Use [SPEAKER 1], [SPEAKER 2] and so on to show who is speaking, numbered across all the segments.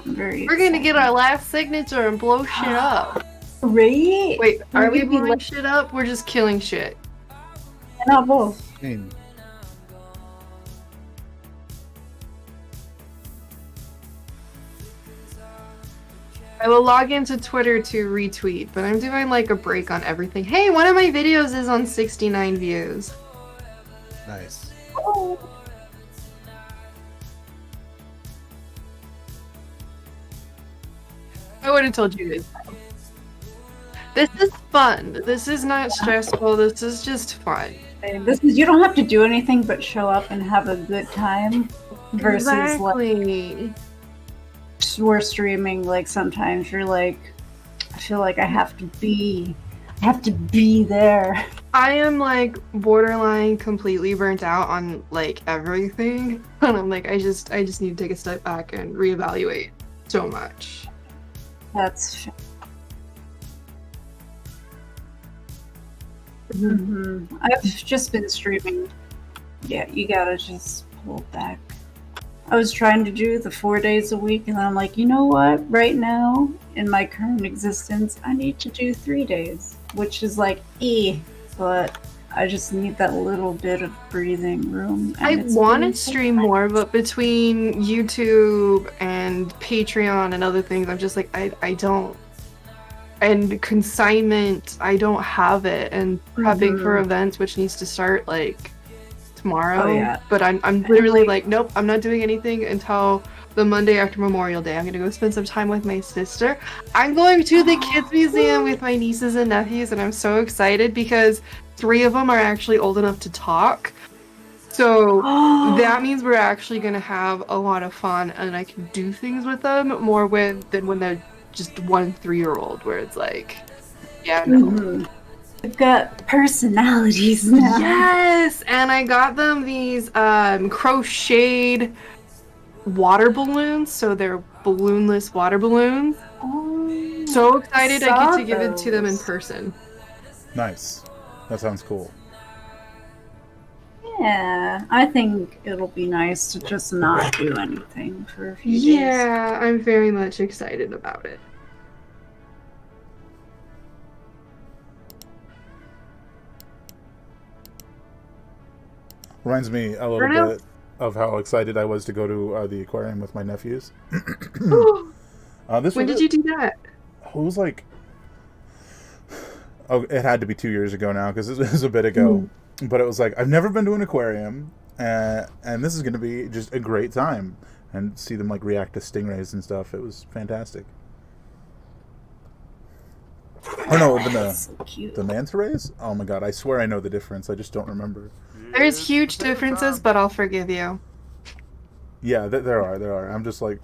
[SPEAKER 1] Very
[SPEAKER 2] We're gonna
[SPEAKER 1] excited.
[SPEAKER 2] get our last signature and blow shit up.
[SPEAKER 1] Right?
[SPEAKER 2] Wait, are we
[SPEAKER 1] gonna be
[SPEAKER 2] blowing shit up? We're just killing shit.
[SPEAKER 1] not both.
[SPEAKER 3] I mean,
[SPEAKER 2] I will log into Twitter to retweet, but I'm doing like a break on everything. Hey, one of my videos is on 69 views.
[SPEAKER 3] nice.
[SPEAKER 1] Oh.
[SPEAKER 2] I would have told you this. This is fun. This is not stressful. This is just fun.
[SPEAKER 1] This is, you don't have to do anything but show up and have a good time versus
[SPEAKER 2] Exactly.
[SPEAKER 1] like we're streaming, like sometimes you're like, I feel like I have to be there.
[SPEAKER 2] I am like borderline completely burnt out on like everything. And I'm like, I just need to take a step back and reevaluate so much.
[SPEAKER 1] That's I've just been streaming. Yeah, you gotta just pull back. I was trying to do the 4 days a week, and I'm like, you know what? Right now, in my current existence, I need to do 3 days, which is like but I just need that little bit of breathing room.
[SPEAKER 2] I want to stream more, but between YouTube and Patreon and other things, I'm just like, I don't. And consignment, I don't have it. And prepping for events, which needs to start like tomorrow.
[SPEAKER 1] Oh, yeah.
[SPEAKER 2] But I'm literally like, nope, I'm not doing anything until the Monday after Memorial Day. I'm gonna go spend some time with my sister. I'm going to the kids museum with my nieces and nephews, and I'm so excited because 3 of them are actually old enough to talk. So that means we're actually gonna have a lot of fun, and I can do things with them more than when they're just 1 3-year-old, where it's like, yeah, no.
[SPEAKER 1] They've got personalities now.
[SPEAKER 2] Yes, and I got them these crocheted water balloons, so they're balloonless water balloons.
[SPEAKER 1] Oh,
[SPEAKER 2] So excited I get to give it
[SPEAKER 1] those.
[SPEAKER 2] to them in person.
[SPEAKER 3] Nice. That sounds cool.
[SPEAKER 1] Yeah, I think it'll be nice to just not do anything for a few days.
[SPEAKER 2] Yeah, I'm very much excited about it.
[SPEAKER 3] Reminds me a little bit of how excited I was to go to the aquarium with my nephews.
[SPEAKER 2] When did you do that?
[SPEAKER 3] It was like, it had to be 2 years ago now because it was a bit ago. But it was like, I've never been to an aquarium, and this is going to be just a great time. And see them like react to stingrays and stuff. It was fantastic. Oh no, the manta rays? Oh my god, I swear I know the difference. I just don't remember.
[SPEAKER 2] There's huge differences, but I'll forgive you.
[SPEAKER 3] Yeah, there are. I'm just like...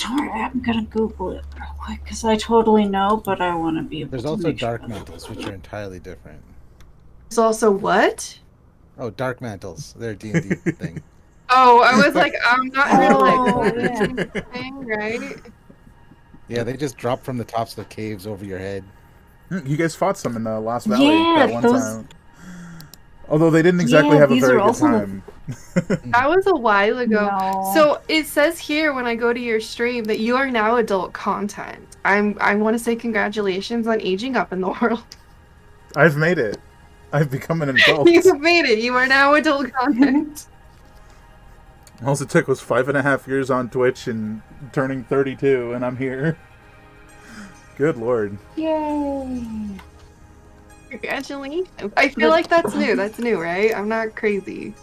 [SPEAKER 1] Alright, I'm gonna Google it real quick because I totally know, but I want to be able
[SPEAKER 3] There's
[SPEAKER 1] to
[SPEAKER 3] also
[SPEAKER 1] make
[SPEAKER 3] dark
[SPEAKER 1] sure.
[SPEAKER 3] mantles, which are entirely different.
[SPEAKER 2] There's also what?
[SPEAKER 3] Oh, dark mantles. They're a D&D thing.
[SPEAKER 2] Oh, I was like, I'm not gonna
[SPEAKER 1] Oh,
[SPEAKER 2] like
[SPEAKER 1] yeah.
[SPEAKER 2] thing, right?
[SPEAKER 3] Yeah, they just drop from the tops of caves over your head. You guys fought some in the Lost Valley
[SPEAKER 1] Yeah,
[SPEAKER 3] that one
[SPEAKER 1] those-
[SPEAKER 3] time. Although they didn't exactly have a
[SPEAKER 1] these
[SPEAKER 3] very
[SPEAKER 1] are
[SPEAKER 3] good
[SPEAKER 1] also the-
[SPEAKER 3] time.
[SPEAKER 2] That was a while ago.
[SPEAKER 1] No.
[SPEAKER 2] So it says here when I go to your stream that you are now adult content. I want to say congratulations on aging up in the world.
[SPEAKER 3] I've made it. I've become an adult.
[SPEAKER 2] You've made it. You are now adult content.
[SPEAKER 3] All it took was 5.5 years on Twitch and turning 32, and I'm here. Good lord.
[SPEAKER 1] Yay!
[SPEAKER 2] Congratulations. I feel like that's new. That's new, right? I'm not crazy.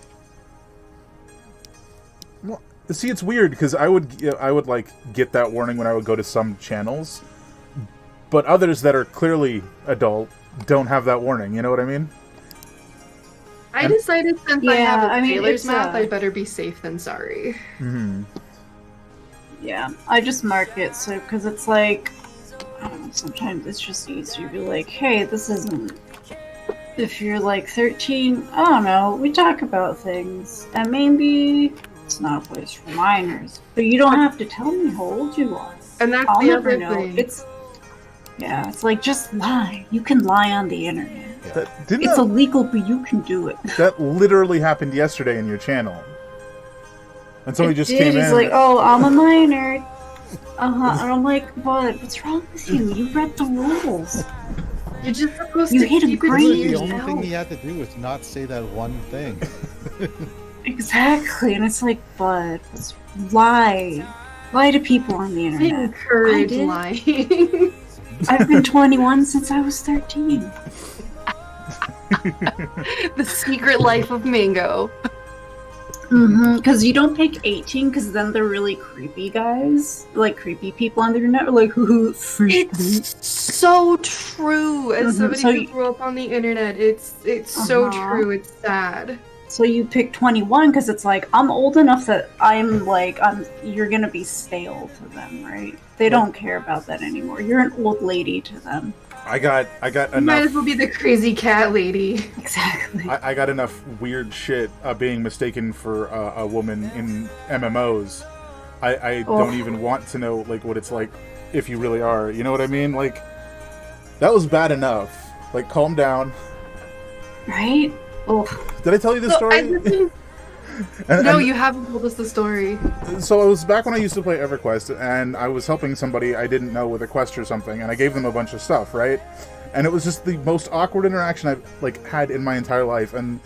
[SPEAKER 3] Well, see, it's weird because I would like get that warning when I would go to some channels, but others that are clearly adult don't have that warning. You know what I mean?
[SPEAKER 2] I decided since I
[SPEAKER 1] Yeah,
[SPEAKER 2] have a
[SPEAKER 1] I mean,
[SPEAKER 2] sailor's
[SPEAKER 1] it's,
[SPEAKER 2] math, I better be safe than sorry.
[SPEAKER 3] Mm-hmm.
[SPEAKER 1] Yeah, I just mark it so because it's like, I don't know, sometimes it's just easier to be like, hey, this isn't. If you're like 13, I don't know, we talk about things, and maybe it's not a place for minors, but you don't have to tell me how old you are.
[SPEAKER 2] And that's
[SPEAKER 1] I'll
[SPEAKER 2] the
[SPEAKER 1] never
[SPEAKER 2] other
[SPEAKER 1] know.
[SPEAKER 2] thing.
[SPEAKER 1] It's like just lie. You can lie on the internet.
[SPEAKER 3] Yeah.
[SPEAKER 1] It's illegal, but you can do it.
[SPEAKER 3] That literally happened yesterday in your channel. And somebody just
[SPEAKER 1] It
[SPEAKER 3] came
[SPEAKER 1] did. He's
[SPEAKER 3] in.
[SPEAKER 1] like, oh, I'm a minor. And I'm like, what's wrong with you? You read the rules.
[SPEAKER 2] You're just supposed
[SPEAKER 1] You
[SPEAKER 2] to
[SPEAKER 1] hate a
[SPEAKER 2] keep it to
[SPEAKER 1] green.
[SPEAKER 4] The only
[SPEAKER 2] yourself.
[SPEAKER 4] thing he had to do was not say that one thing.
[SPEAKER 1] Exactly, and it's like, but lie to people on the internet.
[SPEAKER 2] Encourage
[SPEAKER 1] I did.
[SPEAKER 2] lying.
[SPEAKER 1] I've been 21 since I was 13.
[SPEAKER 2] The secret life of Mango.
[SPEAKER 1] Because you don't pick 18, because then they're really creepy guys, like creepy people on the internet, are like,
[SPEAKER 2] It's so true. As somebody
[SPEAKER 1] So
[SPEAKER 2] who
[SPEAKER 1] you-
[SPEAKER 2] grew up on the internet, it's so true. It's sad.
[SPEAKER 1] So you pick 21 because it's like, I'm old enough that you're gonna be stale to them, right? They don't care about that anymore. You're an old lady to them.
[SPEAKER 3] I got
[SPEAKER 2] You might
[SPEAKER 3] enough.
[SPEAKER 2] as well be the crazy cat lady.
[SPEAKER 1] Exactly.
[SPEAKER 3] I got enough weird shit being mistaken for a woman in MMOs. I don't even want to know like what it's like if you really are. You know what I mean? Like that was bad enough. Like calm down.
[SPEAKER 1] Right? Oh,
[SPEAKER 3] Did I tell you this story?
[SPEAKER 2] No, you haven't told us the story.
[SPEAKER 3] So it was back when I used to play EverQuest, and I was helping somebody I didn't know with a quest or something, and I gave them a bunch of stuff, right? And it was just the most awkward interaction I've had in my entire life. And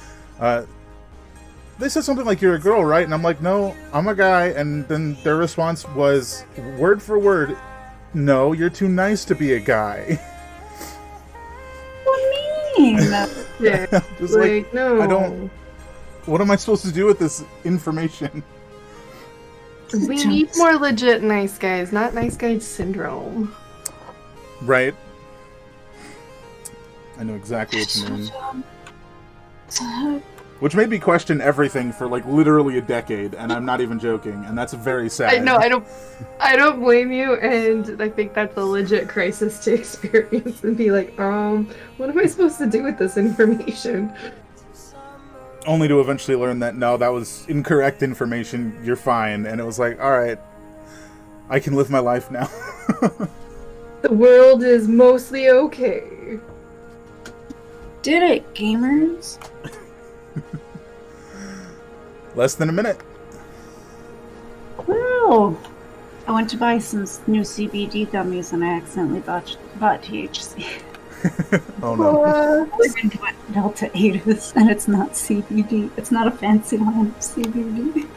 [SPEAKER 3] they said something like, "You're a girl, right?" And I'm like, "No, I'm a guy." And then their response was, word for word, "No, you're too nice to be a guy."
[SPEAKER 1] what do you mean?
[SPEAKER 2] Yeah.
[SPEAKER 3] Just
[SPEAKER 2] No.
[SPEAKER 3] I don't. What am I supposed to do with this information?
[SPEAKER 2] We need more legit nice guys, not nice guy syndrome.
[SPEAKER 3] Right. I know exactly what you mean. Which made me question everything for like literally a decade, and I'm not even joking, and that's very sad.
[SPEAKER 2] I don't blame you, and I think that's a legit crisis to experience and be like, what am I supposed to do with this information?
[SPEAKER 3] Only to eventually learn that no, that was incorrect information. You're fine, and it was like, all right, I can live my life now.
[SPEAKER 2] The world is mostly okay.
[SPEAKER 1] Did it, gamers?
[SPEAKER 3] Less than a minute.
[SPEAKER 1] Well, I went to buy some new CBD gummies and I accidentally bought THC.
[SPEAKER 3] Oh no.
[SPEAKER 1] Look into what Delta 8 is, and it's not CBD. It's not a fancy line of CBD.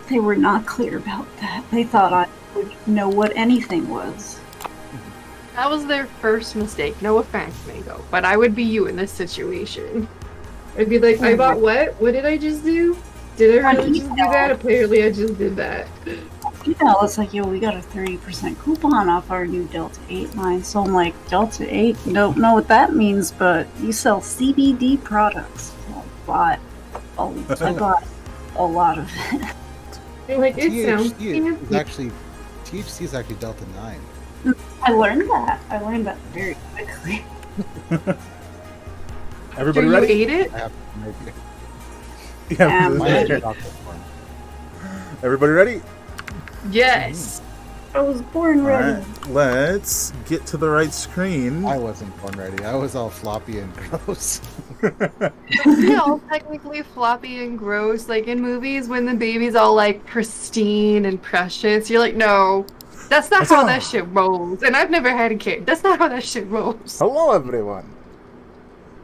[SPEAKER 1] They were not clear about that. They thought I would know what anything was.
[SPEAKER 2] That was their first mistake. No offense, Mango, but I would be you in this situation. I'd be like, I bought what? What did I just do? Did I really just do that? Apparently I just did that.
[SPEAKER 1] It's like, yo, we got a 30% coupon off our new Delta 8 line. So I'm like, Delta 8? Don't know what that means, but you sell CBD products. So I bought a lot of it.
[SPEAKER 2] You're like, it sounds
[SPEAKER 4] THC is actually Delta 9.
[SPEAKER 1] I learned that very quickly.
[SPEAKER 3] Everybody
[SPEAKER 2] you
[SPEAKER 3] ready?
[SPEAKER 2] ate it?
[SPEAKER 4] I have to make it.
[SPEAKER 3] Yeah.
[SPEAKER 1] I'm
[SPEAKER 4] Mine is
[SPEAKER 1] ready.
[SPEAKER 4] chocolate one.
[SPEAKER 3] Everybody ready?
[SPEAKER 2] Yes.
[SPEAKER 1] I was born ready.
[SPEAKER 3] Alright, let's get to the right screen.
[SPEAKER 4] I wasn't born ready. I was all floppy and gross.
[SPEAKER 2] They're all technically floppy and gross. Like in movies when the baby's all like pristine and precious, you're like, no, that's not how that shit rolls. And I've never had a kid. That's not how that shit rolls.
[SPEAKER 3] Hello, everyone.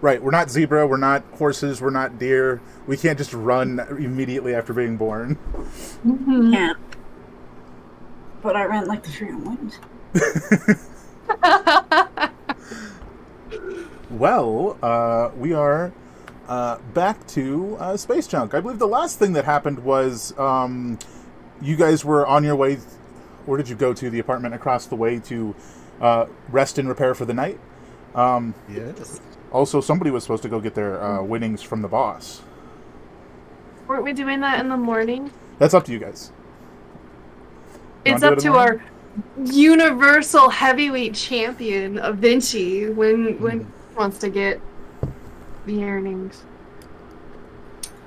[SPEAKER 3] Right, we're not zebra, we're not horses, we're not deer. We can't just run immediately after being born.
[SPEAKER 1] Yeah. But I ran like the freedom wind.
[SPEAKER 3] Well, we are back to Space Junk. I believe the last thing that happened was you guys were on your way. Where did you go to? The apartment across the way to rest and repair for the night?
[SPEAKER 4] Yes.
[SPEAKER 3] Also, somebody was supposed to go get their winnings from the boss.
[SPEAKER 2] Weren't we doing that in the morning?
[SPEAKER 3] That's up to you guys. You
[SPEAKER 2] It's
[SPEAKER 3] wanna
[SPEAKER 2] up
[SPEAKER 3] do it in
[SPEAKER 2] to
[SPEAKER 3] the
[SPEAKER 2] our universal heavyweight champion of Vinci when he wants to get the earnings.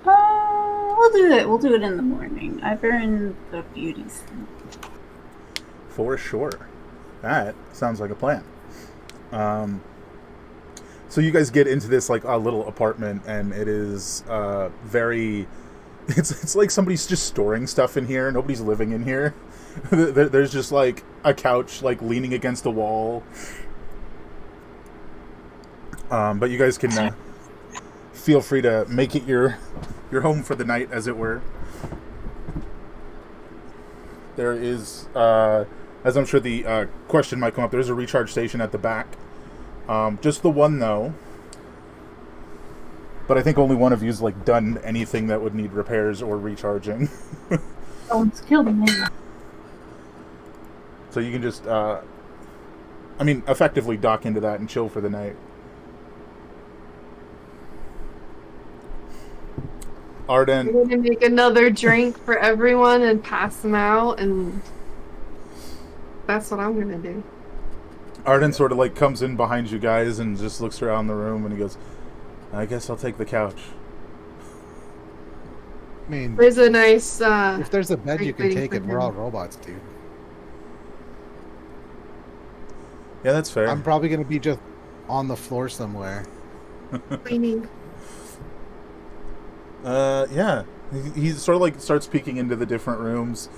[SPEAKER 1] We'll do it. We'll do it in the morning. I've earned the beauty sleep.
[SPEAKER 3] For sure. That sounds like a plan. So you guys get into this like a little apartment, and it is very It's like somebody's just storing stuff in here. Nobody's living in here. There's just like a couch like leaning against the wall. But you guys can feel free to make it your home for the night, as it were. There is, as I'm sure the question might come up, there's a recharge station at the back. Just the one, though. But I think only one of you's like done anything that would need repairs or recharging.
[SPEAKER 1] Someone's killed me.
[SPEAKER 3] So you can just, effectively dock into that and chill for the night. Arden.
[SPEAKER 2] I'm gonna make another drink for everyone and pass them out, and that's what I'm gonna do.
[SPEAKER 3] Arden sort of like comes in behind you guys and just looks around the room and he goes, I guess I'll take the couch.
[SPEAKER 4] I mean,
[SPEAKER 2] There's a nice,
[SPEAKER 4] if there's a bed, you can
[SPEAKER 2] waiting
[SPEAKER 4] take
[SPEAKER 2] for
[SPEAKER 4] it. We're
[SPEAKER 2] him.
[SPEAKER 4] all robots, dude.
[SPEAKER 3] Yeah, that's fair.
[SPEAKER 4] I'm probably gonna be just on the floor somewhere.
[SPEAKER 2] cleaning.
[SPEAKER 3] Yeah. He sort of like starts peeking into the different rooms.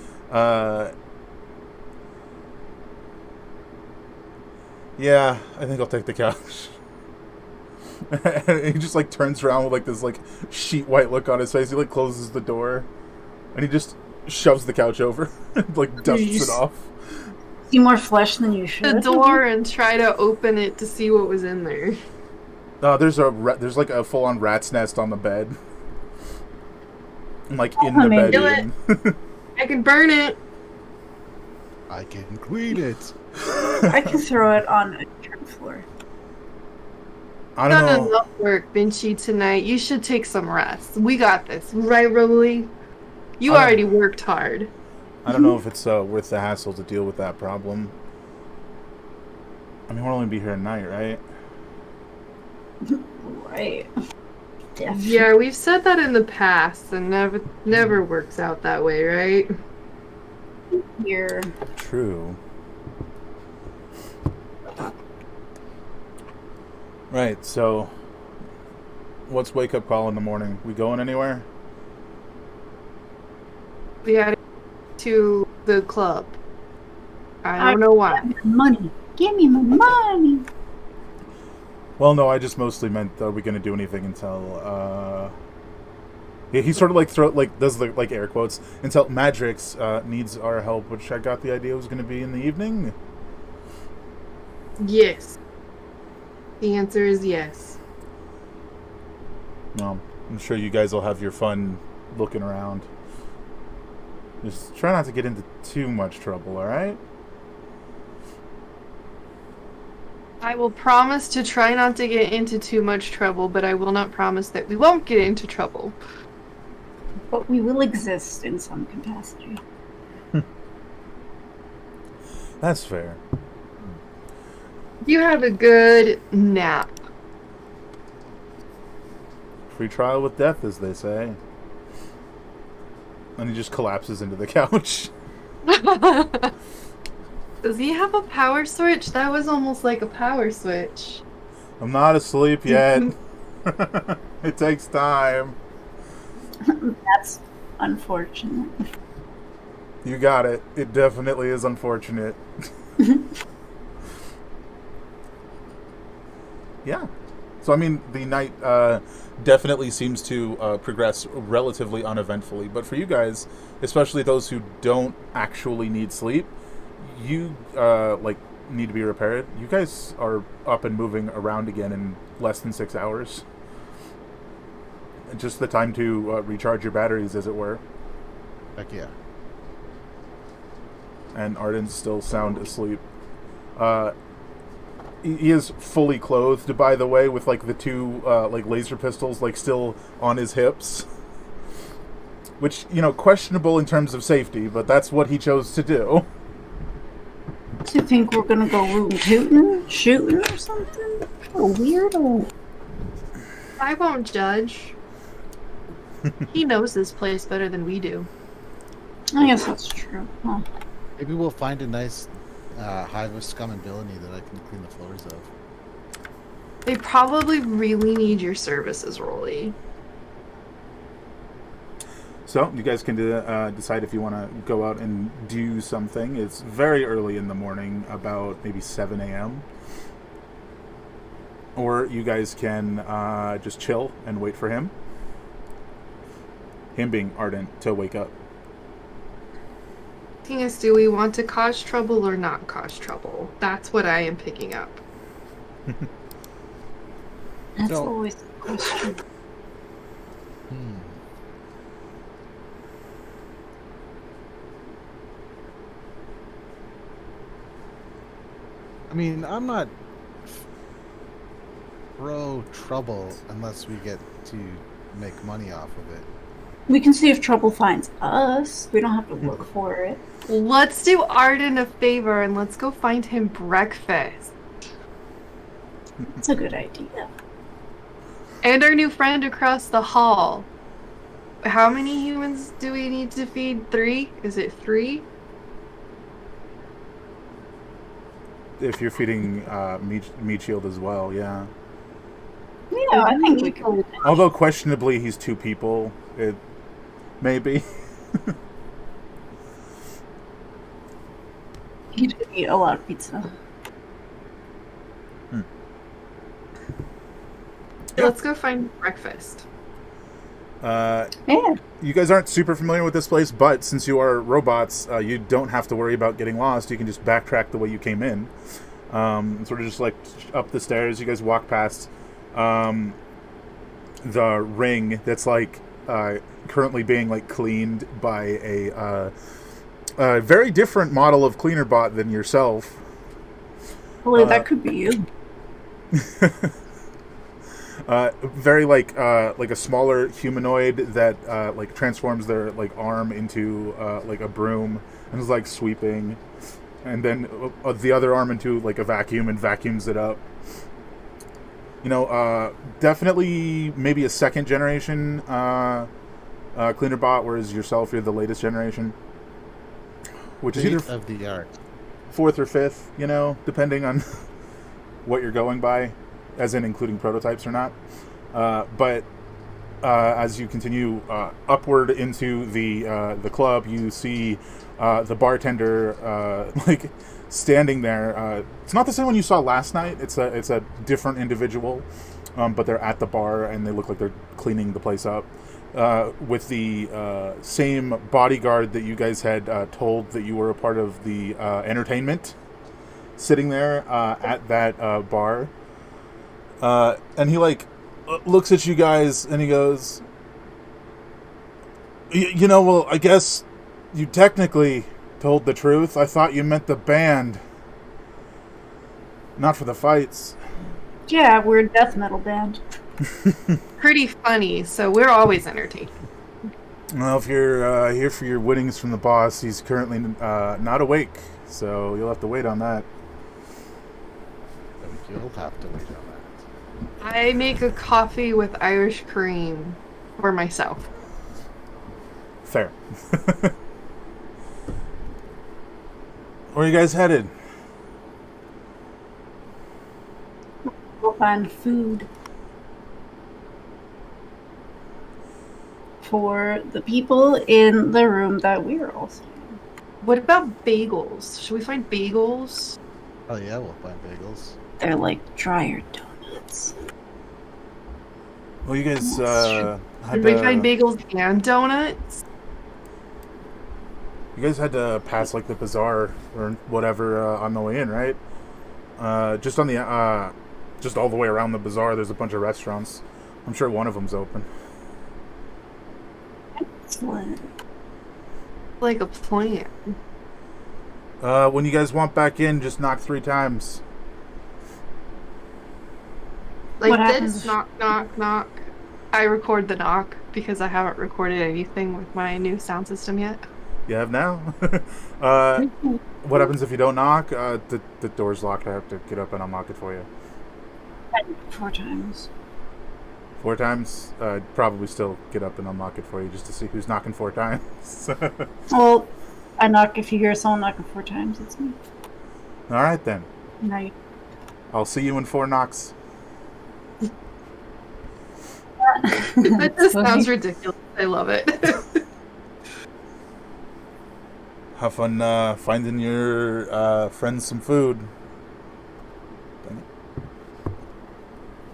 [SPEAKER 3] Yeah, I think I'll take the couch. And he just like turns around with like this like sheet white look on his face. He like closes the door and he just shoves the couch over and like dusts it off.
[SPEAKER 1] See more flesh than you should.
[SPEAKER 2] The door and try to open it to see what was in there.
[SPEAKER 3] There's like a full on rat's nest on the bed. Like in
[SPEAKER 1] I
[SPEAKER 3] the
[SPEAKER 1] mean,
[SPEAKER 3] bed.
[SPEAKER 2] do
[SPEAKER 3] even.
[SPEAKER 2] I can burn it.
[SPEAKER 4] I can clean it.
[SPEAKER 1] I can throw it on a trim floor.
[SPEAKER 3] I
[SPEAKER 2] Done
[SPEAKER 3] don't know.
[SPEAKER 2] enough work, Vinci, tonight. You should take some rest. We got this, right, Roly? You
[SPEAKER 3] I don't-
[SPEAKER 2] already worked hard.
[SPEAKER 3] I don't know if it's worth the hassle to deal with that problem. I mean, we'll only be here at night, right?
[SPEAKER 1] Right. Definitely.
[SPEAKER 2] Yeah, we've said that in the past, and never works out that way, right?
[SPEAKER 1] Here.
[SPEAKER 3] True. Right, so what's wake up call in the morning? We going anywhere?
[SPEAKER 2] We had to the club. I don't know why.
[SPEAKER 1] Money. Give me my money.
[SPEAKER 3] Well, no, I just mostly meant, are we going to do anything until, yeah, he sort of does the, like, air quotes, until Madrix, needs our help, which I got the idea was going to be in the evening.
[SPEAKER 2] Yes. The answer is yes.
[SPEAKER 3] No, I'm sure you guys will have your fun looking around. Just try not to get into too much trouble, alright?
[SPEAKER 2] I will promise to try not to get into too much trouble, but I will not promise that we won't get into trouble.
[SPEAKER 1] But we will exist in some capacity.
[SPEAKER 3] That's fair.
[SPEAKER 2] You have a good nap.
[SPEAKER 3] Free trial with death, as they say. And he just collapses into the couch.
[SPEAKER 2] Does he have a power switch? That was almost like a power switch.
[SPEAKER 3] I'm not asleep yet. It takes time.
[SPEAKER 1] That's unfortunate.
[SPEAKER 3] You got it. It definitely is unfortunate. Yeah. So, I mean, the night definitely seems to progress relatively uneventfully. But for you guys, especially those who don't actually need sleep, you, need to be repaired. You guys are up and moving around again in less than 6 hours. Just the time to recharge your batteries, as it were.
[SPEAKER 4] Heck yeah.
[SPEAKER 3] And Arden's still sound asleep. He is fully clothed, by the way, with like the two laser pistols like still on his hips, which, you know, questionable in terms of safety, but that's what he chose to do.
[SPEAKER 1] Do you think we're gonna go rootin' tootin', shooting or something? Oh, weirdo.
[SPEAKER 2] I won't judge. He knows this place better than we do.
[SPEAKER 1] I guess that's true. Huh.
[SPEAKER 4] Maybe we'll find a nice hive of scum and villainy that I can clean the floors of.
[SPEAKER 2] They probably really need your services, Rolly.
[SPEAKER 3] So you guys can decide if you want to go out and do something. It's very early in the morning, about maybe 7 a.m. Or you guys can just chill and wait for him. Him being ardent to wake up.
[SPEAKER 2] Thing is, do we want to cause trouble or not cause trouble? That's what I am picking up.
[SPEAKER 1] That's
[SPEAKER 4] So-
[SPEAKER 1] always the question.
[SPEAKER 4] I mean, I'm not pro trouble unless we get to make money off of it.
[SPEAKER 1] We can see if trouble finds us. We don't have to look for it.
[SPEAKER 2] Let's do Arden a favor and let's go find him breakfast.
[SPEAKER 1] It's a good idea.
[SPEAKER 2] And our new friend across the hall. How many humans do we need to feed? 3? Is it 3?
[SPEAKER 3] If you're feeding meat shield as well, yeah.
[SPEAKER 1] Yeah, I think we could.
[SPEAKER 3] Although questionably he's 2 people, it maybe.
[SPEAKER 1] He did eat a lot of pizza.
[SPEAKER 2] Let's go find breakfast.
[SPEAKER 1] Yeah.
[SPEAKER 3] You guys aren't super familiar with this place, but since you are robots, you don't have to worry about getting lost. You can just backtrack the way you came in. Sort of just like up the stairs. You guys walk past the ring that's like currently being like cleaned by a very different model of cleaner bot than yourself.
[SPEAKER 1] Well, that could be you.
[SPEAKER 3] Very like a smaller humanoid that like transforms their like arm into like a broom and is like sweeping, and then the other arm into like a vacuum and vacuums it up. You know, definitely maybe a second generation cleaner bot, whereas yourself you're the latest generation, which is either
[SPEAKER 4] State of the art.
[SPEAKER 3] 4th or 5th. You know, depending on what you're going by, as in including prototypes or not. But as you continue upward into the club, you see the bartender like standing there. It's not the same one you saw last night. It's a different individual, but they're at the bar and they look like they're cleaning the place up. With the same bodyguard that you guys had told that you were a part of the entertainment, sitting there at that bar. And he like looks at you guys and he goes, you know, well, I guess you technically told the truth. I thought you meant the band, not for the fights.
[SPEAKER 1] Yeah, we're a death metal band.
[SPEAKER 2] Pretty funny, so we're always entertained.
[SPEAKER 3] Well, if you're here for your winnings from the boss, he's currently not awake, so you'll have to wait on that.
[SPEAKER 4] You'll have to wait on that.
[SPEAKER 2] I make a coffee with Irish cream for myself.
[SPEAKER 3] Fair. Where are you guys headed?
[SPEAKER 1] We'll find food for the people in the room that we're also in.
[SPEAKER 2] What about bagels? Should we find bagels?
[SPEAKER 4] Oh yeah, we'll find bagels.
[SPEAKER 1] They're like drier donuts.
[SPEAKER 3] Well, you guys had
[SPEAKER 2] Did we find bagels and donuts?
[SPEAKER 3] you guys had to pass like the bazaar or whatever on the way in, right? Just on the just all the way around the bazaar, there's a bunch of restaurants. I'm sure one of them's open.
[SPEAKER 1] Excellent.
[SPEAKER 2] Like a plan.
[SPEAKER 3] When you guys want back in, just knock 3 times.
[SPEAKER 2] Like
[SPEAKER 1] What
[SPEAKER 2] this,
[SPEAKER 1] happens?
[SPEAKER 2] knock, knock, knock. I record the knock because I haven't recorded anything with my new sound system yet.
[SPEAKER 3] You have now. What happens if you don't knock? The door's locked. I have to get up and unlock it for you.
[SPEAKER 1] 4 times.
[SPEAKER 3] 4 times? Probably still get up and unlock it for you just to see who's knocking 4 times.
[SPEAKER 1] Well, I knock if you hear someone knocking 4 times. It's me.
[SPEAKER 3] All right then.
[SPEAKER 1] No, you
[SPEAKER 3] I'll see you in 4 knocks.
[SPEAKER 2] That just sounds ridiculous. I love it.
[SPEAKER 3] Have fun finding your friends some food.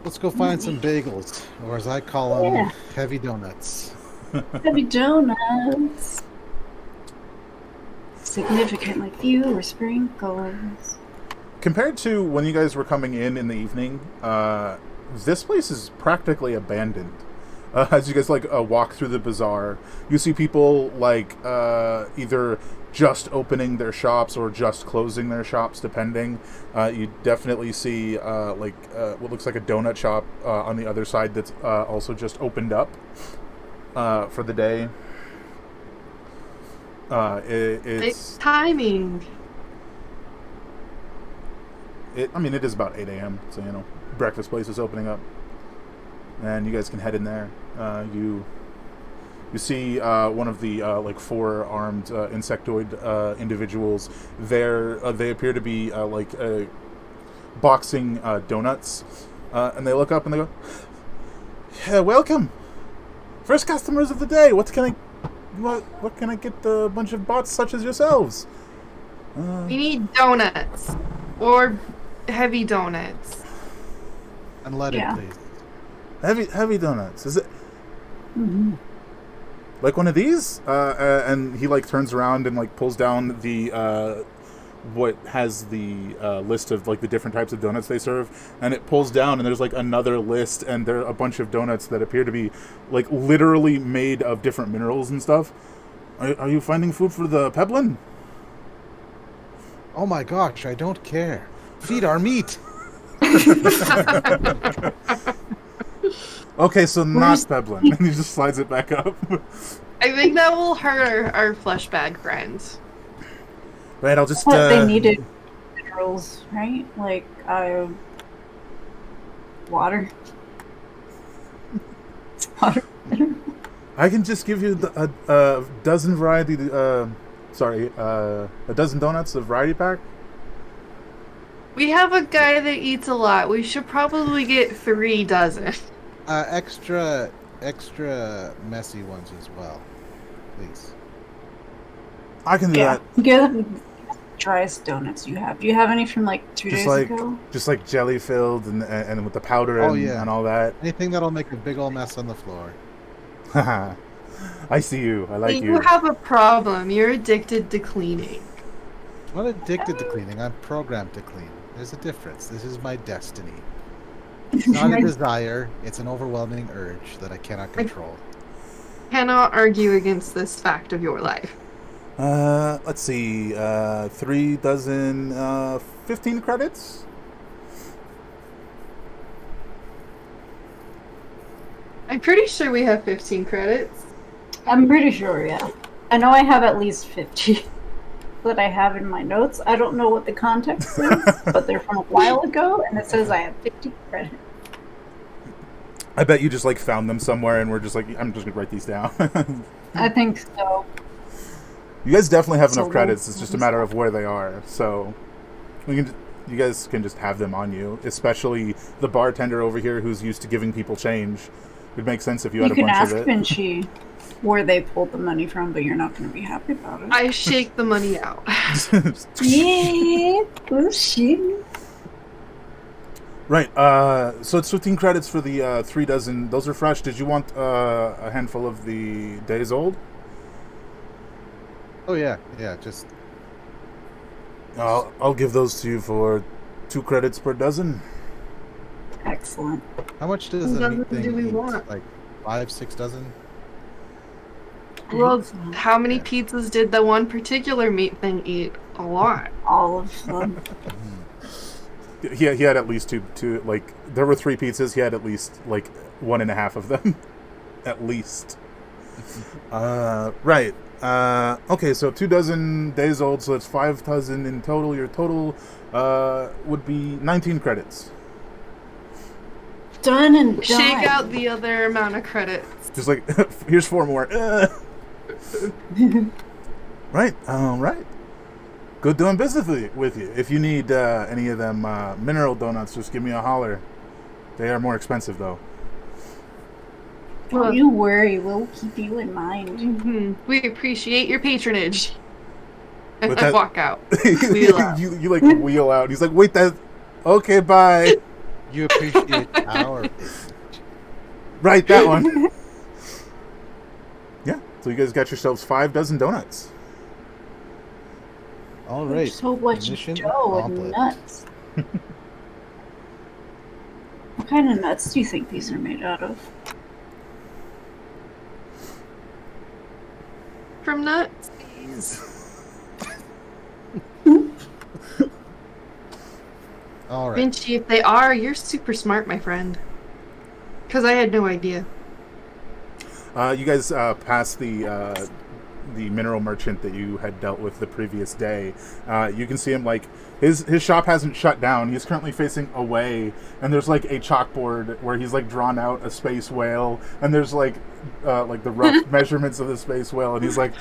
[SPEAKER 4] Let's go find some bagels, or as I call them,
[SPEAKER 1] Yeah.
[SPEAKER 4] heavy donuts.
[SPEAKER 1] Heavy donuts. Significantly fewer sprinkles.
[SPEAKER 3] Compared to when you guys were coming in the evening, this place is practically abandoned. As you guys walk through the bazaar, you see people either just opening their shops or just closing their shops, depending. You definitely see what looks like a donut shop on the other side that's also just opened up for the day.
[SPEAKER 2] It's timing.
[SPEAKER 3] It is about 8 a.m., so, breakfast place is opening up. And you guys can head in there. You see one of the, 4-armed insectoid individuals there. They appear to be, boxing donuts. And they look up and they go, "Yeah, welcome! First customers of the day! What can I get a bunch of bots such as yourselves?"
[SPEAKER 2] We need donuts. Or heavy donuts.
[SPEAKER 4] Unleaded,
[SPEAKER 1] Yeah.
[SPEAKER 4] please.
[SPEAKER 3] Heavy donuts. Is it
[SPEAKER 1] Mm-hmm.
[SPEAKER 3] like one of these? And he turns around and pulls down the what has the list of the different types of donuts they serve, and it pulls down and there's another list, and there are a bunch of donuts that appear to be literally made of different minerals and stuff. Are you finding food for the Peblin?
[SPEAKER 4] Oh my gosh, I don't care. Feed our meat.
[SPEAKER 3] Okay, so not Peblin. And he just slides it back up.
[SPEAKER 2] I think that will hurt our flesh bag friends.
[SPEAKER 3] Right, I'll just
[SPEAKER 1] But they needed minerals, right? Water. Water.
[SPEAKER 3] I can just give you a dozen variety. A dozen donuts, a variety pack.
[SPEAKER 2] We have a guy that eats a lot. We should probably get 3 dozen.
[SPEAKER 4] Extra messy ones as well, please.
[SPEAKER 3] I can do that.
[SPEAKER 1] Get the driest donuts you have. Do you have any from 2 days ago?
[SPEAKER 3] Just jelly filled and with the powder and all that.
[SPEAKER 4] Anything that'll make a big old mess on the floor.
[SPEAKER 3] Haha. I see you. I like you.
[SPEAKER 2] You have a problem. You're addicted to cleaning.
[SPEAKER 4] I'm not addicted to cleaning. I'm programmed to clean. There's a difference. This is my destiny. It's not a desire. It's an overwhelming urge that I cannot control.
[SPEAKER 2] Cannot argue against this fact of your life.
[SPEAKER 3] Let's see. 3 dozen, 15 credits?
[SPEAKER 2] I'm pretty sure we have 15 credits.
[SPEAKER 1] I'm pretty sure, yeah. I know I have at least 50 that I have in my notes. I don't know what the context is, but they're from a while ago, and it says I have 50 credits.
[SPEAKER 3] I bet you just found them somewhere and we're just I'm just gonna write these down.
[SPEAKER 1] I think so.
[SPEAKER 3] You guys definitely have
[SPEAKER 1] So
[SPEAKER 3] enough credits. It's just a matter of where they are. So you guys can just have them on you, especially the bartender over here who's used to giving people change. It'd make sense if you had
[SPEAKER 1] You
[SPEAKER 3] a
[SPEAKER 1] can
[SPEAKER 3] bunch
[SPEAKER 1] ask
[SPEAKER 3] of it.
[SPEAKER 1] Vinci where they pulled the money from, but you're not going to be happy about it.
[SPEAKER 2] I shake the money out.
[SPEAKER 1] Yeah, bullshit.
[SPEAKER 3] Right. So it's 15 credits for the 3 dozen. Those are fresh. Did you want a handful of the days old?
[SPEAKER 4] Oh yeah, just
[SPEAKER 3] I'll give those to you for 2 credits per dozen.
[SPEAKER 1] Excellent.
[SPEAKER 4] how much does
[SPEAKER 2] What
[SPEAKER 4] the meat
[SPEAKER 2] dozen
[SPEAKER 4] thing
[SPEAKER 2] do we
[SPEAKER 4] eat?
[SPEAKER 2] want?
[SPEAKER 4] 5, 6 dozen?
[SPEAKER 2] Well,
[SPEAKER 1] Excellent.
[SPEAKER 2] how many pizzas did the one particular meat thing eat? A lot.
[SPEAKER 1] All of them.
[SPEAKER 3] He had at least two. There were 3 pizzas. He had at least 1.5 of them, at least. Right. Okay, so 2 dozen days old, so that's 5 dozen in total. Your total would be 19 credits.
[SPEAKER 1] Done and done.
[SPEAKER 2] Shake out the other amount of credits.
[SPEAKER 3] Just here's 4 more. Right. All right. Good doing business with you. If you need any of them mineral donuts, just give me a holler. They are more expensive, though.
[SPEAKER 1] Don't you worry, we'll keep you in mind.
[SPEAKER 2] We appreciate your patronage. And
[SPEAKER 3] But
[SPEAKER 2] I
[SPEAKER 3] that-
[SPEAKER 2] walk out. Wheel out.
[SPEAKER 3] you like wheel out. He's like, wait, that. Okay, bye.
[SPEAKER 4] You appreciate our
[SPEAKER 3] Right, that one. Yeah. So you guys got yourselves 5 dozen donuts.
[SPEAKER 4] All right.
[SPEAKER 1] So much
[SPEAKER 4] mission
[SPEAKER 1] dough and
[SPEAKER 4] accomplished.
[SPEAKER 1] nuts. What kind of nuts do you think these are made out of?
[SPEAKER 2] From nuts.
[SPEAKER 4] All right.
[SPEAKER 2] Vinci, if they are, you're super smart, my friend. Because I had no idea.
[SPEAKER 3] You guys passed the mineral merchant that you had dealt with the previous day. You can see him, like, his shop hasn't shut down. He's currently facing away, and there's like a chalkboard where he's like drawn out a space whale, and there's like the rough measurements of the space whale, and he's like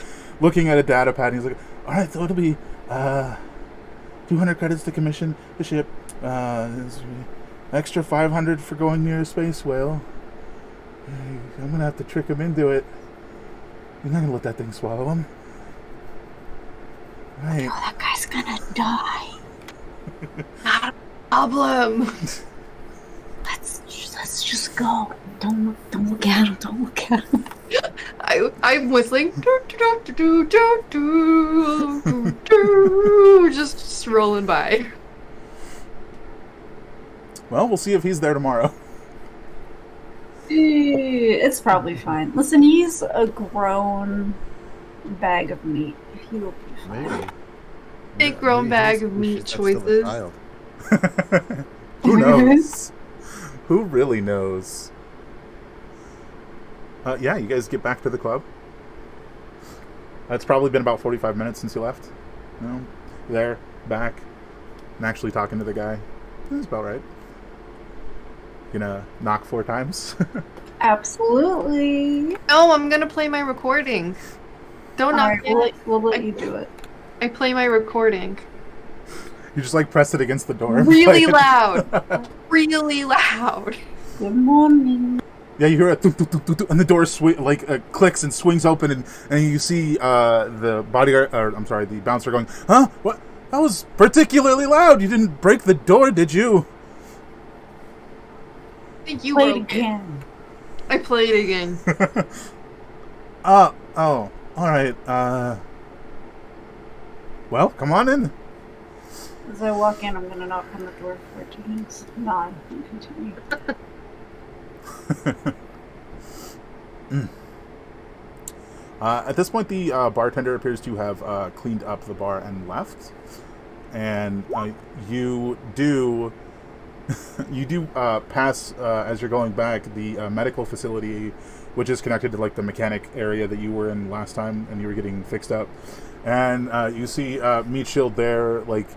[SPEAKER 3] looking at a data pad, and he's like, all right, so it'll be 200 credits to commission the ship, extra 500 for going near a space whale. I'm gonna have to trick him into it. You're not gonna let that thing swallow him. Right.
[SPEAKER 1] Oh, that guy's gonna die.
[SPEAKER 2] Not a problem.
[SPEAKER 1] Let's just go. Don't look at him. Don't look at him.
[SPEAKER 2] I'm whistling. Just rolling by.
[SPEAKER 3] Well, we'll see if he's there tomorrow.
[SPEAKER 1] It's probably fine. Listen, he's a grown bag of meat. He will be fine.
[SPEAKER 4] Maybe.
[SPEAKER 2] Big grown
[SPEAKER 4] Maybe
[SPEAKER 2] bag
[SPEAKER 4] he's-
[SPEAKER 2] of meat
[SPEAKER 4] that's still a
[SPEAKER 2] choices.
[SPEAKER 4] child.
[SPEAKER 3] Who knows? Who really knows? Yeah, you guys get back to the club. It's probably been about 45 minutes since you left. No, there, back, and actually talking to the guy. That's about right. Gonna knock 4 times.
[SPEAKER 1] Absolutely.
[SPEAKER 2] No, I'm gonna play my recording. Don't knock
[SPEAKER 1] Alright,
[SPEAKER 2] it.
[SPEAKER 1] we'll let you do it.
[SPEAKER 2] I play my recording.
[SPEAKER 3] You just like press it against the door. and
[SPEAKER 2] Really
[SPEAKER 3] play it.
[SPEAKER 2] loud. Really loud.
[SPEAKER 1] Good morning.
[SPEAKER 3] Yeah, you hear a tuk, tuk, tuk, tuk, tuk, and the door clicks and swings open, and you see the bodyguard, or I'm sorry, the bouncer going, "Huh? What? That was particularly loud. You didn't break the door, did you?"
[SPEAKER 2] I think you
[SPEAKER 1] Play it
[SPEAKER 2] broke it.
[SPEAKER 1] again.
[SPEAKER 2] I played again.
[SPEAKER 3] Oh, all right. Well, come on in.
[SPEAKER 1] As I walk in, I'm gonna knock on the door for 2 minutes. Nod and continue.
[SPEAKER 3] At this point, the bartender appears to have cleaned up the bar and left. And you do pass as you're going back the medical facility, which is connected to like the mechanic area that you were in last time, and you were getting fixed up. And you see Meat Shield there, like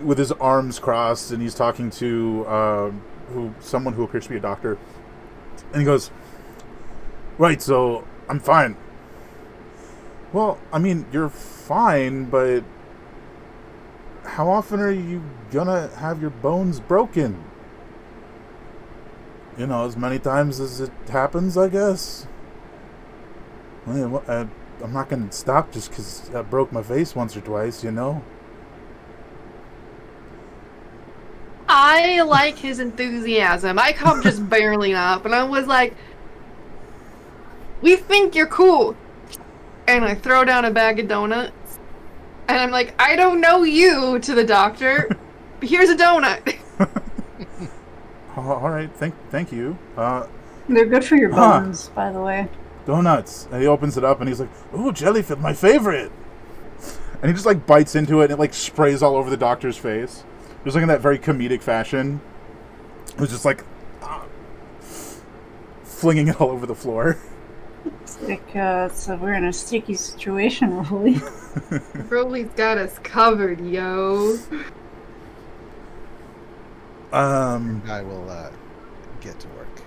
[SPEAKER 3] with his arms crossed, and he's talking to someone who appears to be a doctor. And he goes, "Right, so I'm fine." "Well, I mean, you're fine, but how often are you gonna have your bones broken?" "You know, as many times as it happens, I guess." "Well, yeah, I'm not gonna stop just because I broke my face once or twice, you know?"
[SPEAKER 2] I like his enthusiasm. I come just barreling up, and I was like, "We think you're cool." And I throw down a bag of donuts, and I'm like, "I don't know you," to the doctor, but here's a donut.
[SPEAKER 3] All right, thank you.
[SPEAKER 1] They're good for your
[SPEAKER 3] Huh.
[SPEAKER 1] bones, by the way.
[SPEAKER 3] Donuts. And he opens it up and he's like, "Ooh, jellyfish, my favorite." And he just like bites into it and it like sprays all over the doctor's face. Just like in that very comedic fashion. It was just like flinging it all over the floor.
[SPEAKER 1] It's like so we're in a sticky situation, really.
[SPEAKER 2] Broly's got us covered, yo.
[SPEAKER 4] I will get to work.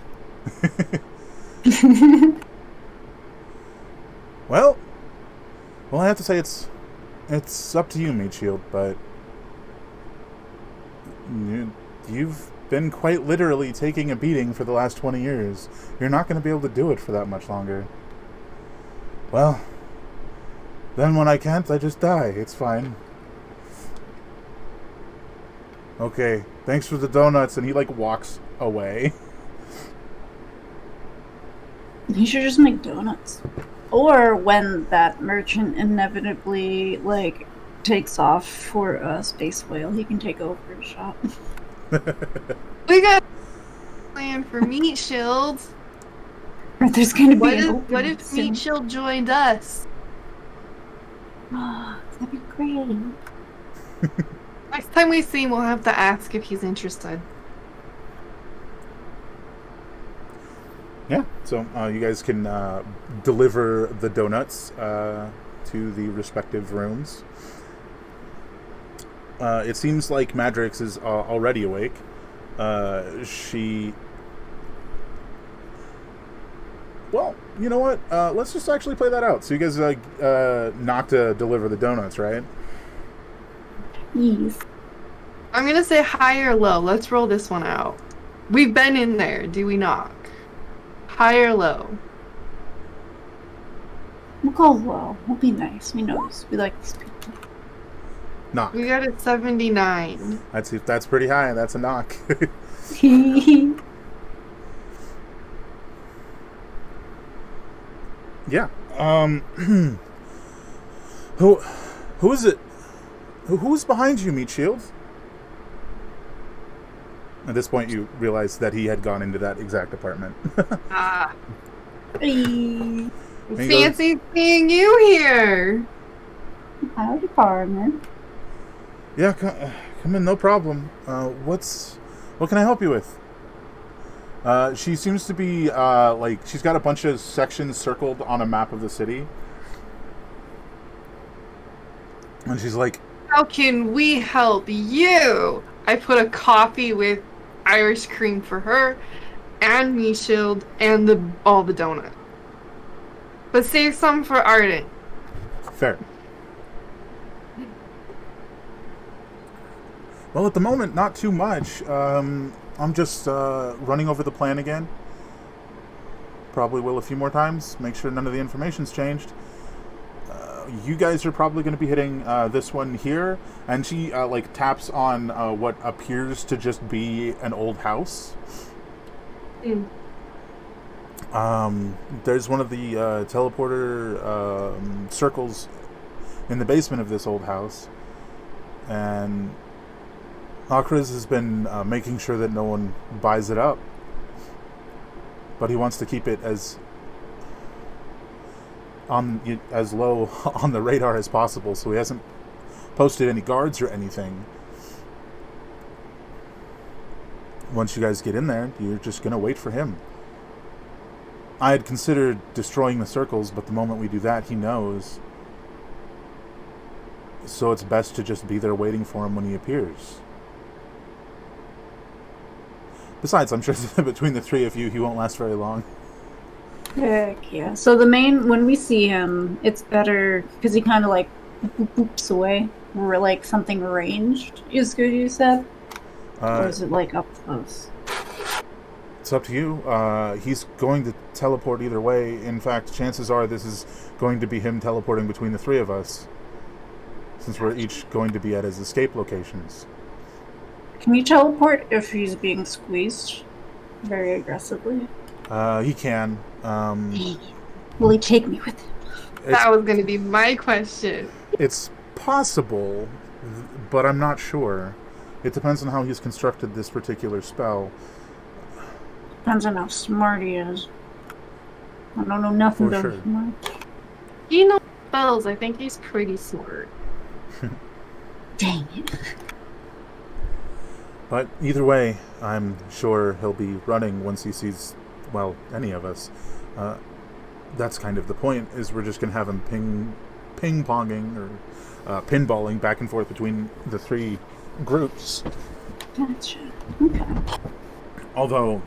[SPEAKER 3] Well, I have to say it's up to you, Meat Shield, but you've been quite literally taking a beating for the last 20 years. You're not going to be able to do it for that much longer. Well, Then when I can't, I just die. It's fine. Okay, thanks for the donuts. And he, like, walks away.
[SPEAKER 1] You should just make donuts. Or when that merchant inevitably, like, takes off for a space whale, he can take over his shop.
[SPEAKER 2] We got a plan for Meat Shield.
[SPEAKER 1] Or there's gonna be
[SPEAKER 2] What
[SPEAKER 1] an
[SPEAKER 2] if,
[SPEAKER 1] opening
[SPEAKER 2] what if
[SPEAKER 1] soon.
[SPEAKER 2] Meat Shield joined us?
[SPEAKER 1] That'd be great.
[SPEAKER 2] Next time we see him, we'll have to ask if he's interested.
[SPEAKER 3] Yeah, so you guys can deliver the donuts to the respective rooms. It seems like Madrix is already awake. Well, you know what? Let's just actually play that out. So you guys knock to deliver the donuts, right?
[SPEAKER 1] Yes.
[SPEAKER 2] I'm gonna say high or low. Let's roll this one out. We've been in there. Do we knock? High or low?
[SPEAKER 1] We'll go low. We'll be nice. We know this. We like these people.
[SPEAKER 3] Knock.
[SPEAKER 2] We got it 79.
[SPEAKER 3] That's pretty high. That's a knock. Yeah. Who is it? Who's behind you, Meat Shield? At this point, you realize that he had gone into that exact apartment.
[SPEAKER 2] Ah.
[SPEAKER 1] Hey.
[SPEAKER 2] Fancy seeing you here.
[SPEAKER 1] Howdy, partner.
[SPEAKER 3] Yeah, come in, no problem. What can I help you with? She seems to be, like, she's got a bunch of sections circled on a map of the city. And she's like,
[SPEAKER 2] How can we help you? I put a coffee with Irish cream for her, and Meat Shield, and all the donut. But save some for Arden.
[SPEAKER 3] fair. Well, at the moment, not too much. I'm just running over the plan again. Probably will a few more times. Make sure none of the information's changed. You guys are probably going to be hitting this one here. And she like taps on what appears to just be an old house. There's one of the teleporter circles in the basement of this old house. And Akriz has been making sure that no one buys it up. But he wants to keep it as low on the radar as possible, so he hasn't posted any guards or anything. Once you guys get in there, you're just going to wait for him. I had considered destroying the circles, but the moment we do that, he knows. So it's best to just be there waiting for him when he appears. Besides, I'm sure that between the three of you, he won't last very long.
[SPEAKER 1] Heck yeah. So when we see him, it's better because he kind of like boops away. Or like something ranged is good, you said? Or is it like up close?
[SPEAKER 3] It's up to you. He's going to teleport either way. In fact, chances are this is going to be him teleporting between the three of us, since we're each going to be at his escape locations.
[SPEAKER 1] Can we teleport if he's being squeezed very aggressively?
[SPEAKER 3] He can.
[SPEAKER 1] Will he take me with him?
[SPEAKER 2] That was going to be my question.
[SPEAKER 3] It's possible, but I'm not sure. It depends on how he's constructed this particular spell.
[SPEAKER 1] Depends on how smart he is. I don't know nothing
[SPEAKER 3] For
[SPEAKER 1] about
[SPEAKER 3] sure.
[SPEAKER 1] smart.
[SPEAKER 2] You know spells, I think he's pretty smart.
[SPEAKER 1] Dang it.
[SPEAKER 3] But either way, I'm sure he'll be running once he sees, well, any of us. That's kind of the point, is we're just going to have him ping-ponging or pinballing back and forth between the three groups.
[SPEAKER 1] Gotcha. Okay.
[SPEAKER 3] Although,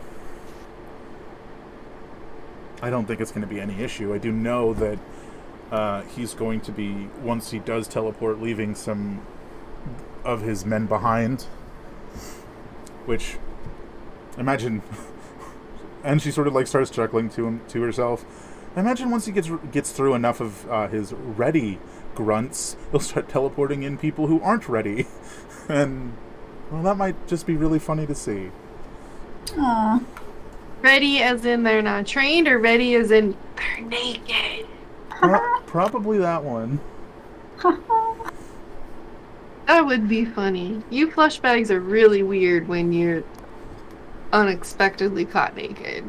[SPEAKER 3] I don't think it's going to be any issue. I do know that he's going to be, once he does teleport, leaving some of his men behind. Which, imagine, and she sort of like starts chuckling to herself. Imagine once he gets through enough of his ready grunts. He'll start teleporting in people who aren't ready. And, well, that might just be really funny to see.
[SPEAKER 1] Aw.
[SPEAKER 2] Ready as in they're not trained, or ready as in they're naked?
[SPEAKER 3] Probably that one.
[SPEAKER 2] That would be funny. You plush bags are really weird when you're unexpectedly caught naked.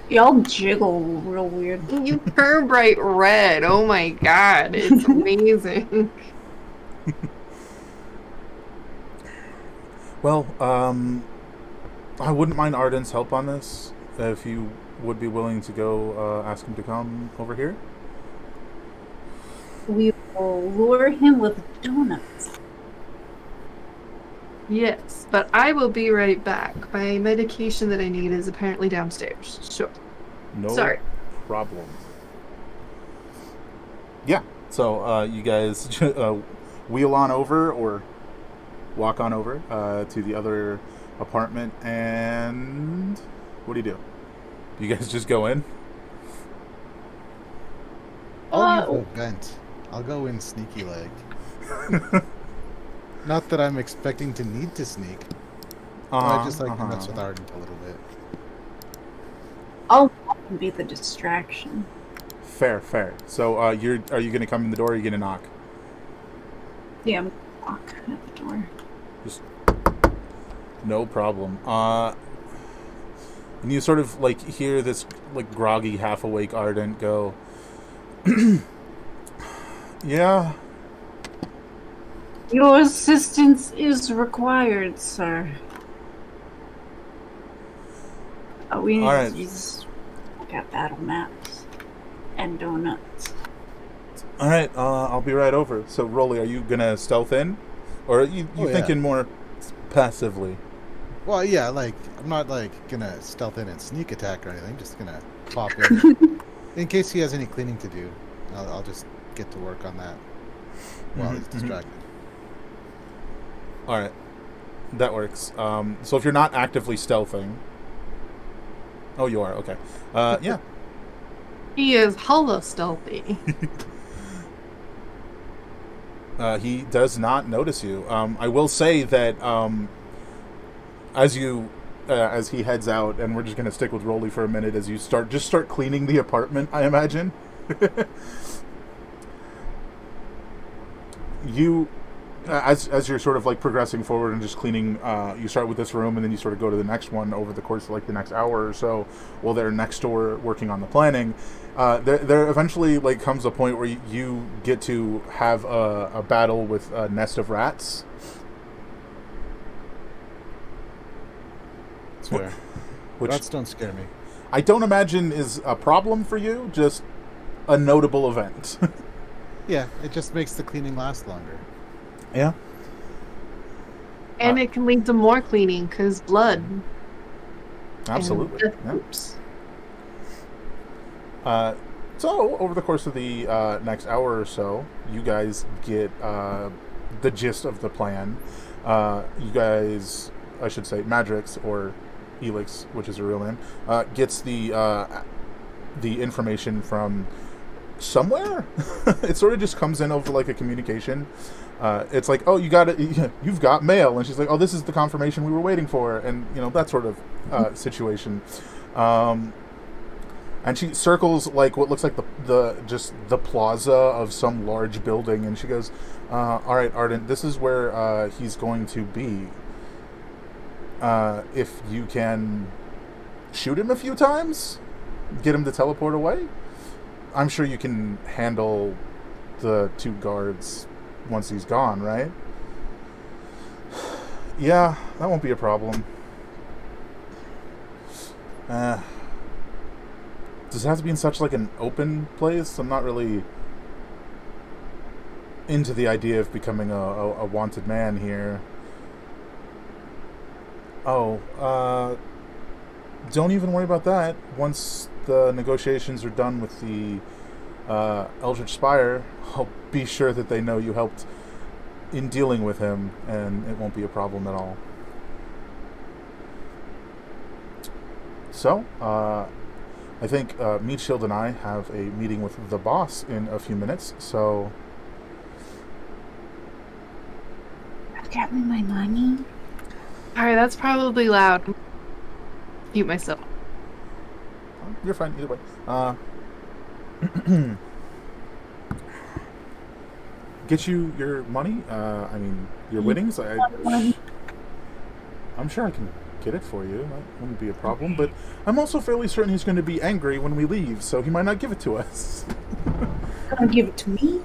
[SPEAKER 1] Y'all jiggle real weird.
[SPEAKER 2] You turn bright red. Oh my god, it's amazing.
[SPEAKER 3] Well, I wouldn't mind Arden's help on this, if you would be willing to go ask him to come over here.
[SPEAKER 1] We will lure him with donuts.
[SPEAKER 2] Yes, but I will be right back. My medication that I need is apparently downstairs. So,
[SPEAKER 3] No
[SPEAKER 2] sorry.
[SPEAKER 3] problem. Yeah, so you guys wheel on over or walk on over to the other apartment, and what do? You guys just go in?
[SPEAKER 4] I'll use a vent. I'll go in sneaky leg. Not that I'm expecting to need to sneak. I just like to mess with Ardent a little bit.
[SPEAKER 1] I'll be the distraction.
[SPEAKER 3] Fair. So are you going to come in the door, or are you going to knock?
[SPEAKER 1] Yeah, I'm gonna knock at the door.
[SPEAKER 3] Just no problem. And you sort of like hear this like groggy, half awake Ardent go, "Yeah,
[SPEAKER 1] Your assistance is required, sir. We need
[SPEAKER 3] All right.
[SPEAKER 1] to use got battle maps and donuts.
[SPEAKER 3] all right, I'll be right over." So, Rolly, are you gonna stealth in, or are you
[SPEAKER 4] Oh, yeah.
[SPEAKER 3] thinking more passively?
[SPEAKER 4] Well, yeah, like, I'm not, like, gonna stealth in and sneak attack or anything. Just gonna pop in. In case he has any cleaning to do, I'll just get to work on that while he's distracted.
[SPEAKER 3] All right, that works. So if you're not actively stealthing, oh, you are. Okay. Yeah.
[SPEAKER 2] He is hella stealthy.
[SPEAKER 3] He does not notice you. I will say that as he heads out, and we're just gonna stick with Rolly for a minute, as you start cleaning the apartment, I imagine. You, as you're sort of like progressing forward and just cleaning, you start with this room, and then you sort of go to the next one over the course of like the next hour or so, while they're next door working on the planning. There eventually like comes a point where you get to have a battle with a nest of rats.
[SPEAKER 4] It's fair.
[SPEAKER 3] Which
[SPEAKER 4] Rats don't scare me.
[SPEAKER 3] I don't imagine is a problem for you, just a notable event.
[SPEAKER 4] Yeah, it just makes the cleaning last longer.
[SPEAKER 3] Yeah.
[SPEAKER 2] And it can lead to more cleaning, because blood.
[SPEAKER 3] Absolutely.
[SPEAKER 2] And death
[SPEAKER 3] Yeah.
[SPEAKER 2] groups.
[SPEAKER 3] So, over the course of the next hour or so, you guys get the gist of the plan. You guys, I should say, Madrix, or Elix, which is her real name, gets the information from somewhere. It sort of just comes in over like a communication. It's like, oh, you've got mail, and she's like, oh, this is the confirmation we were waiting for, and that sort of situation. And she circles like what looks like the plaza of some large building, and she goes, all right, Ardent, this is where he's going to be. If you can shoot him a few times, get him to teleport away, I'm sure you can handle the 2 guards once he's gone, right? Yeah, that won't be a problem. Does it have to be in such like an open place? I'm not really into the idea of becoming a wanted man here. Oh, don't even worry about that. Once the negotiations are done with the Eldritch Spire, I'll be sure that they know you helped in dealing with him, and it won't be a problem at all. So, I think Meatshield and I have a meeting with the boss in a few minutes, so
[SPEAKER 1] grab me my money?
[SPEAKER 2] Alright, that's probably loud. Mute myself.
[SPEAKER 3] You're fine either way. Get you your money. I mean, your winnings. I'm sure I can get it for you. That wouldn't be a problem. But I'm also fairly certain he's going to be angry when we leave, so he might not give it to us.
[SPEAKER 1] Gonna give it to me?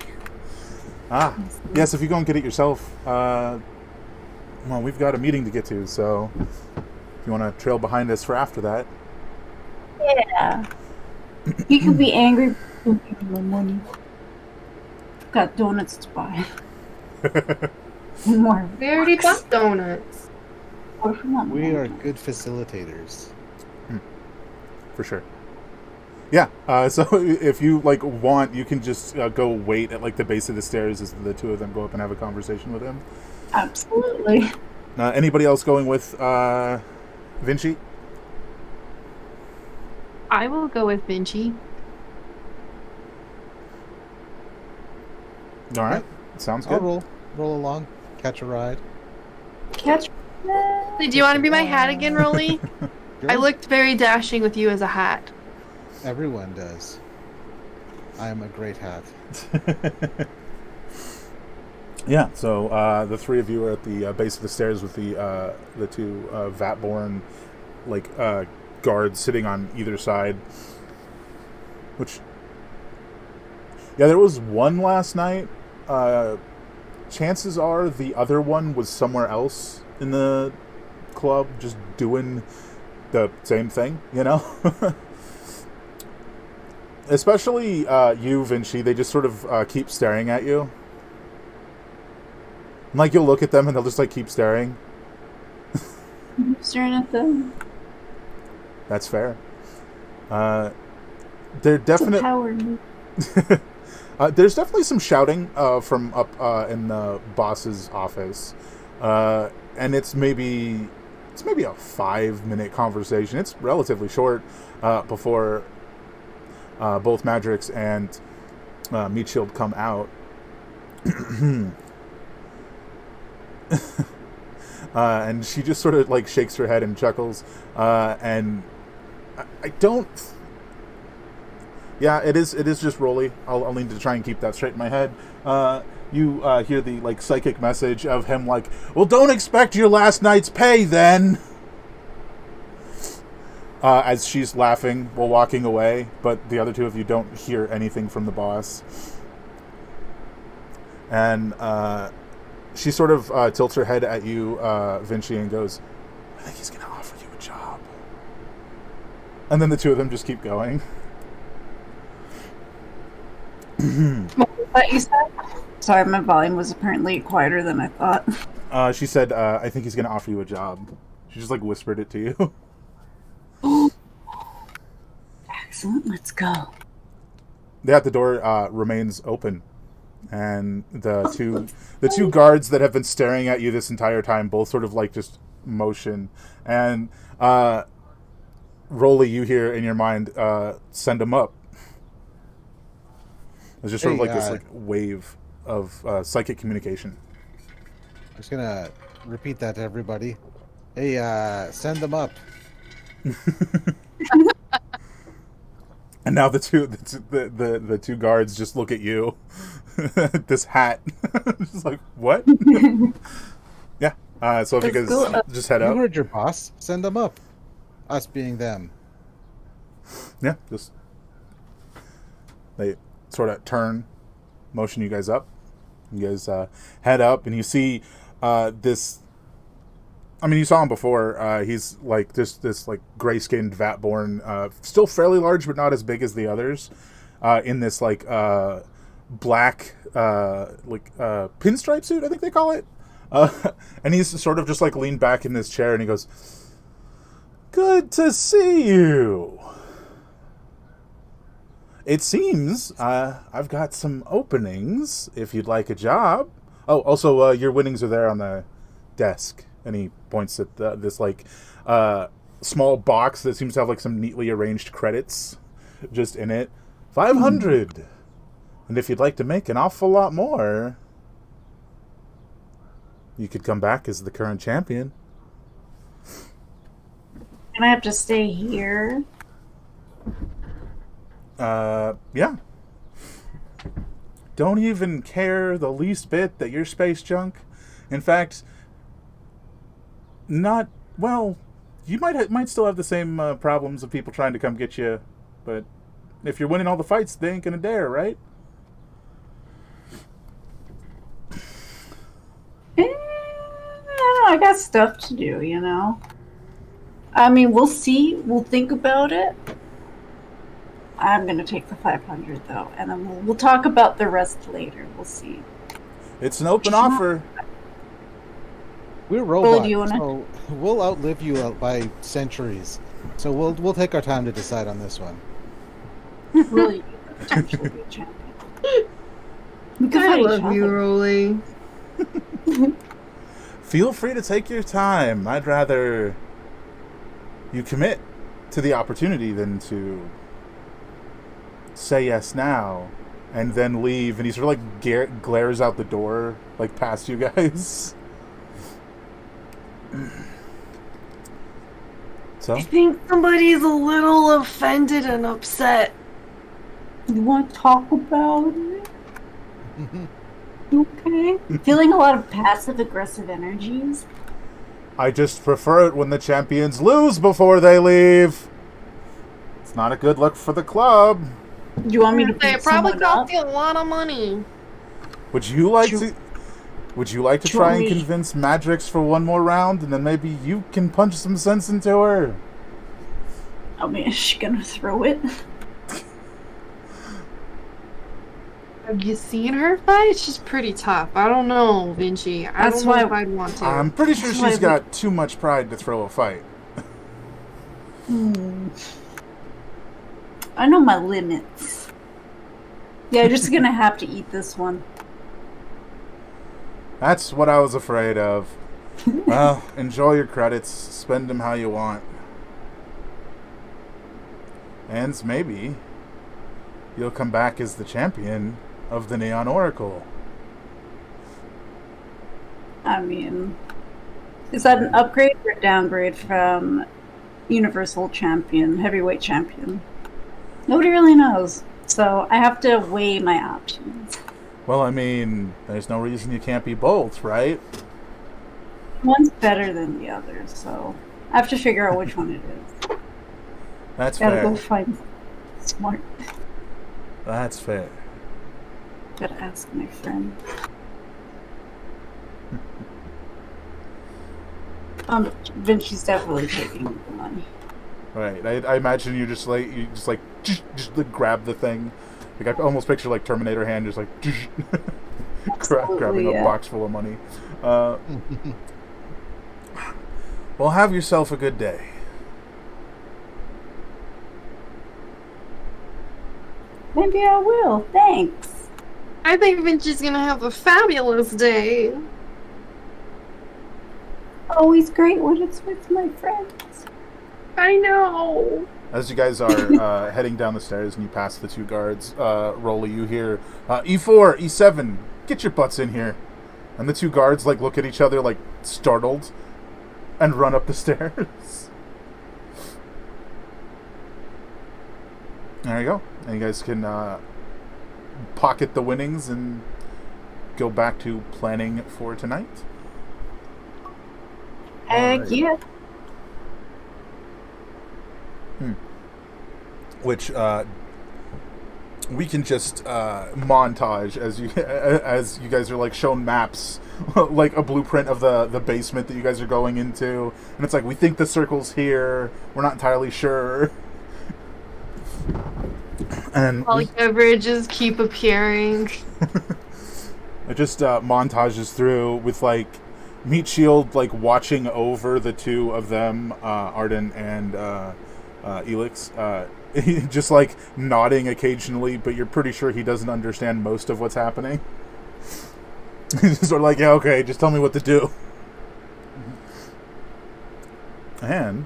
[SPEAKER 3] Yes. If you go and get it yourself. Well, we've got a meeting to get to, so if you want to trail behind us for after that.
[SPEAKER 1] Yeah. He could be angry. Don't give me my money. Got donuts to buy. More.
[SPEAKER 2] We already bought donuts.
[SPEAKER 1] What if we want
[SPEAKER 4] We
[SPEAKER 1] more?
[SPEAKER 4] are good facilitators.
[SPEAKER 3] For sure. Yeah. So if you want, you can just go wait at the base of the stairs as the two of them go up and have a conversation with him.
[SPEAKER 1] Absolutely.
[SPEAKER 3] Anybody else going with Vinci?
[SPEAKER 2] I will go with Vinci.
[SPEAKER 3] All right. Sounds
[SPEAKER 4] I'll
[SPEAKER 3] good.
[SPEAKER 4] roll along, catch a ride.
[SPEAKER 1] Catch.
[SPEAKER 2] Do you want to be my hat again, Rolly? I
[SPEAKER 4] Sure.
[SPEAKER 2] looked very dashing with you as a hat.
[SPEAKER 4] Everyone does. I am a great hat.
[SPEAKER 3] Yeah. So the three of you are at the base of the stairs with the two Vatborn guards sitting on either side. Which, yeah, there was one last night. Chances are the other one was somewhere else in the club, just doing the same thing, you know? Especially you, Vinci, they just sort of keep staring at you. You'll look at them and they'll just keep staring.
[SPEAKER 1] Staring at them.
[SPEAKER 3] That's fair. They're
[SPEAKER 1] It's a
[SPEAKER 3] definitely...
[SPEAKER 1] power move.
[SPEAKER 3] There's definitely some shouting from up in the boss's office, and it's maybe a 5-minute conversation. It's relatively short before both Madrix and Meatshield come out, and she just sort of shakes her head and chuckles, and I don't. Yeah, it is just Rolly. I'll need to try and keep that straight in my head. You hear the psychic message of him well, don't expect your last night's pay then. As she's laughing while walking away, but the other two of you don't hear anything from the boss. And she sort of tilts her head at you, Vinci, and goes, I think he's going to offer you a job. And then the two of them just keep going.
[SPEAKER 1] What was that you said? Sorry, my volume was apparently quieter than I thought.
[SPEAKER 3] She said, I think he's going to offer you a job. She just whispered it to you.
[SPEAKER 1] Excellent, let's go.
[SPEAKER 3] Yeah, the door remains open. And the two guards that have been staring at you this entire time both sort of just motion. And Rolly, you hear in your mind, send him up. It's just sort of this wave of psychic communication.
[SPEAKER 4] I'm just gonna repeat that to everybody. Hey, send them up.
[SPEAKER 3] And now the two guards just look at you. This hat. Just what? Yeah. So if you guys just head
[SPEAKER 4] You
[SPEAKER 3] up.
[SPEAKER 4] heard your boss. Send them up. Us being them.
[SPEAKER 3] Yeah, just they sort of turn, motion you guys up. You guys head up, and you see this. I mean, you saw him before. He's this gray-skinned Vatborn, still fairly large, but not as big as the others. In this black pinstripe suit, I think they call it. And he's sort of just leaned back in this chair, and he goes, "Good to see you. It seems I've got some openings if you'd like a job. Oh, also, your winnings are there on the desk." And he points at this small box that seems to have some neatly arranged credits just in it. 500. And if you'd like to make an awful lot more, you could come back as the current champion.
[SPEAKER 1] And I have to stay here.
[SPEAKER 3] Yeah. Don't even care the least bit that you're space junk. In fact, not well. You might still have the same problems of people trying to come get you, but if you're winning all the fights, they ain't gonna dare, right?
[SPEAKER 1] I got stuff to do, you know. I mean, we'll see. We'll think about it. I'm gonna take the 500 though, and then we'll talk about the rest later. We'll see.
[SPEAKER 3] It's an open offer.
[SPEAKER 4] We're robots,
[SPEAKER 1] do you wanna-
[SPEAKER 4] so we'll outlive you out by centuries. So we'll take our time to decide on this one.
[SPEAKER 1] Really, you could potentially be a champion. We could
[SPEAKER 2] I
[SPEAKER 1] fight each
[SPEAKER 2] love you,
[SPEAKER 1] other.
[SPEAKER 2] Rolly.
[SPEAKER 3] Feel free to take your time. I'd rather you commit to the opportunity than to say yes now and then leave. And he sort of like glares out the door, like past you guys. So?
[SPEAKER 2] I think somebody's a little offended and upset.
[SPEAKER 1] You want to talk about it? Okay. Feeling a lot of passive aggressive energies.
[SPEAKER 3] I just prefer it when the champions lose before they leave. It's not a good look for the club.
[SPEAKER 1] Do you want me to
[SPEAKER 2] They
[SPEAKER 1] beat
[SPEAKER 2] probably
[SPEAKER 1] someone up?
[SPEAKER 2] cost you a lot of money.
[SPEAKER 3] Would you like
[SPEAKER 1] Do-
[SPEAKER 3] to? Would you like to
[SPEAKER 1] Do you
[SPEAKER 3] try
[SPEAKER 1] want
[SPEAKER 3] and
[SPEAKER 1] me-
[SPEAKER 3] convince Madrix for one more round, and then maybe you can punch some sense into her?
[SPEAKER 1] I mean, is she gonna throw it?
[SPEAKER 2] Have you seen her fight? She's pretty tough. I don't know, Vinci. I
[SPEAKER 1] That's
[SPEAKER 2] don't know
[SPEAKER 1] why-
[SPEAKER 2] if I'd want to.
[SPEAKER 3] I'm pretty sure
[SPEAKER 1] That's
[SPEAKER 3] she's
[SPEAKER 1] why
[SPEAKER 3] got too much pride to throw a fight.
[SPEAKER 1] I know my limits. Yeah, just gonna have to eat this one.
[SPEAKER 3] That's what I was afraid of. Well, enjoy your credits. Spend them how you want. And maybe you'll come back as the champion of the Neon Oracle.
[SPEAKER 1] I mean, is that an upgrade or a downgrade from Universal Champion, Heavyweight Champion? Nobody really knows. So I have to weigh my options.
[SPEAKER 3] Well, I mean, there's no reason you can't be both, right?
[SPEAKER 1] One's better than the other, so I have to figure out which one it is.
[SPEAKER 3] That's
[SPEAKER 1] Gotta
[SPEAKER 3] fair.
[SPEAKER 1] go find smart.
[SPEAKER 3] That's fair.
[SPEAKER 1] Gotta ask my friend. Vinci's definitely taking the money.
[SPEAKER 3] Right. I imagine you just like grab the thing. Like I almost picture like Terminator hand just like grabbing a
[SPEAKER 1] yeah.
[SPEAKER 3] box full of money. Well, have yourself a good day.
[SPEAKER 1] Maybe I will. Thanks.
[SPEAKER 2] I think Vinci's gonna have a fabulous day.
[SPEAKER 1] Always great when it's with my friends.
[SPEAKER 2] I know.
[SPEAKER 3] As you guys are heading down the stairs and you pass the two guards, Rolly, you hear E4, E7, get your butts in here. And the two guards like look at each other like startled and run up the stairs. There you go. And you guys can pocket the winnings and go back to planning for tonight.
[SPEAKER 1] Heck yeah.
[SPEAKER 3] Which we can just montage as you guys are like shown maps, like a blueprint of the basement that you guys are going into, and it's like we think the circle's here, we're not entirely sure, and
[SPEAKER 2] All beverages keep appearing.
[SPEAKER 3] it just montages through with like Meat Shield like watching over the two of them, Arden and Elix, just like nodding occasionally, but you're pretty sure he doesn't understand most of what's happening. He's just sort of like, yeah, okay, just tell me what to do. And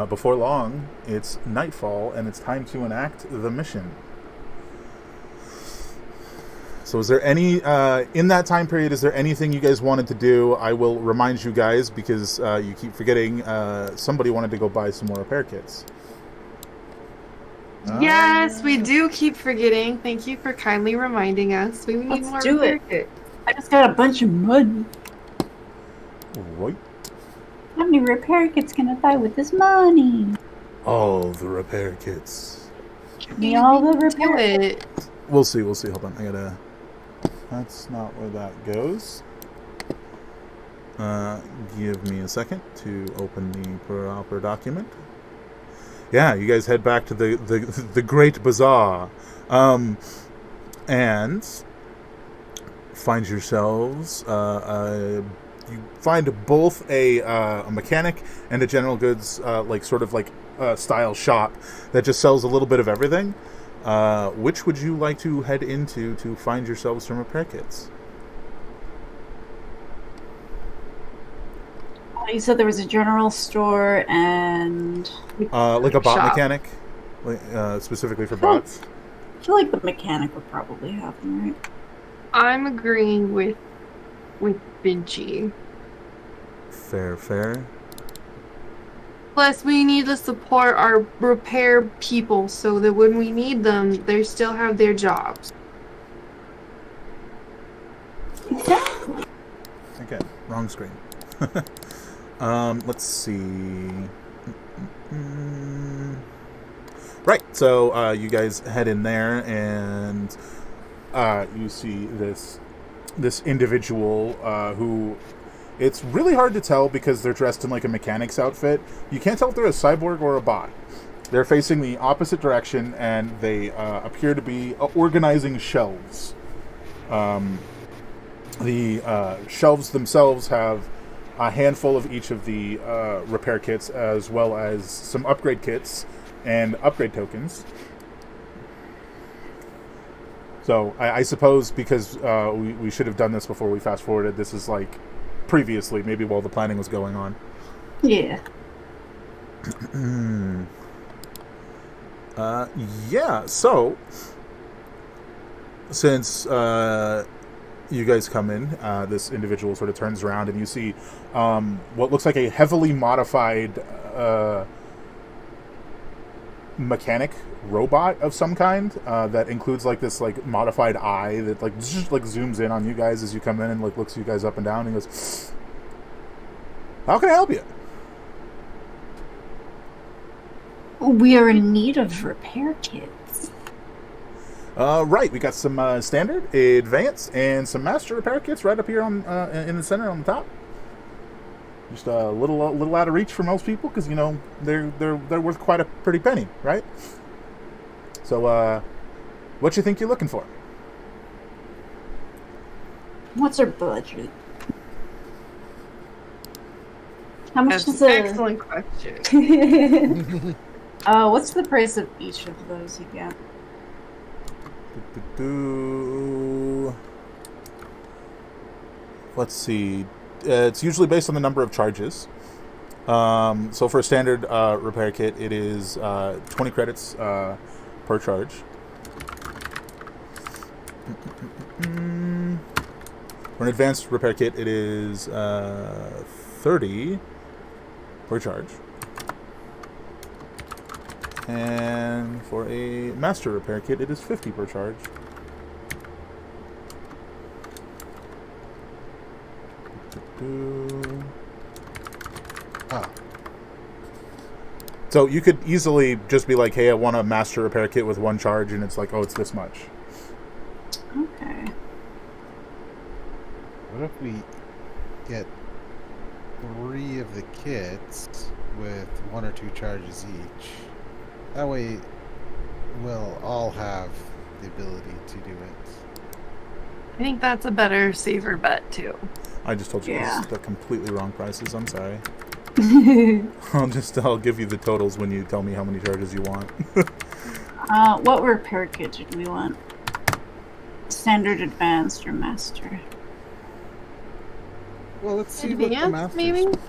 [SPEAKER 3] before long, it's nightfall, and it's time to enact the mission. So is there any, in that time period, is there anything you guys wanted to do? I will remind you guys because you keep forgetting somebody wanted to go buy some more repair kits.
[SPEAKER 2] Yes, we do keep forgetting. Thank you for kindly reminding us. We need
[SPEAKER 1] Let's
[SPEAKER 2] more
[SPEAKER 1] do
[SPEAKER 2] repair
[SPEAKER 1] it.
[SPEAKER 2] kits.
[SPEAKER 1] I just got a bunch of money.
[SPEAKER 3] Right.
[SPEAKER 1] How many repair kits can I buy with this money?
[SPEAKER 3] All the repair kits.
[SPEAKER 1] Give me all the repair
[SPEAKER 2] it.
[SPEAKER 3] We'll see. Hold on. I gotta... That's not where that goes. Give me a second to open the proper document. Yeah, you guys head back to the Great Bazaar. And find yourselves... you find both a mechanic and a general goods style shop that just sells a little bit of everything. Which would you like to head into to find yourselves some repair kits?
[SPEAKER 1] You said there was a general store and...
[SPEAKER 3] Like a bot
[SPEAKER 2] Shop.
[SPEAKER 3] mechanic, specifically for bots.
[SPEAKER 1] I feel like the mechanic would probably have them, right?
[SPEAKER 2] I'm agreeing with Vinci.
[SPEAKER 3] Fair.
[SPEAKER 2] Plus, we need to support our repair people so that when we need them, they still have their jobs.
[SPEAKER 1] Exactly.
[SPEAKER 3] Okay, wrong screen. Let's see. Right, so you guys head in there, and you see this individual who... It's really hard to tell because they're dressed in like a mechanic's outfit. You can't tell if they're a cyborg or a bot. They're facing the opposite direction, and they appear to be organizing shelves. The shelves themselves have a handful of each of the repair kits, as well as some upgrade kits and upgrade tokens. So I suppose because we should have done this before we fast forwarded, this is like previously, maybe while the planning was going on.
[SPEAKER 1] Yeah.
[SPEAKER 3] Yeah, so since you guys come in, this individual sort of turns around, and you see what looks like a heavily modified mechanic robot of some kind that includes like this like modified eye that like just like zooms in on you guys as you come in and like looks you guys up and down and goes, "How can I help you?"
[SPEAKER 1] We are in need of repair kits.
[SPEAKER 3] Right, we got some standard, advanced, and some master repair kits right up here on in the center on the top. Just a little out of reach for most people because, you know, they're worth quite a pretty penny, right? So, what you think you're looking for?
[SPEAKER 1] What's our budget? How much
[SPEAKER 2] That's
[SPEAKER 1] is
[SPEAKER 2] an
[SPEAKER 1] a...
[SPEAKER 2] excellent question.
[SPEAKER 1] What's the price of each of those again?
[SPEAKER 3] Let's see. It's usually based on the number of charges. So for a standard repair kit, it is 20 credits per charge. For an advanced repair kit, it is 30 per charge. And for a master repair kit, it is 50 per charge.
[SPEAKER 4] Huh.
[SPEAKER 3] So you could easily just be like, hey, I want a master repair kit with one charge, and it's like, oh, it's this much.
[SPEAKER 1] Okay.
[SPEAKER 4] What if we get 3 of the kits with 1 or 2 charges each? That way, we'll all have the ability to do it.
[SPEAKER 2] I think that's a better, safer bet, too.
[SPEAKER 3] I just told you
[SPEAKER 1] Yeah.
[SPEAKER 3] the completely wrong prices. I'm sorry. I'll give you the totals when you tell me how many charges you want.
[SPEAKER 1] What repair kit did we want? Standard, advanced, or master?
[SPEAKER 4] Well, let's see what the
[SPEAKER 2] Advanced,
[SPEAKER 4] masters
[SPEAKER 2] maybe?
[SPEAKER 4] would be.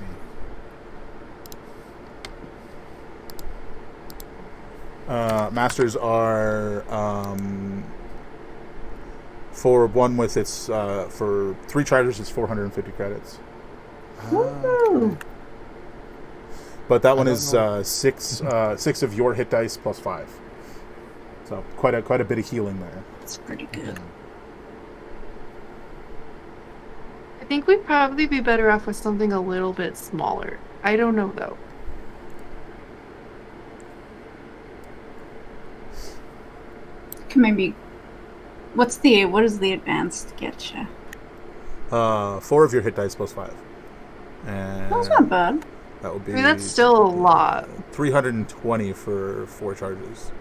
[SPEAKER 3] Masters are For one with its for 3 chargers, it's 450 credits.
[SPEAKER 1] Woo!
[SPEAKER 3] But that one
[SPEAKER 4] don't
[SPEAKER 3] is
[SPEAKER 4] know.
[SPEAKER 3] 6 of your hit dice plus 5. So quite a bit of healing there.
[SPEAKER 1] It's pretty good.
[SPEAKER 2] I think we'd probably be better off with something a little bit smaller. I don't know though.
[SPEAKER 1] Can maybe. What does the advanced get you?
[SPEAKER 3] 4 of your hit dice plus 5. And
[SPEAKER 1] That's not bad.
[SPEAKER 3] that would be.
[SPEAKER 2] I mean, that's still a lot.
[SPEAKER 3] 320 for 4 charges.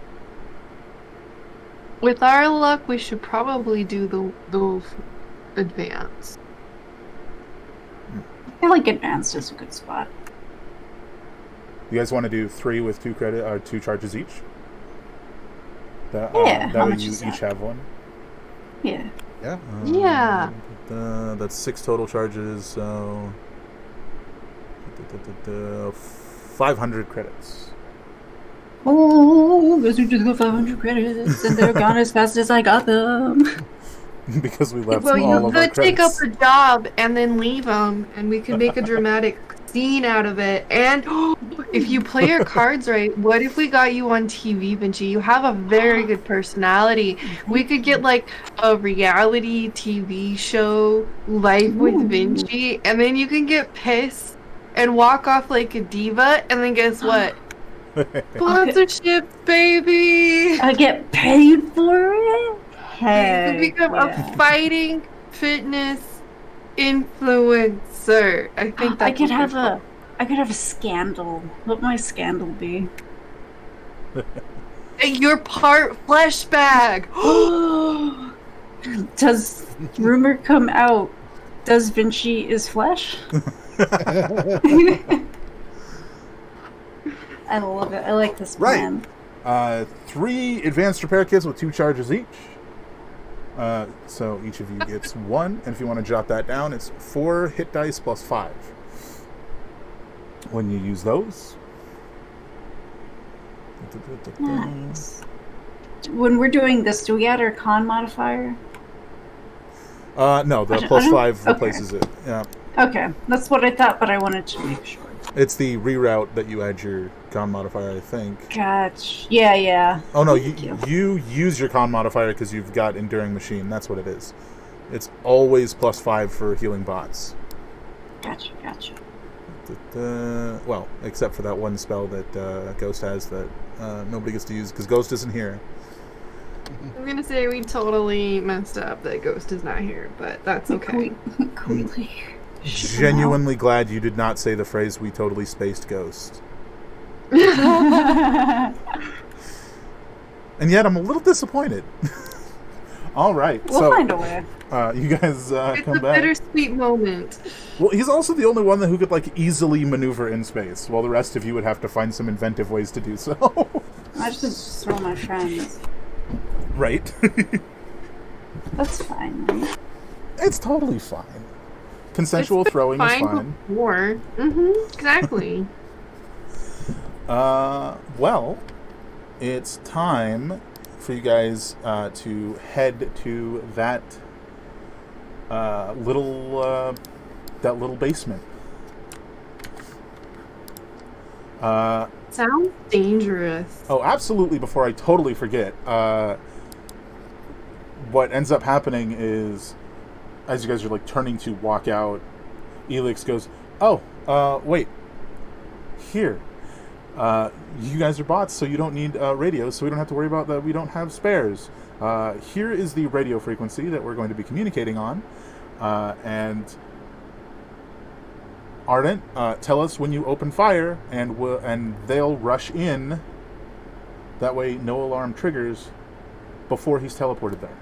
[SPEAKER 2] With our luck, we should probably do the advance.
[SPEAKER 1] I feel like advanced is a good spot.
[SPEAKER 3] You guys want to do 3 with 2 credit or 2 charges each? That,
[SPEAKER 1] Yeah, how
[SPEAKER 3] that way
[SPEAKER 1] much
[SPEAKER 3] you
[SPEAKER 1] is
[SPEAKER 3] each
[SPEAKER 1] that?
[SPEAKER 3] have one.
[SPEAKER 1] Yeah.
[SPEAKER 4] Yeah.
[SPEAKER 2] Yeah.
[SPEAKER 3] That's 6 total charges, so 500 credits.
[SPEAKER 1] Oh, those are just got 500 credits, and they're gone as fast as I got them.
[SPEAKER 3] Because we left
[SPEAKER 2] Well,
[SPEAKER 3] all
[SPEAKER 2] you
[SPEAKER 3] of our
[SPEAKER 2] could take up
[SPEAKER 3] credits.
[SPEAKER 2] a job and then leave them, and we could make a dramatic scene out of it. And if you play your cards right, what if we got you on TV, Vinci? You have a very good personality. We could get like a reality TV show, Life with
[SPEAKER 1] Ooh.
[SPEAKER 2] Vinci, and then you can get pissed and walk off like a diva, and then guess what? Sponsorships, baby!
[SPEAKER 1] I get paid for it?
[SPEAKER 2] You
[SPEAKER 1] Hey.
[SPEAKER 2] could become a fighting fitness influencer. I think that's
[SPEAKER 1] I could
[SPEAKER 2] what
[SPEAKER 1] have
[SPEAKER 2] they're
[SPEAKER 1] I could have a scandal. What would my scandal be?
[SPEAKER 2] called. You're part flesh bag.
[SPEAKER 1] Does rumor come out? Does Vinci is flesh? I love it. I like this
[SPEAKER 3] Right.
[SPEAKER 1] plan.
[SPEAKER 3] 3 advanced repair kits with 2 charges each. So each of you gets 1, and if you want to jot that down, it's 4 hit dice plus 5. When you use those.
[SPEAKER 1] Nice. When we're doing this, do we add our con modifier?
[SPEAKER 3] No, the
[SPEAKER 1] I
[SPEAKER 3] plus
[SPEAKER 1] don't-
[SPEAKER 3] 5
[SPEAKER 1] okay.
[SPEAKER 3] replaces it. Yeah.
[SPEAKER 1] Okay, that's what I thought, but I wanted to make sure.
[SPEAKER 3] It's the reroute that you add your con modifier, I think.
[SPEAKER 1] Gotcha. Yeah.
[SPEAKER 3] Oh no,
[SPEAKER 1] Thank you.
[SPEAKER 3] you use your con modifier because you've got Enduring Machine. That's what it is. It's always plus 5 for healing bots.
[SPEAKER 1] Gotcha.
[SPEAKER 3] Well, except for that one spell that Ghost has that nobody gets to use because Ghost isn't here.
[SPEAKER 2] I'm gonna say we totally messed up that Ghost is not here, but that's okay.
[SPEAKER 1] Can we
[SPEAKER 3] Genuinely glad you did not say the phrase "we totally spaced Ghost," and yet I'm a little disappointed. All right,
[SPEAKER 1] We'll
[SPEAKER 3] so
[SPEAKER 1] find a way.
[SPEAKER 3] you guys
[SPEAKER 2] It's
[SPEAKER 3] come
[SPEAKER 2] a
[SPEAKER 3] back.
[SPEAKER 2] bittersweet moment.
[SPEAKER 3] Well, he's also the only one who could like easily maneuver in space, while the rest of you would have to find some inventive ways to do so.
[SPEAKER 1] I just throw my friends.
[SPEAKER 3] Right?
[SPEAKER 1] That's fine. Right?
[SPEAKER 3] It's totally fine. Consensual throwing is fine.
[SPEAKER 2] Before. Exactly.
[SPEAKER 3] Well, it's time for you guys to head to that little basement.
[SPEAKER 2] Sounds dangerous.
[SPEAKER 3] Oh, absolutely! Before I totally forget, what ends up happening is, as you guys are like turning to walk out, Elix goes, "Oh, wait, here. You guys are bots, so you don't need radios, so we don't have to worry about that. We don't have spares. Here is the radio frequency that we're going to be communicating on, and Ardent, tell us when you open fire, and they'll rush in. That way, no alarm triggers before he's teleported there.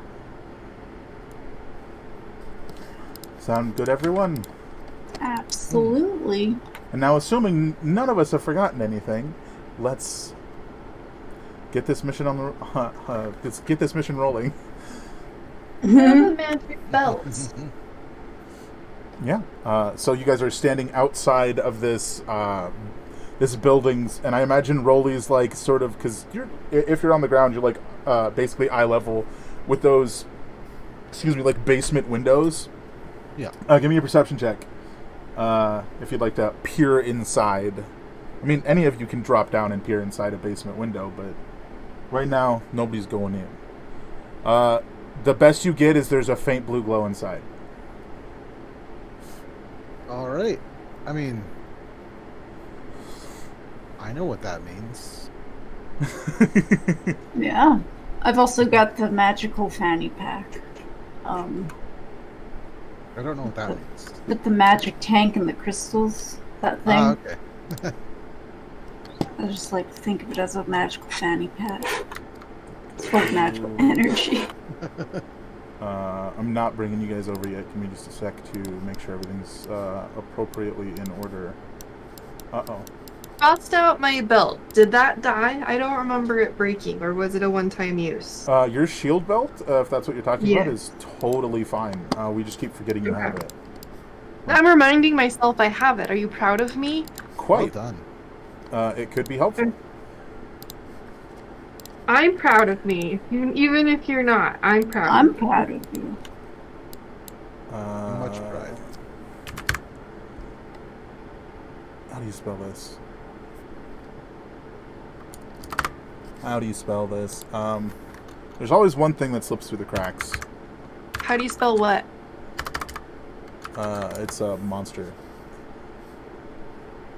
[SPEAKER 3] Sound good, everyone?
[SPEAKER 1] Absolutely.
[SPEAKER 3] And now, assuming none of us have forgotten anything, let's get this mission on the let's get this mission rolling.
[SPEAKER 2] Grab a magic belt.
[SPEAKER 3] Yeah. So you guys are standing outside of this this building's, and I imagine Rolly's like sort of, because if you're on the ground, you're like basically eye level with those excuse me, like basement windows.
[SPEAKER 4] Yeah.
[SPEAKER 3] Give me a perception check. If you'd like to peer inside. I mean, any of you can drop down and peer inside a basement window, but right now, nobody's going in. The best you get is there's a faint blue glow inside.
[SPEAKER 4] All right. I mean, I know what that means.
[SPEAKER 1] Yeah. I've also got the magical fanny pack.
[SPEAKER 4] I don't know what that means.
[SPEAKER 1] With the magic tank and the crystals, that thing.
[SPEAKER 4] Ah, okay.
[SPEAKER 1] I just like to think of it as a magical fanny pack. It's full of magical energy.
[SPEAKER 3] I'm not bringing you guys over yet. Give me just a sec to make sure everything's appropriately in order. Uh-oh.
[SPEAKER 2] Tossed out my belt. Did that die? I don't remember it breaking, or was it a one-time use?
[SPEAKER 3] Your shield belt, if that's what you're talking about,
[SPEAKER 2] Yeah.
[SPEAKER 3] is totally fine. We just keep forgetting you have
[SPEAKER 2] Okay.
[SPEAKER 3] it.
[SPEAKER 2] I'm reminding myself I have it. Are you proud of me?
[SPEAKER 3] Quite.
[SPEAKER 4] Well done.
[SPEAKER 3] It could be helpful.
[SPEAKER 2] I'm proud of me. Even if you're not, I'm proud.
[SPEAKER 1] I'm proud of you.
[SPEAKER 4] Much pride.
[SPEAKER 3] How do you spell this? How do you spell this? There's always one thing that slips through the cracks.
[SPEAKER 2] How do you spell what?
[SPEAKER 3] It's a monster.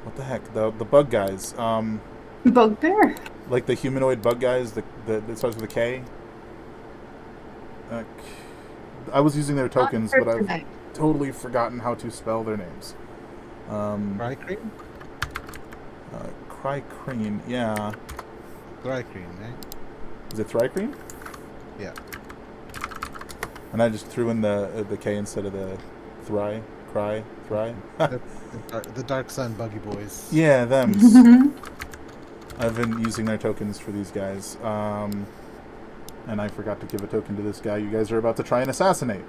[SPEAKER 3] What the heck? The bug guys.
[SPEAKER 1] Bugbear?
[SPEAKER 3] Like the humanoid bug guys that starts with a K. I was using their tokens, but I've totally forgotten how to spell their names.
[SPEAKER 4] Dry cream?
[SPEAKER 3] Cricreen, yeah.
[SPEAKER 4] Dry cream, eh?
[SPEAKER 3] Is it Thrycreen?
[SPEAKER 4] Yeah.
[SPEAKER 3] And I just threw in the K instead of the Thry.
[SPEAKER 4] The Dark Sun Buggy Boys.
[SPEAKER 3] Yeah, them. I've been using their tokens for these guys. And I forgot to give a token to this guy you guys are about to try and assassinate.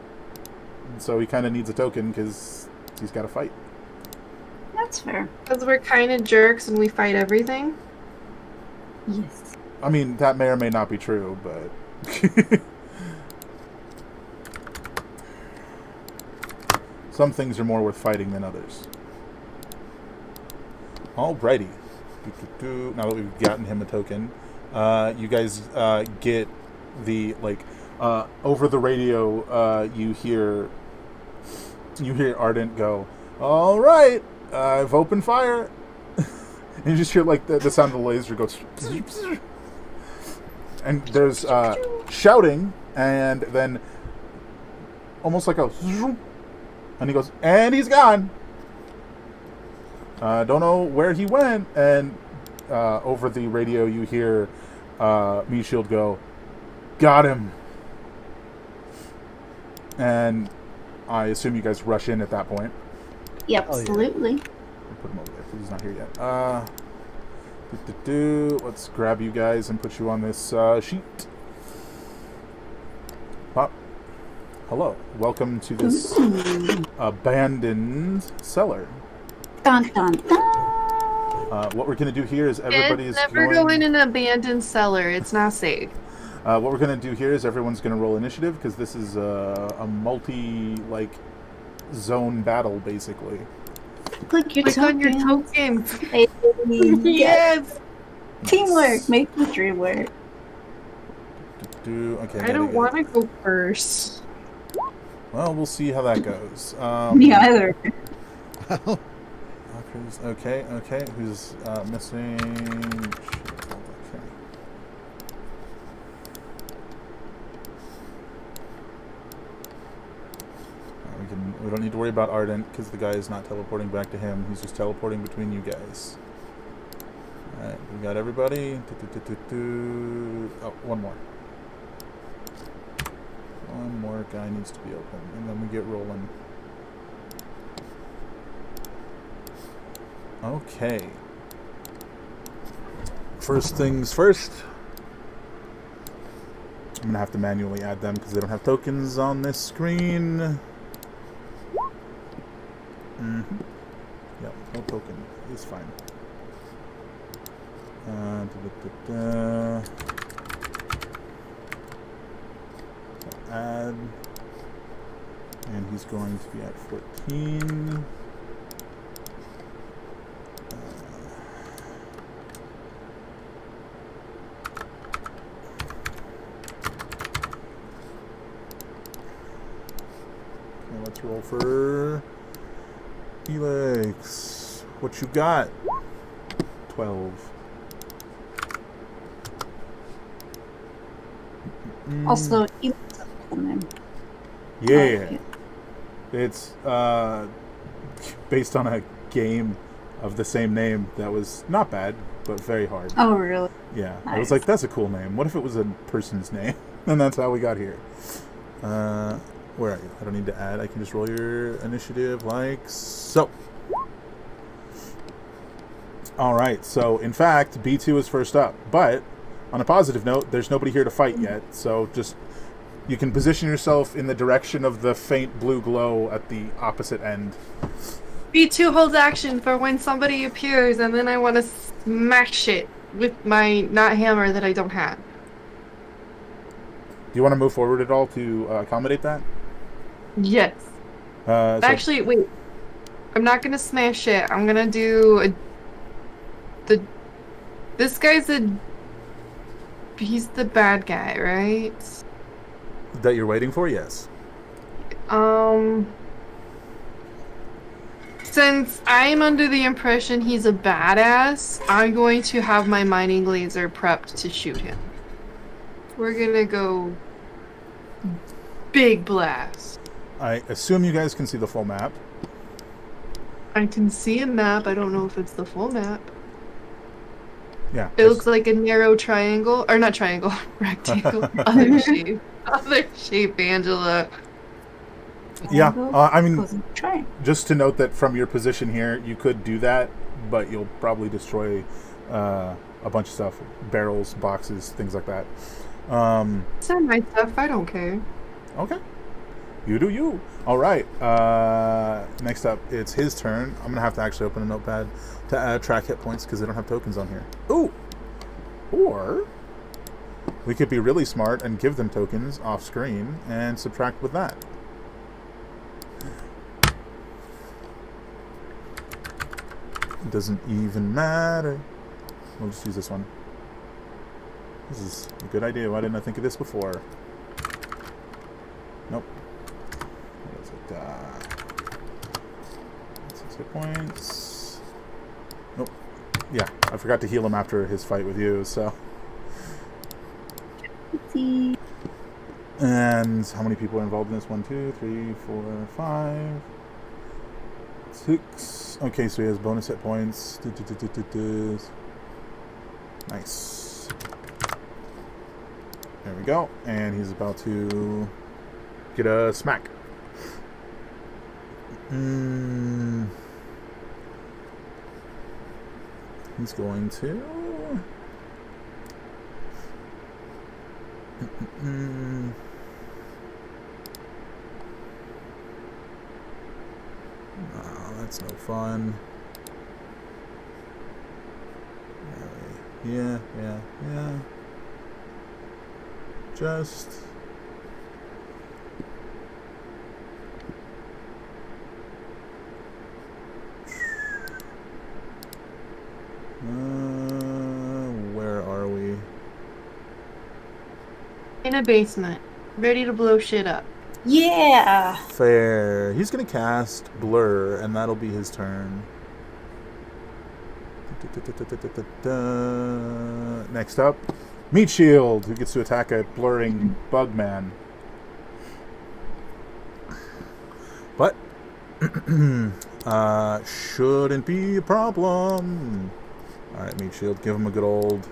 [SPEAKER 3] So he kind of needs a token because he's got to fight.
[SPEAKER 1] That's fair.
[SPEAKER 2] Because we're kind of jerks and we fight everything.
[SPEAKER 1] Yes.
[SPEAKER 3] I mean, that may or may not be true, but... Some things are more worth fighting than others. Alrighty. Now that we've gotten him a token, you guys get the, over the radio, you hear Ardent go, "Alright, I've opened fire." And you just hear, the sound of the laser goes... And there's shouting, and then almost like a... And he goes, "And he's gone. Don't know where he went." And over the radio, you hear Meat Shield go, "Got him." And I assume you guys rush in at that point.
[SPEAKER 1] Yep,
[SPEAKER 4] Oh, yeah.
[SPEAKER 1] absolutely.
[SPEAKER 3] I'll put him over there because he's not here yet. Let's grab you guys and put you on this sheet. Pop. Hello. Welcome to this abandoned cellar.
[SPEAKER 1] Dun dun dun.
[SPEAKER 3] What we're going to do here is everybody is
[SPEAKER 2] Never go in an abandoned cellar. It's not safe.
[SPEAKER 3] What we're going to do here is everyone's going to roll initiative because this is a zone battle, basically.
[SPEAKER 1] Click your
[SPEAKER 2] Click on your
[SPEAKER 1] token.
[SPEAKER 2] token.
[SPEAKER 1] Hey,
[SPEAKER 2] Yes.
[SPEAKER 1] Teamwork. Make the dream work.
[SPEAKER 3] Okay.
[SPEAKER 2] I don't want to go first.
[SPEAKER 3] Well, we'll see how that goes.
[SPEAKER 1] Me either.
[SPEAKER 3] Okay. Who's missing? Okay. We don't need to worry about Ardent because the guy is not teleporting back to him. He's just teleporting between you guys. Alright, we got everybody. Oh, one more. One more guy needs to be open, and then we get rolling. Okay. First things first. I'm going to have to manually add them because they don't have tokens on this screen. Yep, no token. It's fine. Add. And he's going to be at 14. Okay, let's roll for Helix. What you got? 12.
[SPEAKER 1] Also, Elix is a cool name.
[SPEAKER 3] Yeah. It's based on a game of the same name that was not bad, but very hard.
[SPEAKER 1] Oh, really?
[SPEAKER 3] Yeah.
[SPEAKER 1] Nice.
[SPEAKER 3] I was like, that's a cool name. What if it was a person's name? And that's how we got here. Where are you? I don't need to add. I can just roll your initiative like so. Alright, so in fact, B2 is first up. But, on a positive note, there's nobody here to fight yet. So just, you can position yourself in the direction of the faint blue glow at the opposite end.
[SPEAKER 2] B2 holds action for when somebody appears, and then I want to smash it with my not hammer that I don't have.
[SPEAKER 3] Do you want to move forward at all to accommodate that?
[SPEAKER 2] Yes.
[SPEAKER 3] So-
[SPEAKER 2] Actually, wait. I'm not gonna smash it. I'm gonna do this guy's he's the bad guy, right?
[SPEAKER 3] that you're waiting for? Yes.
[SPEAKER 2] Since I'm under the impression he's a badass, I'm going to have my mining laser prepped to shoot him. We're gonna go big blast.
[SPEAKER 3] I assume you guys can see the full map.
[SPEAKER 2] I can see a map. I don't know if it's the full map.
[SPEAKER 3] Yeah.
[SPEAKER 2] It looks like a narrow triangle, or not triangle, rectangle. Other shape, Angela.
[SPEAKER 3] Yeah, I mean,
[SPEAKER 1] Wasn't trying.
[SPEAKER 3] just to note that from your position here, you could do that, but you'll probably destroy a bunch of stuff. Barrels, boxes, things like that.
[SPEAKER 2] It's not my stuff. I don't care.
[SPEAKER 3] Okay. You do you. All right. Next up, it's his turn. I'm going to have to actually open a notepad to track hit points because they don't have tokens on here. Ooh. Or we could be really smart and give them tokens off screen and subtract with that. It doesn't even matter. We'll just use this one. This is a good idea. Why didn't I think of this before? Nope. What is it? 6 hit points. Nope. Yeah, I forgot to heal him after his fight with you, so. And how many people are involved in this? 1, 2, 3, 4, 5, 6. Okay, so he has bonus hit points. Nice. There we go. And he's about to get a smack. He's going to... Oh, that's no fun. Yeah. Just... where are we?
[SPEAKER 2] In a basement, ready to blow shit up.
[SPEAKER 1] Yeah.
[SPEAKER 3] Fair. He's gonna cast Blur, and that'll be his turn. Next up, Meat Shield, who gets to attack a blurring bug man. But shouldn't be a problem. Alright, Meat Shield, give him a good old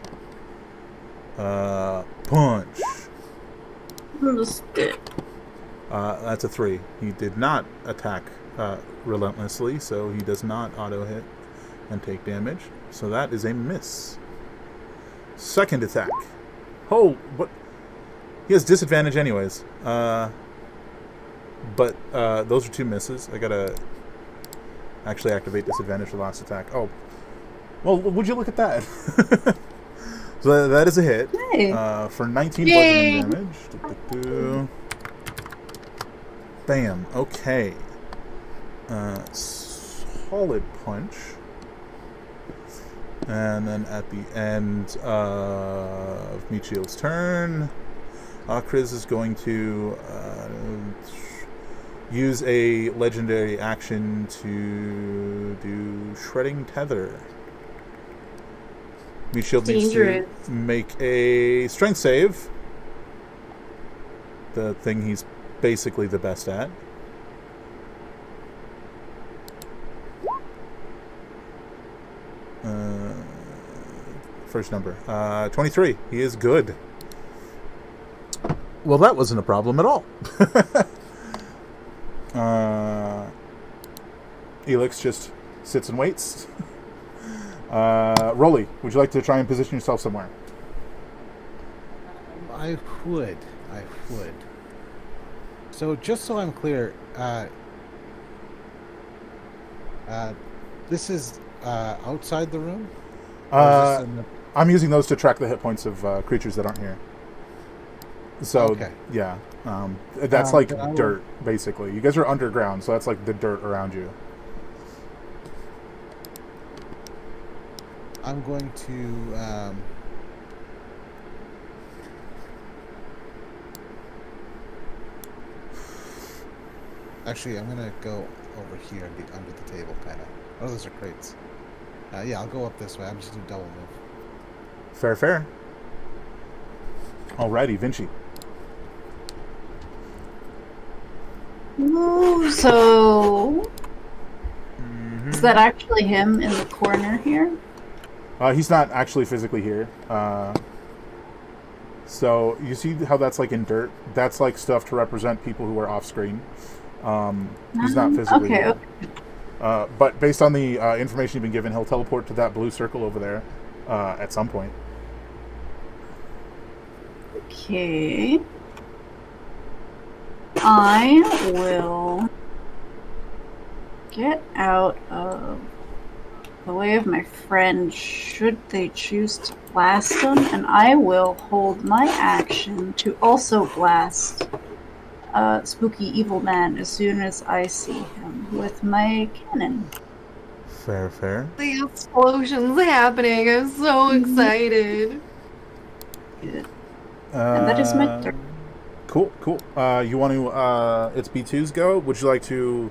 [SPEAKER 3] punch. That's a 3. He did not attack relentlessly, so he does not auto hit and take damage. So that is a miss. Second attack. Oh, what? He has disadvantage anyways. But those are 2 misses. I gotta actually activate disadvantage for the last attack. Oh, well, would you look at that? So that is a hit.
[SPEAKER 1] Hey.
[SPEAKER 3] For 19 bludgeoning damage. Bam. Okay. Solid punch. And then at the end of Michio's turn, Akriz is going to use a legendary action to do Shredding Tether. Michio needs to make a strength save. The thing he's basically the best at. First number. 23. He is good. Well, that wasn't a problem at all. Elix just sits and waits. Rolly, would you like to try and position yourself somewhere?
[SPEAKER 4] I would. So, just so I'm clear, this is outside the room?
[SPEAKER 3] I'm using those to track the hit points of creatures that aren't here. So,
[SPEAKER 4] okay.
[SPEAKER 3] Yeah. That's like dirt, basically. You guys are underground, so that's like the dirt around you.
[SPEAKER 4] I'm going to... Actually, I'm going to go over here and be under the table, kind of. Oh, those are crates. Yeah, I'll go up this way. I'm just going to double move.
[SPEAKER 3] Fair. Alrighty, Vinci.
[SPEAKER 1] Ooh, so... Is that actually him in the corner here?
[SPEAKER 3] He's not actually physically here. So, you see how that's like in dirt? That's like stuff to represent people who are off-screen. He's not physically here. Okay. But based on the information you've been given, he'll teleport to that blue circle over there at some point.
[SPEAKER 1] Okay. I will get out of the way of my friend should they choose to blast him, and I will hold my action to also blast Spooky Evil Man as soon as I see him with my cannon.
[SPEAKER 3] Fair.
[SPEAKER 2] The explosion's happening. I'm so excited.
[SPEAKER 1] Good. And that is my turn.
[SPEAKER 3] Cool. You want to, it's B2's go. Would you like to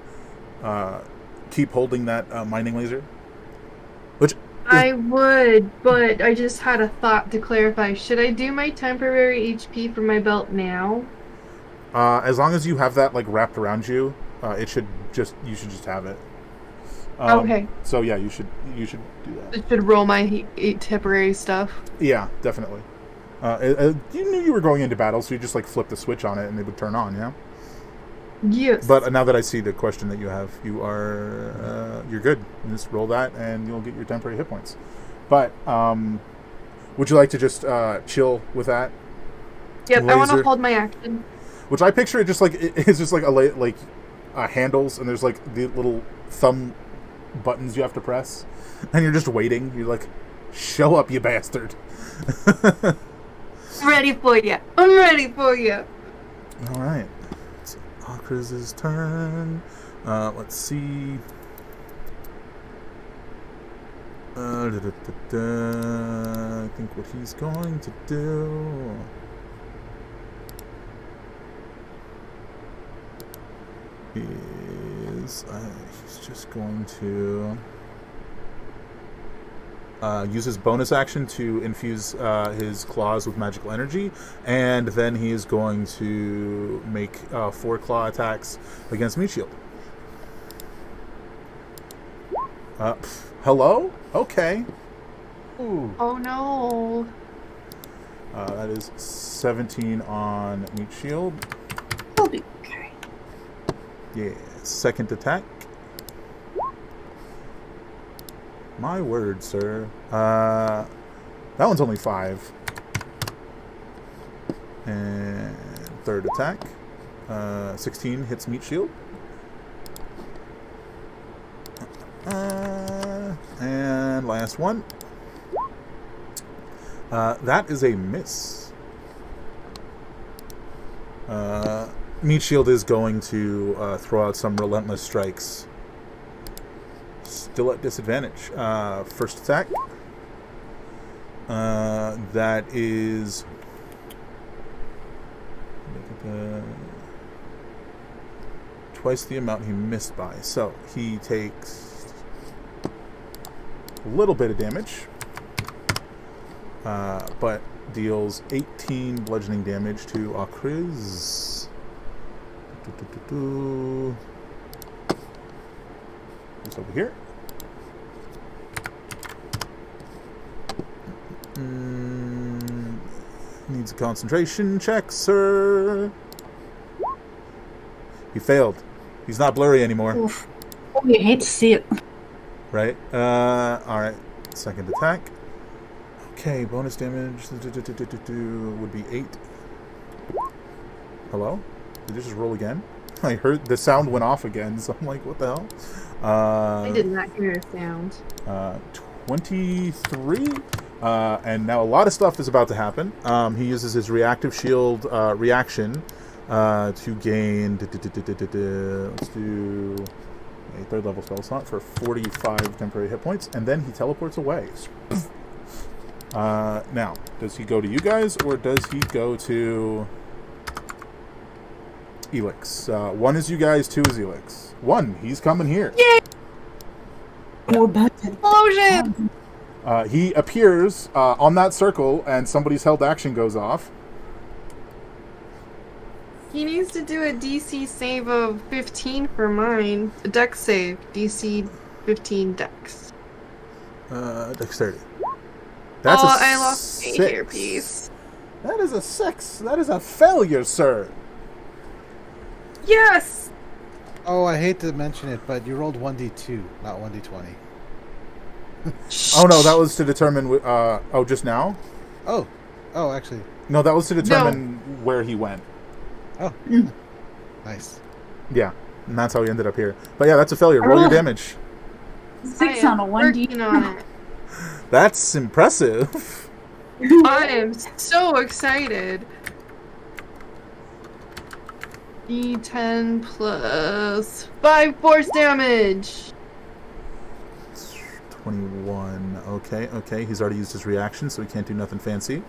[SPEAKER 3] keep holding that mining laser?
[SPEAKER 2] I would, but I just had a thought to clarify. Should I do my temporary HP for my belt now?
[SPEAKER 3] As long as you have that like wrapped around you, you should just have it.
[SPEAKER 2] Okay.
[SPEAKER 3] So yeah, you should do that.
[SPEAKER 2] I should roll my temporary stuff.
[SPEAKER 3] Yeah, definitely. You knew you were going into battle, so you just like flip the switch on it and it would turn on. Yeah.
[SPEAKER 2] Yes.
[SPEAKER 3] But now that I see the question that you have, you're good. Just roll that, and you'll get your temporary hit points. But would you like to just chill with that?
[SPEAKER 2] Yep,
[SPEAKER 3] laser?
[SPEAKER 2] I want to hold my action.
[SPEAKER 3] Which I picture it just like it's just like handles, and there's like the little thumb buttons you have to press, and you're just waiting. You're like, show up, you bastard!
[SPEAKER 2] I'm ready for you.
[SPEAKER 3] All right. Akriz's turn. Let's see. I think what he's going to do is he's just going to use his bonus action to infuse his claws with magical energy, and then he is going to make 4 claw attacks against meat shield. Hello? Okay.
[SPEAKER 4] Ooh.
[SPEAKER 2] Oh no.
[SPEAKER 3] That is 17 on meat shield.
[SPEAKER 1] I'll be okay.
[SPEAKER 3] Yeah. Second attack. My word, sir. That one's only 5. And third attack. 16 hits meat shield. And last one. That is a miss. Meat Shield is going to throw out some relentless strikes. Still at disadvantage. First attack. That is twice the amount he missed by. So he takes a little bit of damage, but deals 18 bludgeoning damage to Akriz. It's over here. Needs a concentration check, sir. He failed. He's not blurry anymore.
[SPEAKER 1] Oof. Oh, you hate to see it.
[SPEAKER 3] Right? Alright. Second attack. Okay, bonus damage would be 8. Hello? Did it just roll again? I heard the sound went off again, so I'm like, what the hell?
[SPEAKER 2] I did not hear a sound.
[SPEAKER 3] 23. And now a lot of stuff is about to happen. He uses his reactive shield reaction to gain. Let's do a 3rd level spell slot for 45 temporary hit points, and then he teleports away. Now, does he go to you guys, or does he go to Elix? 1 is you guys, 2 is Elix. 1, he's coming here.
[SPEAKER 2] Yay!
[SPEAKER 1] More buttons.
[SPEAKER 2] Explosion!
[SPEAKER 3] He appears on that circle, and somebody's held action goes off.
[SPEAKER 2] He needs to do a DC save of 15 for mine. A dex save. DC 15 dex.
[SPEAKER 3] Dexterity. That's
[SPEAKER 2] I lost a
[SPEAKER 3] 6.
[SPEAKER 2] hairpiece.
[SPEAKER 3] That is a 6. That is a failure, sir.
[SPEAKER 2] Yes!
[SPEAKER 4] Oh, I hate to mention it, but you rolled 1d2, not 1d20.
[SPEAKER 3] Oh no, that was to determine. Just now?
[SPEAKER 4] Oh, actually,
[SPEAKER 3] No, that was to determine where he went.
[SPEAKER 4] oh, nice.
[SPEAKER 3] Yeah, and that's how he ended up here. But yeah, that's a failure. Roll your damage.
[SPEAKER 1] 6
[SPEAKER 2] I
[SPEAKER 1] on
[SPEAKER 2] am
[SPEAKER 1] a 1D.
[SPEAKER 2] working on it.
[SPEAKER 3] That's impressive.
[SPEAKER 2] I am so excited. D10 plus 5 force damage.
[SPEAKER 3] 21. Okay. He's already used his reaction, so he can't do nothing fancy.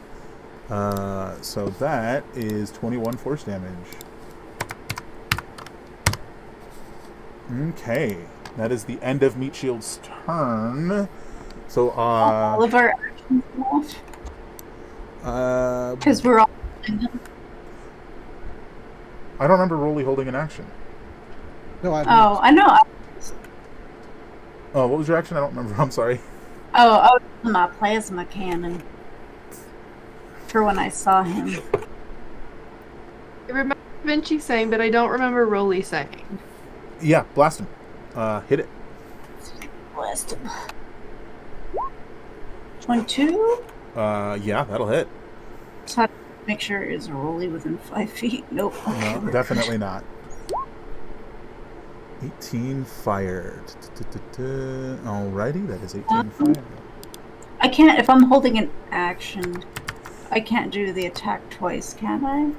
[SPEAKER 3] So that is 21 force damage. Okay. That is the end of Meat Shield's turn. So,
[SPEAKER 1] All of our actions off. Because we're all.
[SPEAKER 3] I don't remember Rolly holding an action.
[SPEAKER 4] No,
[SPEAKER 1] Oh, I know.
[SPEAKER 3] Oh, what was your action? I don't remember. I'm sorry.
[SPEAKER 1] Oh, my plasma cannon. For when I saw him.
[SPEAKER 2] I remember Vinci saying, but I don't remember Rolly saying.
[SPEAKER 3] Yeah, blast him. Hit it.
[SPEAKER 1] Blast him. 22?
[SPEAKER 3] Yeah, that'll hit.
[SPEAKER 1] Just have to make sure it's rolly within 5 feet. Nope.
[SPEAKER 3] No, definitely not. 18 fired. Alrighty, that is 18 fired.
[SPEAKER 1] I can't, if I'm holding an action, I can't do the attack twice, can I?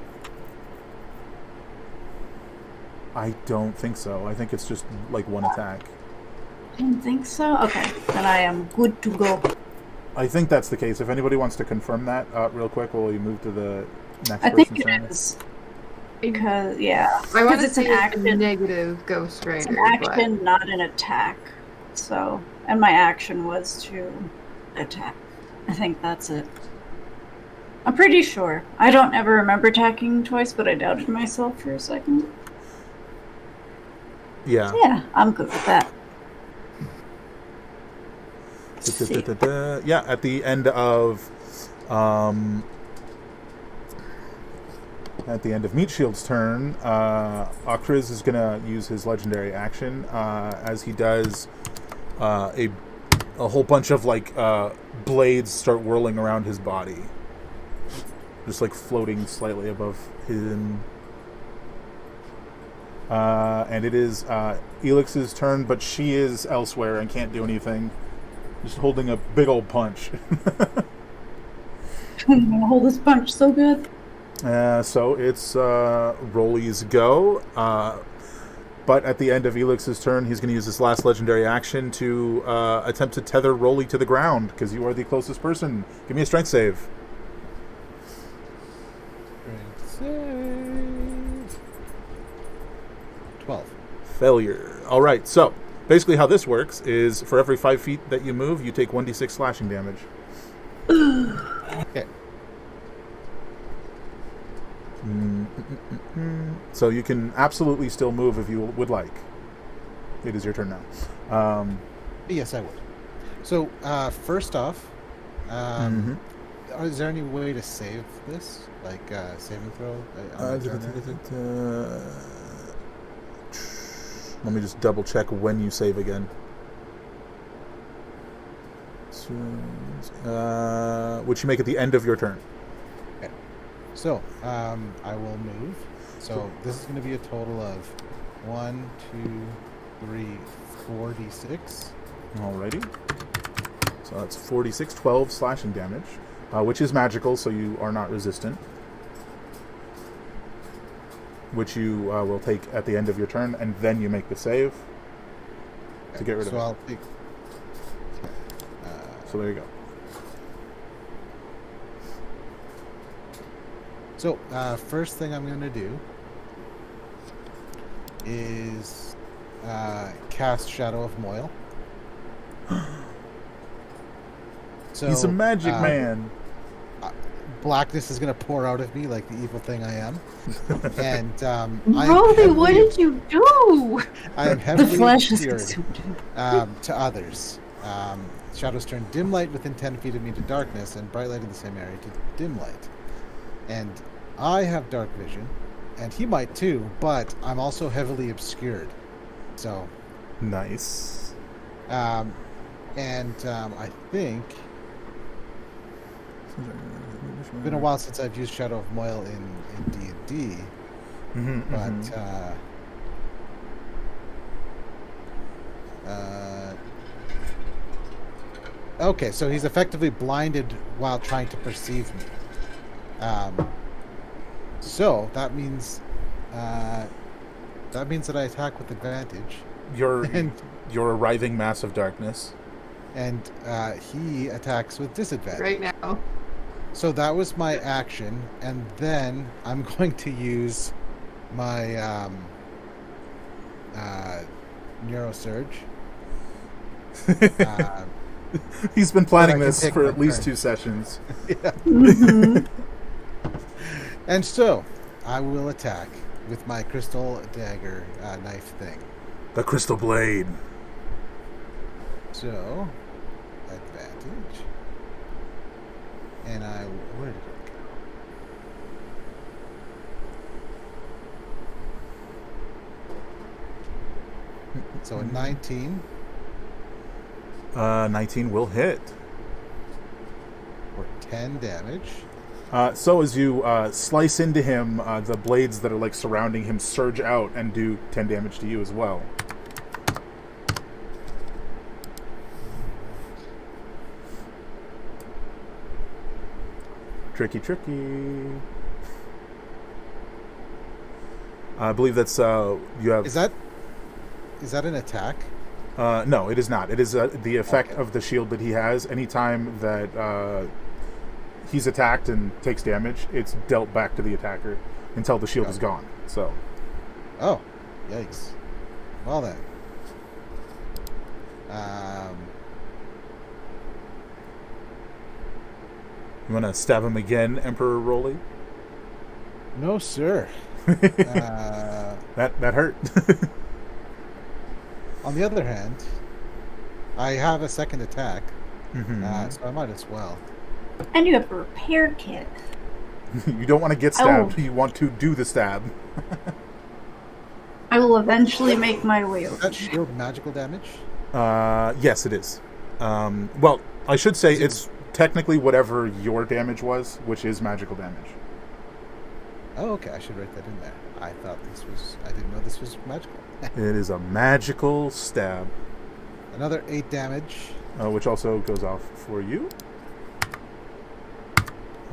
[SPEAKER 3] I don't think so. I think it's just like one attack.
[SPEAKER 1] I didn't think so? Okay, then I am good to go.
[SPEAKER 3] I think that's the case. If anybody wants to confirm that real quick while we move to the next
[SPEAKER 1] I
[SPEAKER 3] person's
[SPEAKER 1] think
[SPEAKER 3] turn.
[SPEAKER 1] it is. Because, yeah.
[SPEAKER 2] I want
[SPEAKER 1] Because
[SPEAKER 2] to
[SPEAKER 1] it's an
[SPEAKER 2] say
[SPEAKER 1] action.
[SPEAKER 2] negative Ghost Rider.
[SPEAKER 1] It's an action, not an attack. So, and my action was to attack. I think that's it. I'm pretty sure. I don't ever remember attacking twice, but I doubted myself for a second.
[SPEAKER 3] Yeah.
[SPEAKER 1] Yeah, I'm good with that.
[SPEAKER 3] Yeah, at the end of Meat Shield's turn, Akriz is gonna use his legendary action. As he does, a whole bunch of blades start whirling around his body, just like floating slightly above him. And it is Elix's turn, but she is elsewhere and can't do anything. Just holding a big old punch.
[SPEAKER 1] I'm gonna hold this punch so good.
[SPEAKER 3] So it's Rolly's go. But at the end of Elix's turn, he's going to use his last legendary action to attempt to tether Rolly to the ground, because you are the closest person. Give me a strength save.
[SPEAKER 4] Save. 12.
[SPEAKER 3] Failure. All right, so basically how this works is for every 5 feet that you move, you take 1d6 slashing damage.
[SPEAKER 4] Okay.
[SPEAKER 3] So you can absolutely still move if you would like. It is your turn now.
[SPEAKER 4] Yes, I would. So, first off, is there any way to save this? Like, saving throw?
[SPEAKER 3] Let me just double check when you save again. Which you make at the end of your turn.
[SPEAKER 4] Okay. So, I will move. So, this is going to be a total of 1, 2, 3, 4 d6.
[SPEAKER 3] Alrighty. So that's 46, 12 slashing damage, which is magical, so you are not resistant. Which you will take at the end of your turn, and then you make the save to get rid of it.
[SPEAKER 4] I'll take...
[SPEAKER 3] So there you go.
[SPEAKER 4] So, first thing I'm going to do is cast Shadow of Moil. So,
[SPEAKER 3] He's a magic man.
[SPEAKER 4] Blackness is going to pour out of me like the evil thing I am. And
[SPEAKER 2] Rolly, what did you do?
[SPEAKER 4] I am
[SPEAKER 1] The
[SPEAKER 4] heavily
[SPEAKER 1] flesh is
[SPEAKER 4] obscured
[SPEAKER 1] consumed.
[SPEAKER 4] to others. Shadows turn dim light within 10 feet of me to darkness, and bright light in the same area to dim light. And I have dark vision, and he might too, but I'm also heavily obscured. So,
[SPEAKER 3] Nice.
[SPEAKER 4] I think it's been a while since I've used Shadow of Moil in D&D, but okay, so he's effectively blinded while trying to perceive me. So that means that I attack with advantage.
[SPEAKER 3] You're
[SPEAKER 4] And
[SPEAKER 3] a writhing mass of darkness.
[SPEAKER 4] and he attacks with disadvantage.
[SPEAKER 2] Right now.
[SPEAKER 4] So that was my action, and then I'm going to use my neurosurge.
[SPEAKER 3] He's been planning
[SPEAKER 4] I can
[SPEAKER 3] this
[SPEAKER 4] take
[SPEAKER 3] for
[SPEAKER 4] my
[SPEAKER 3] at least
[SPEAKER 4] turn.
[SPEAKER 3] 2 sessions.
[SPEAKER 4] And so I will attack with my crystal dagger knife thing.
[SPEAKER 3] The crystal blade.
[SPEAKER 4] So advantage, and where did it go? So a 19
[SPEAKER 3] 19 will hit.
[SPEAKER 4] for 10 damage.
[SPEAKER 3] So as you slice into him, the blades that are like surrounding him surge out and do 10 damage to you as well. Tricky. I believe that's you have.
[SPEAKER 4] Is that an attack?
[SPEAKER 3] No, it is not. It is the effect
[SPEAKER 4] Okay.
[SPEAKER 3] of the shield that he has. Anytime that he's attacked and takes damage, it's dealt back to the attacker until the shield is
[SPEAKER 4] Okay.
[SPEAKER 3] gone. So,
[SPEAKER 4] Oh, yikes. Well then.
[SPEAKER 3] you want to stab him again, Emperor Rolly?
[SPEAKER 4] No, sir.
[SPEAKER 3] That hurt.
[SPEAKER 4] On the other hand, I have a second attack,
[SPEAKER 3] Mhm.
[SPEAKER 4] so I might as well.
[SPEAKER 1] And you have a repair kit.
[SPEAKER 3] You don't want to get stabbed. You want to do the stab.
[SPEAKER 1] I will eventually make my way
[SPEAKER 4] Is
[SPEAKER 1] over.
[SPEAKER 4] that shield magical damage?
[SPEAKER 3] Yes, it is. Well, I should say it's technically whatever your damage was, which is magical damage.
[SPEAKER 4] Oh, okay. I should write that in there. I didn't know this was magical.
[SPEAKER 3] It is a magical stab,
[SPEAKER 4] Another 8 damage.
[SPEAKER 3] which also goes off for you.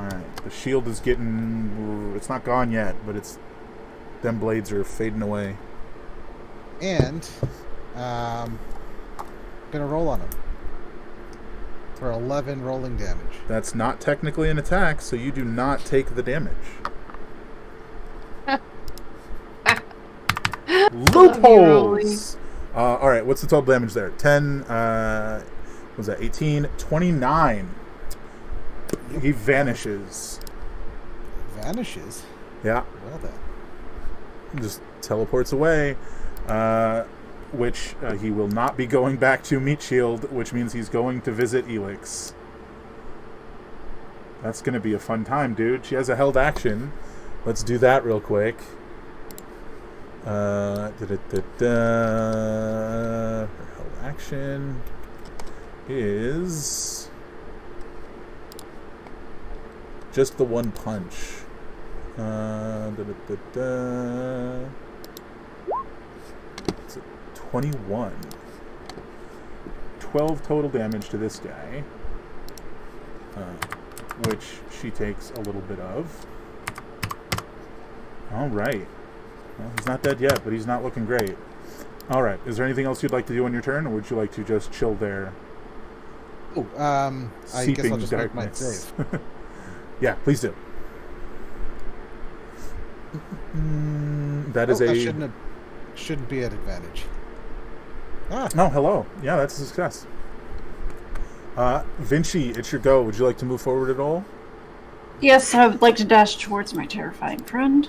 [SPEAKER 3] Alright, the shield is getting... It's not gone yet, but it's... Them blades are fading away.
[SPEAKER 4] And, gonna roll on him. For 11 rolling damage.
[SPEAKER 3] That's not technically an attack, so you do not take the damage. Loopholes! Alright, what's the total damage there? 10, what was that, 18, 29. He vanishes.
[SPEAKER 4] Vanishes?
[SPEAKER 3] Yeah.
[SPEAKER 4] Well then.
[SPEAKER 3] Just teleports away. Which he will not be going back to Meat Shield, which means he's going to visit Elix. That's going to be a fun time, dude. She has a held action. Let's do that real quick. Her held action is just the one punch. 21. 12 total damage to this guy, which she takes a little bit of. Alright. Well, he's not dead yet, but he's not looking great. Alright, is there anything else you'd like to do on your turn, or would you like to just chill there?
[SPEAKER 4] Oh, I guess I'll just make my save.
[SPEAKER 3] Yeah, please do. That is
[SPEAKER 4] that shouldn't be at advantage.
[SPEAKER 3] Oh, hello. Yeah, that's a success. Vinci, it's your go. Would you like to move forward at all?
[SPEAKER 1] Yes, I would like to dash towards my terrifying friend.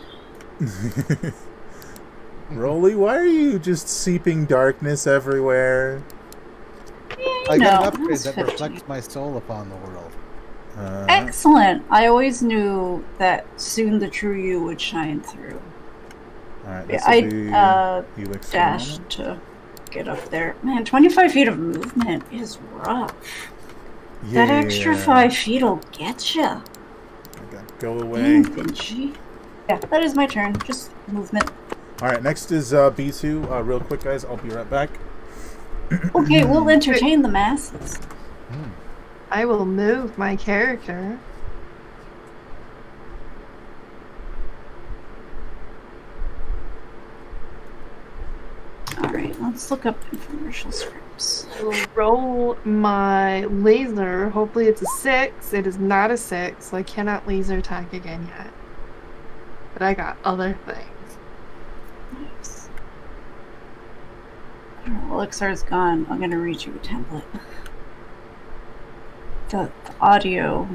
[SPEAKER 3] Rolly, why are you just seeping darkness everywhere?
[SPEAKER 4] I got an upgrade that reflects my soul upon the world.
[SPEAKER 1] Excellent. I always knew that soon the true you would shine through.
[SPEAKER 3] Alright,
[SPEAKER 1] I dashed to get up there. Man, 25 feet of movement is rough.
[SPEAKER 3] Yeah.
[SPEAKER 1] That extra 5 feet will get you.
[SPEAKER 3] Go away.
[SPEAKER 1] Vinci. Yeah, that is my turn. Just movement.
[SPEAKER 3] Alright, next is B2. Real quick, guys. I'll be right back.
[SPEAKER 1] Okay, we'll entertain the masses.
[SPEAKER 2] I will move my character.
[SPEAKER 1] Alright, let's look up infomercial scripts.
[SPEAKER 2] I will roll my laser. Hopefully it's a 6. It is not a 6, so I cannot laser attack again yet. But I got other things.
[SPEAKER 1] Nice. Elixir's gone. I'm gonna read you a template. The audio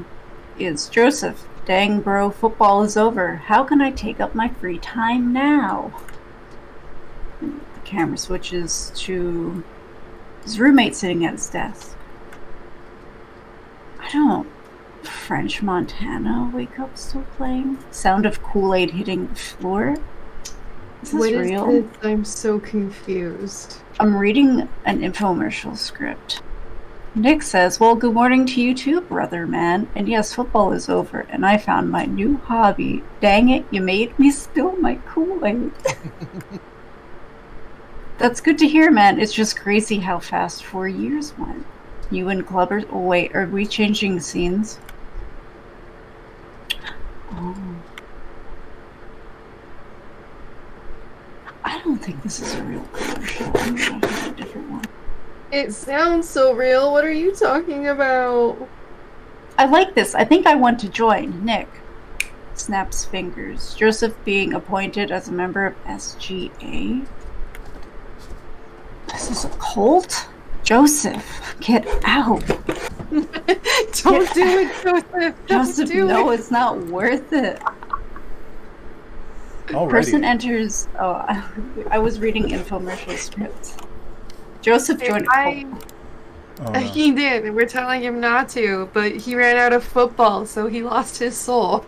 [SPEAKER 1] is Joseph. Dang, bro, football is over. How can I take up my free time now? And the camera switches to his roommate sitting at his desk. I don't. French Montana wake up still playing? Sound of Kool-Aid hitting the floor? Is this
[SPEAKER 2] What is
[SPEAKER 1] real?
[SPEAKER 2] this? I'm so confused.
[SPEAKER 1] I'm reading an infomercial script. Nick says, well, good morning to you too, brother man. And yes, football is over, and I found my new hobby. Dang it, you made me spill my Kool-Aid. That's good to hear, man. It's just crazy how fast 4 years went. You and Clubbers... Oh, wait, are we changing scenes? Oh. I don't think this is a real commercial. I'm gonna have a different one.
[SPEAKER 2] It sounds so real. What are you talking about?
[SPEAKER 1] I like this. I think I want to join. Nick snaps fingers. Joseph being appointed as a member of SGA. This is a cult? Joseph, get out.
[SPEAKER 2] Don't do it, Joseph.
[SPEAKER 1] Joseph, no, it's not worth it.
[SPEAKER 3] Alrighty.
[SPEAKER 1] Person enters... Oh, I was reading infomercial scripts. Joseph joined a cult.
[SPEAKER 3] Oh, no.
[SPEAKER 2] He did. We're telling him not to, but he ran out of football, so he lost his soul.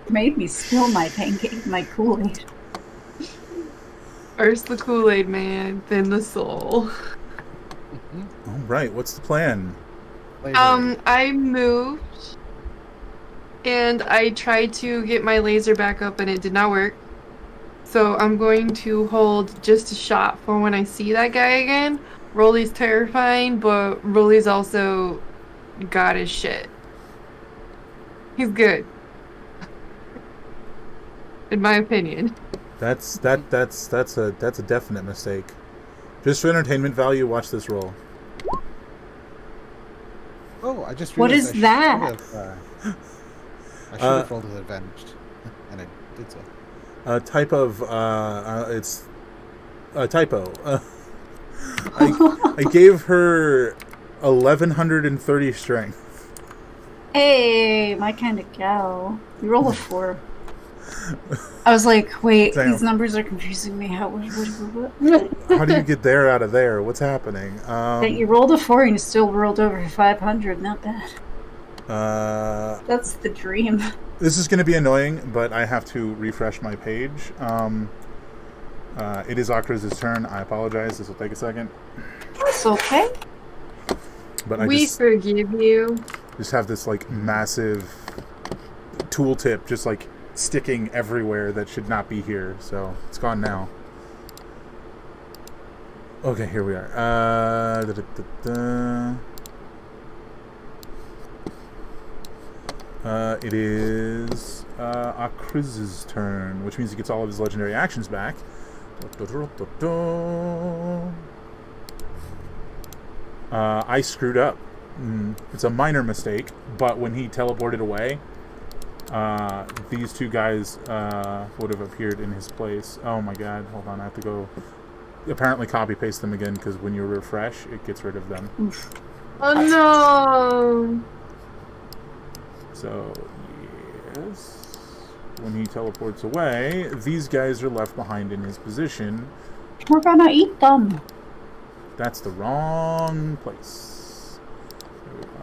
[SPEAKER 1] Made me spill my pancake, my Kool-Aid.
[SPEAKER 2] First the Kool-Aid man, then the soul.
[SPEAKER 3] Alright, what's the plan?
[SPEAKER 2] I moved, and I tried to get my laser back up, and it did not work. So I'm going to hold just a shot for when I see that guy again. Rolly's terrifying, but Rolly's also got his shit. He's good. In my opinion.
[SPEAKER 3] That's a definite mistake. Just for entertainment value, watch this roll.
[SPEAKER 4] Oh, I just
[SPEAKER 1] What
[SPEAKER 4] realized
[SPEAKER 1] is that?
[SPEAKER 4] I should have rolled with advantage, and I did so.
[SPEAKER 3] It's a typo. I gave her 1130 strength.
[SPEAKER 1] Hey, my kind of gal. You roll a 4. I was like, wait,
[SPEAKER 3] Damn.
[SPEAKER 1] these numbers are confusing me. What?
[SPEAKER 3] How do you get there out of there? What's happening?
[SPEAKER 1] That you rolled a 4 and you still rolled over 500. Not bad. That's the dream.
[SPEAKER 3] This is going to be annoying, but I have to refresh my page. It is Akraz's turn. I apologize. This will take a second.
[SPEAKER 1] It's okay.
[SPEAKER 3] But I
[SPEAKER 2] We forgive you.
[SPEAKER 3] just have this like massive tooltip just like sticking everywhere that should not be here. So it's gone now. Okay, here we are. It is Akriz's turn, which means he gets all of his legendary actions back. I screwed up. It's a minor mistake, but when he teleported away, these two guys would have appeared in his place. Oh my god, hold on, I have to go apparently copy paste them again, because when you refresh, it gets rid of them.
[SPEAKER 1] Oof.
[SPEAKER 2] Oh no!
[SPEAKER 3] So, yes, when he teleports away, these guys are left behind in his position.
[SPEAKER 1] We're gonna eat them.
[SPEAKER 3] That's the wrong place. There we go.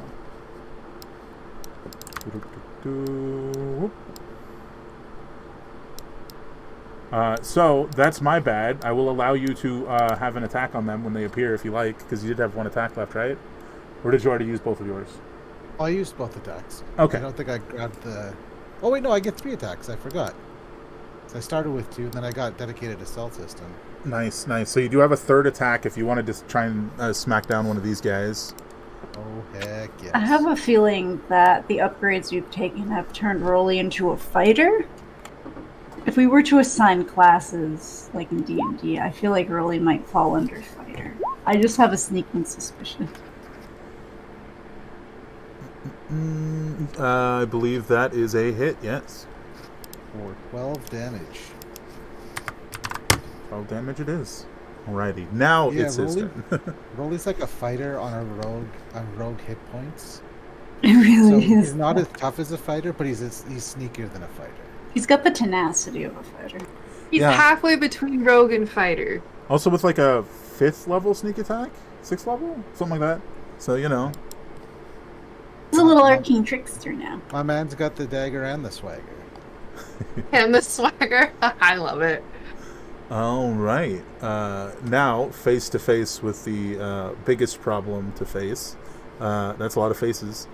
[SPEAKER 3] So, that's my bad. I will allow you to have an attack on them when they appear if you like, because you did have one attack left, right? Or did you already use both of yours?
[SPEAKER 4] I used both attacks.
[SPEAKER 3] Okay.
[SPEAKER 4] I don't think I grabbed the... Oh wait, no, I get 3 attacks. I forgot. So I started with 2, and then I got dedicated assault system.
[SPEAKER 3] Nice, nice. So you do have a third attack if you wanted to try and smack down one of these guys.
[SPEAKER 4] Oh heck yes.
[SPEAKER 1] I have a feeling that the upgrades you've taken have turned Rolly into a fighter. If we were to assign classes, like in D&D, I feel like Rolly might fall under fighter. I just have a sneaking suspicion.
[SPEAKER 3] I believe that is a hit, yes.
[SPEAKER 4] For 12 damage.
[SPEAKER 3] 12 damage it is. Alrighty, now
[SPEAKER 4] Yeah,
[SPEAKER 3] it's his turn.
[SPEAKER 4] Rolly's like a fighter on rogue hit points.
[SPEAKER 1] It
[SPEAKER 4] So
[SPEAKER 1] really is.
[SPEAKER 4] he's not as tough as a fighter, but he's sneakier than a fighter.
[SPEAKER 1] He's got the tenacity of a fighter.
[SPEAKER 2] He's
[SPEAKER 3] Yeah.
[SPEAKER 2] halfway between rogue and fighter.
[SPEAKER 3] Also with like a 5th level sneak attack? 6th level? Something like that. So, you know.
[SPEAKER 1] He's a little arcane trickster now.
[SPEAKER 4] My man's got the dagger and the swagger.
[SPEAKER 2] And the swagger. I love it.
[SPEAKER 3] Alright. Now, face to face with the biggest problem to face. That's a lot of faces.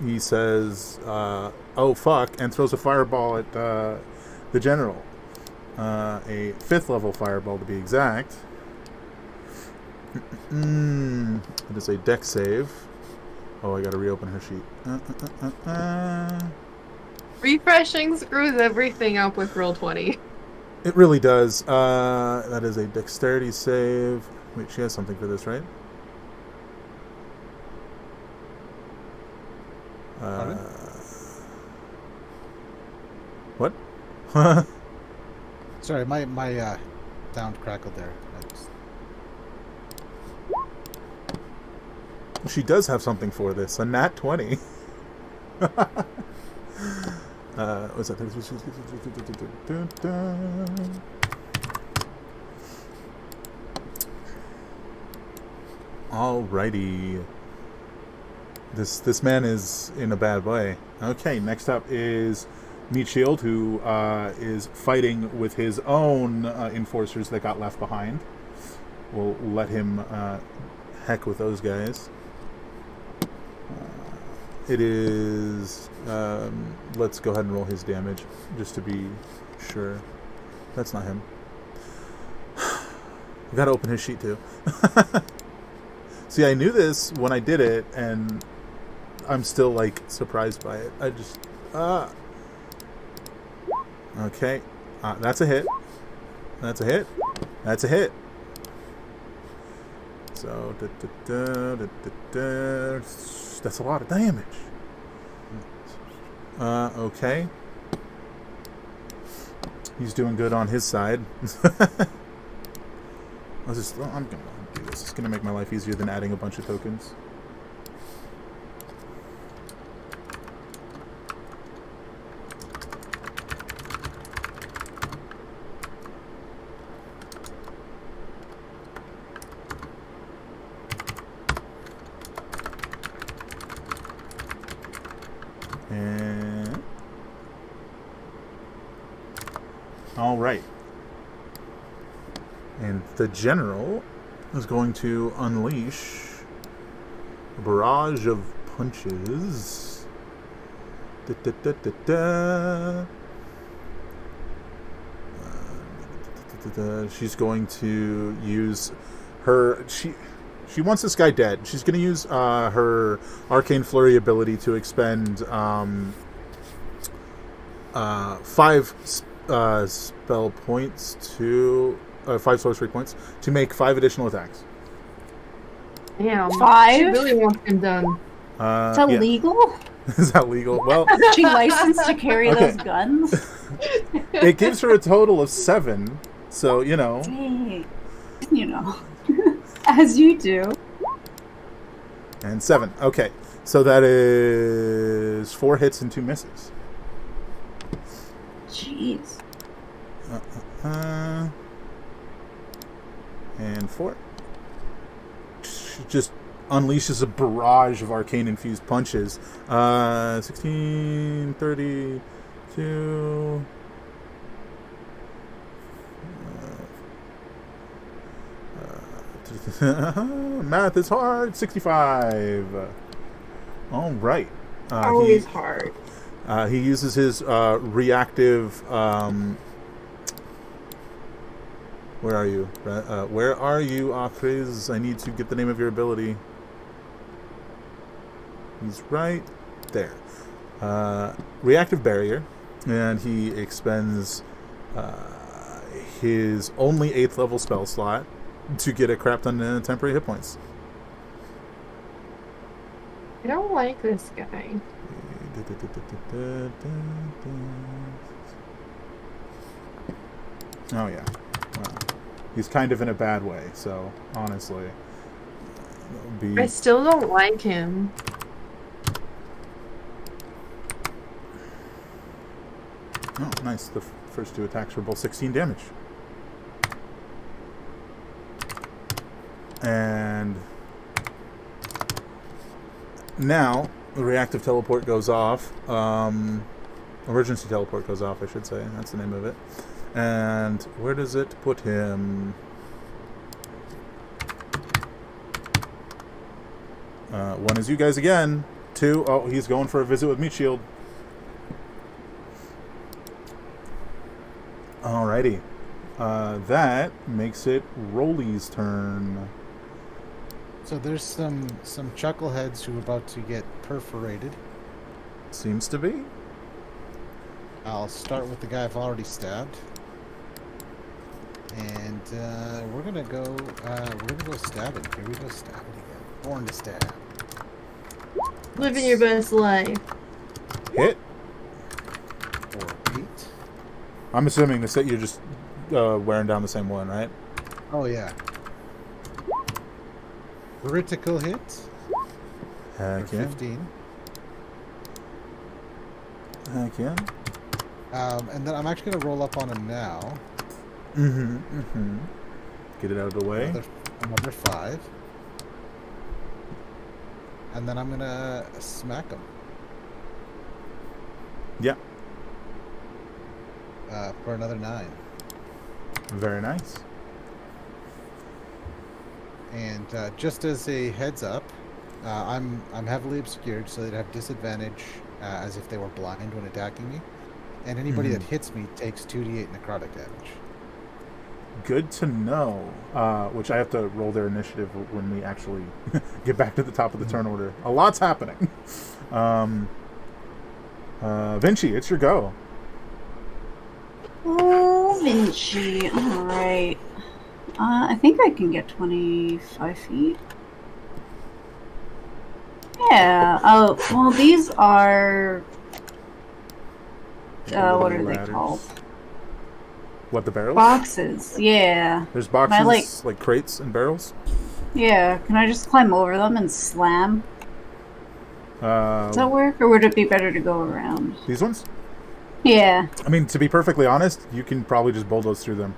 [SPEAKER 3] He says, oh fuck, and throws a fireball at the general. A 5th level fireball to be exact. It is a dex save. Oh, I gotta reopen her sheet.
[SPEAKER 2] Refreshing screws everything up with roll 20.
[SPEAKER 3] It really does. That is a dexterity save. Wait, she has something for this, right? What?
[SPEAKER 4] Sorry, my sound crackled there.
[SPEAKER 3] She does have something for this. A nat 20. What's that? Alrighty. This man is in a bad way. Okay, next up is Meat Shield, who is fighting with his own enforcers that got left behind. We'll let him heck with those guys. It is... let's go ahead and roll his damage, just to be sure. That's not him. We gotta open his sheet, too. See, I knew this when I did it, and I'm still like surprised by it. I just okay. That's a hit. That's a hit. That's a hit. So that's a lot of damage. Okay. He's doing good on his side. I'm gonna do this. It's gonna make my life easier than adding a bunch of tokens. And all right. And the general is going to unleash a barrage of punches. Da, da, da, da, da. She's going to use her. She wants this guy dead. She's going to use her Arcane Flurry ability to expend 5 spell points to 5 sorcery points to make 5 additional attacks.
[SPEAKER 2] Damn.
[SPEAKER 1] 5?
[SPEAKER 2] She really wants him done.
[SPEAKER 1] Is that legal?
[SPEAKER 3] Is that legal? Well,
[SPEAKER 1] Is she licensed to carry
[SPEAKER 3] Okay.
[SPEAKER 1] those guns?
[SPEAKER 3] it gives her a total of 7. So, you know.
[SPEAKER 1] Dang. You know. As you do.
[SPEAKER 3] And 7. Okay. So that is 4 hits and 2 misses.
[SPEAKER 1] Jeez.
[SPEAKER 3] And 4. She just unleashes a barrage of arcane-infused punches. 16, 32... math is hard. 65. All right.
[SPEAKER 2] Always hard.
[SPEAKER 3] He uses his reactive. Where are you? Where are you, Akriz? I need to get the name of your ability. He's right there. Reactive barrier, and he expends his only 8th level spell slot to get a crap ton of temporary hit points.
[SPEAKER 2] I don't like this guy.
[SPEAKER 3] Oh yeah. Wow. He's kind of in a bad way, so honestly. That would be...
[SPEAKER 2] I still don't like him.
[SPEAKER 3] Oh, nice. The first 2 attacks were both 16 damage. And now the reactive teleport goes off. Emergency teleport goes off, I should say. That's the name of it. And where does it put him? One is you guys again. 2. Oh, he's going for a visit with Meat Shield. Alrighty. That makes it Rolly's turn.
[SPEAKER 4] So there's some chuckleheads who are about to get perforated.
[SPEAKER 3] Seems to be.
[SPEAKER 4] I'll start with the guy I've already stabbed. And we're gonna go stabbing. Here we go stabbing again. Born to stab.
[SPEAKER 2] Living your best life.
[SPEAKER 3] Hit.
[SPEAKER 4] For 8.
[SPEAKER 3] I'm assuming that you're just wearing down the same one, right?
[SPEAKER 4] Oh yeah. Critical hit.
[SPEAKER 3] Heck
[SPEAKER 4] For
[SPEAKER 3] yeah.
[SPEAKER 4] 15.
[SPEAKER 3] Heck yeah.
[SPEAKER 4] And then I'm actually gonna roll up on him now.
[SPEAKER 3] Get it out of the way.
[SPEAKER 4] Another 5. And then I'm gonna smack him.
[SPEAKER 3] Yeah.
[SPEAKER 4] For another 9.
[SPEAKER 3] Very nice.
[SPEAKER 4] And just as a heads up, I'm heavily obscured, so they'd have disadvantage as if they were blind when attacking me. And anybody that hits me takes 2d8 necrotic damage.
[SPEAKER 3] Good to know. Which I have to roll their initiative when we actually get back to the top of the turn order. A lot's happening. Vinci, it's your go.
[SPEAKER 1] Oh, Vinci. All right. I think I can get 25 feet. Yeah. Oh, well, these are. What are they
[SPEAKER 3] Ladders.
[SPEAKER 1] called?
[SPEAKER 3] What, the barrels?
[SPEAKER 1] Boxes. Yeah.
[SPEAKER 3] There's
[SPEAKER 1] Can I,
[SPEAKER 3] boxes, like crates and barrels.
[SPEAKER 1] Yeah. Can I just climb over them and slam? Does that work, or would it be better to go around?
[SPEAKER 3] These ones?
[SPEAKER 1] Yeah.
[SPEAKER 3] I mean, to be perfectly honest, you can probably just bulldoze through them.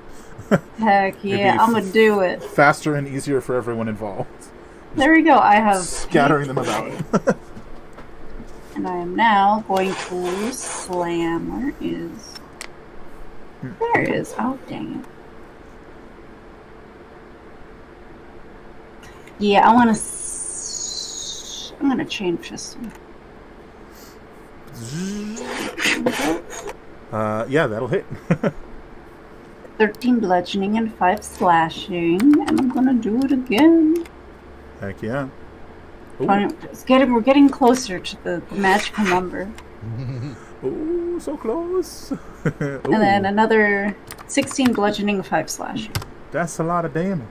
[SPEAKER 1] Heck yeah, I'm gonna do it.
[SPEAKER 3] Faster and easier for everyone involved.
[SPEAKER 1] There we go. I have
[SPEAKER 3] Scattering them about.
[SPEAKER 1] And I am now going to slam. Where is? There it is. Oh dang it. Yeah, I want to. I'm gonna chain fist him.
[SPEAKER 3] Yeah, that'll hit.
[SPEAKER 1] 13 bludgeoning and 5 slashing, and I'm gonna do it again.
[SPEAKER 3] Heck yeah. Ooh.
[SPEAKER 1] We're getting closer to the magical number.
[SPEAKER 3] Ooh, so close.
[SPEAKER 1] And then another 16 bludgeoning, 5 slashing.
[SPEAKER 3] That's a lot of damage.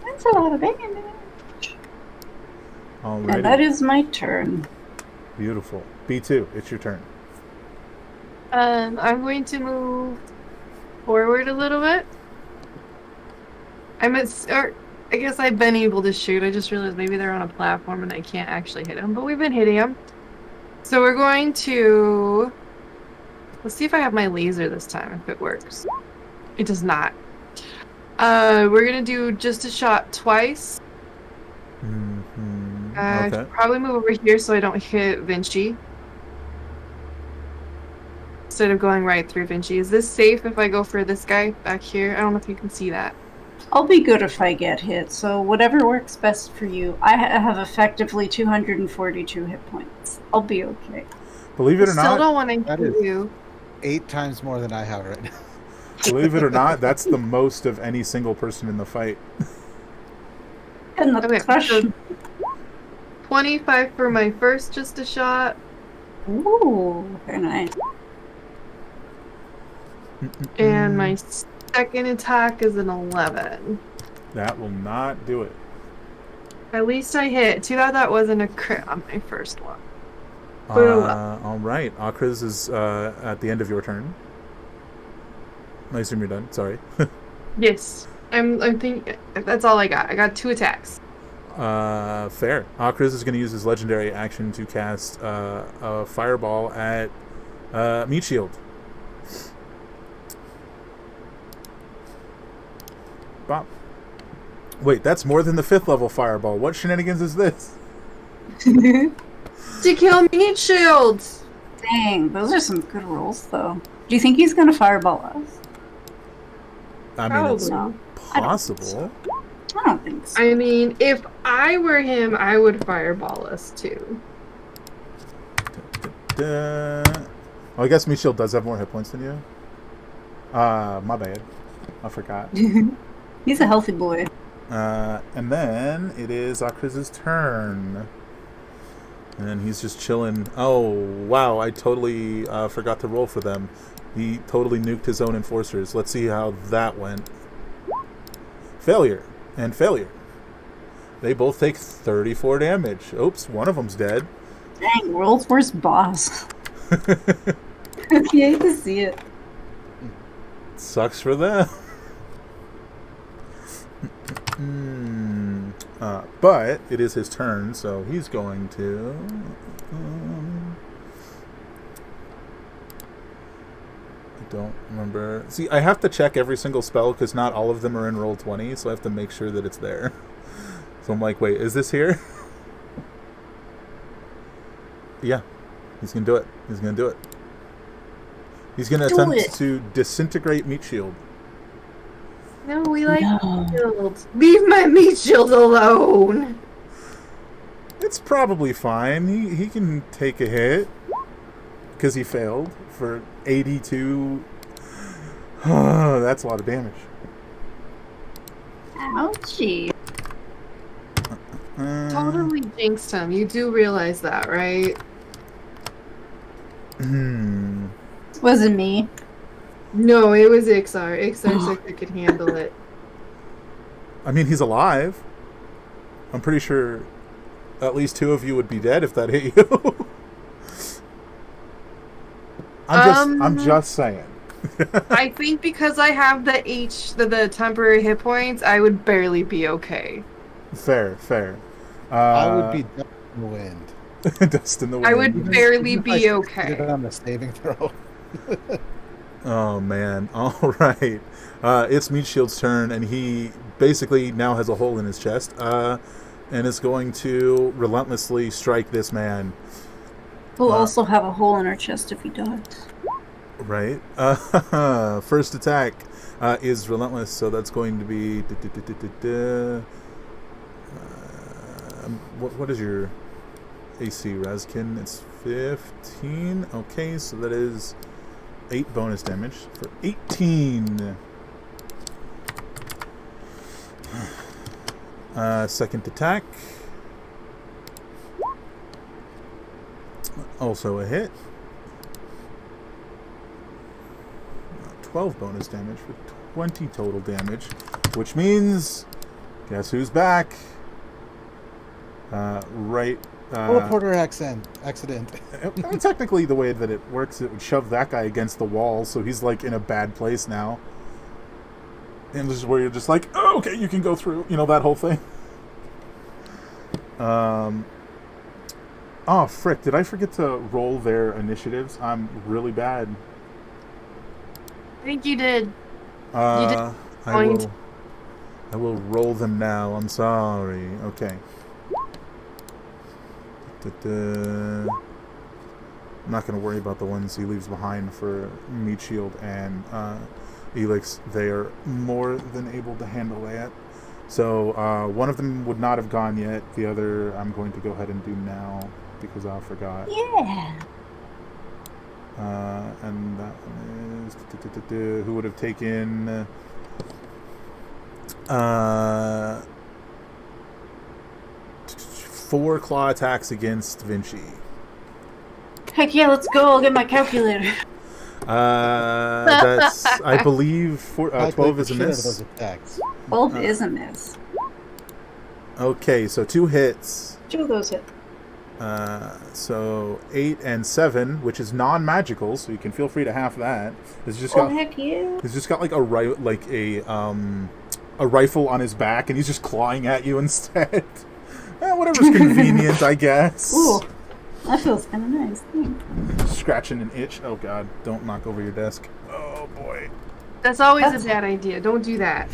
[SPEAKER 1] That's a lot of damage.
[SPEAKER 3] Alrighty.
[SPEAKER 1] And that is my turn.
[SPEAKER 3] Beautiful. B2, it's your turn.
[SPEAKER 2] I'm going to move forward a little bit. I guess I've been able to shoot. I just realized maybe they're on a platform and I can't actually hit them, but we've been hitting them. So we're going to... Let's see if I have my laser this time, if it works. It does not. We're going to do just a shot twice.
[SPEAKER 3] Mm-hmm.
[SPEAKER 2] I
[SPEAKER 3] Okay.
[SPEAKER 2] should probably move over here so I don't hit Vinci. Instead of going right through Vinci. Is this safe if I go for this guy back here? I don't know if you can see that.
[SPEAKER 1] I'll be good if I get hit, so whatever works best for you. I have effectively 242 hit points. I'll be okay.
[SPEAKER 3] Believe it or
[SPEAKER 2] Still
[SPEAKER 3] not,
[SPEAKER 2] don't want to
[SPEAKER 4] That
[SPEAKER 2] hit
[SPEAKER 4] is-
[SPEAKER 2] you.
[SPEAKER 4] 8 times more than I have right now.
[SPEAKER 3] believe it or not, that's the most of any single person in the fight.
[SPEAKER 1] And the
[SPEAKER 2] Okay,
[SPEAKER 1] crush.
[SPEAKER 2] so 25 for my first just a shot.
[SPEAKER 1] Ooh, very nice.
[SPEAKER 2] And my second attack is an 11.
[SPEAKER 3] That will not do it.
[SPEAKER 2] At least I hit. Too bad that wasn't a crit on my first one. Boom.
[SPEAKER 3] All right. Akriz is at the end of your turn. I assume you're done. Sorry.
[SPEAKER 2] Yes. I'm thinking that's all I got. I got 2 attacks.
[SPEAKER 3] Fair. Akriz is going to use his legendary action to cast a fireball at Meat Shield. Bop. Wait, that's more than the 5th level fireball. What shenanigans is this?
[SPEAKER 2] To kill meat shields!
[SPEAKER 1] Dang, those are some good rolls, though. Do you think he's gonna fireball us?
[SPEAKER 3] I mean, it's
[SPEAKER 2] Probably.
[SPEAKER 3] possible.
[SPEAKER 1] I don't think so.
[SPEAKER 2] I mean, if I were him, I would fireball us too.
[SPEAKER 3] Oh, I guess Meat Shield does have more hit points than you. My bad. I forgot.
[SPEAKER 1] He's a healthy boy.
[SPEAKER 3] And then it is Akriz's turn. And he's just chilling. Oh, wow. I totally forgot to roll for them. He totally nuked his own enforcers. Let's see how that went. Failure. And failure. They both take 34 damage. Oops, one of them's dead.
[SPEAKER 1] Dang, world's worst boss. You hate to see it.
[SPEAKER 3] Sucks for them. But it is his turn, so he's going to... I don't remember. See, I have to check every single spell because not all of them are in Roll20, so I have to make sure that it's there. So I'm like, wait, is this here? Yeah. He's going to do it. He's going to do it. He's going to
[SPEAKER 1] Do
[SPEAKER 3] attempt
[SPEAKER 1] it.
[SPEAKER 3] to disintegrate Meat Shield.
[SPEAKER 2] No, we like
[SPEAKER 1] No.
[SPEAKER 2] shields. Leave my meat shield alone!
[SPEAKER 3] It's probably fine. He can take a hit because he failed for 82. That's a lot of damage.
[SPEAKER 1] Ouchie.
[SPEAKER 2] Totally jinxed him. You do realize that, right?
[SPEAKER 1] Wasn't me.
[SPEAKER 2] No, it was Ixar. Ixar said he could handle it.
[SPEAKER 3] I mean, he's alive. I'm pretty sure at least 2 of you would be dead if that hit you. I'm just saying.
[SPEAKER 2] I think because I have the temporary hit points, I would barely be okay.
[SPEAKER 3] Fair.
[SPEAKER 4] I would be dust in the wind.
[SPEAKER 3] Dust in the wind.
[SPEAKER 2] I would barely be
[SPEAKER 4] Get
[SPEAKER 2] okay.
[SPEAKER 4] it on the saving throw.
[SPEAKER 3] Oh man! All right, it's Meat Shield's turn, and he basically now has a hole in his chest, and is going to relentlessly strike this man.
[SPEAKER 1] We'll also have a hole in our chest if he does.
[SPEAKER 3] Right. First attack is relentless, so that's going to be. What is your AC, Razkin? It's 15. Okay, so that is 8 bonus damage for 18. Second attack. Also a hit. 12 bonus damage for 20 total damage, which means, guess who's back?
[SPEAKER 4] Teleporter accident.
[SPEAKER 3] Technically, the way that it works, it would shove that guy against the wall, so he's like in a bad place now. And this is where you're just like, oh, okay, you can go through, that whole thing. Oh, frick, did I forget to roll their initiatives? I'm really bad.
[SPEAKER 2] I think you did.
[SPEAKER 3] I will roll them now. I'm sorry. Okay. I'm not going to worry about the ones he leaves behind for Meat Shield and Elix. They are more than able to handle that. So one of them would not have gone yet. The other I'm going to go ahead and do now because I forgot.
[SPEAKER 1] Yeah.
[SPEAKER 3] And that one is who would have taken 4 claw attacks against Vinci.
[SPEAKER 1] Heck yeah, let's go. I'll get my calculator.
[SPEAKER 3] That's, I believe, 12 is a miss.
[SPEAKER 1] 12 is a miss.
[SPEAKER 3] Okay, so 2 hits.
[SPEAKER 1] 2 of those hit.
[SPEAKER 3] So 8 and 7, which is non-magical, so you can feel free to half that. He's just
[SPEAKER 1] heck yeah!
[SPEAKER 3] He's just got like a rifle on his back, and he's just clawing at you instead. Whatever's convenient, I guess.
[SPEAKER 1] Ooh, that feels kind of nice. Thanks.
[SPEAKER 3] Scratching an itch. Oh god! Don't knock over your desk. Oh boy.
[SPEAKER 2] That's always a bad idea. Don't do that.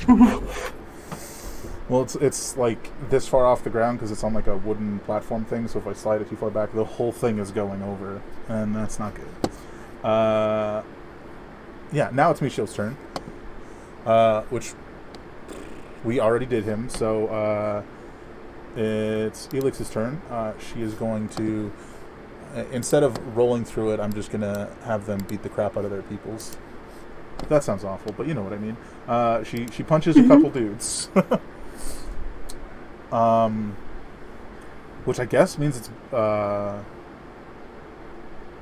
[SPEAKER 3] Well, it's like this far off the ground because it's on like a wooden platform thing. So if I slide it too far back, the whole thing is going over, and that's not good. Yeah. Now it's Michelle's turn, which we already did him. So it's Elix's turn. She is going to, instead of rolling through it, I'm just gonna have them beat the crap out of their peoples. That sounds awful, but you know what I mean. She punches a couple dudes. Which I guess means it's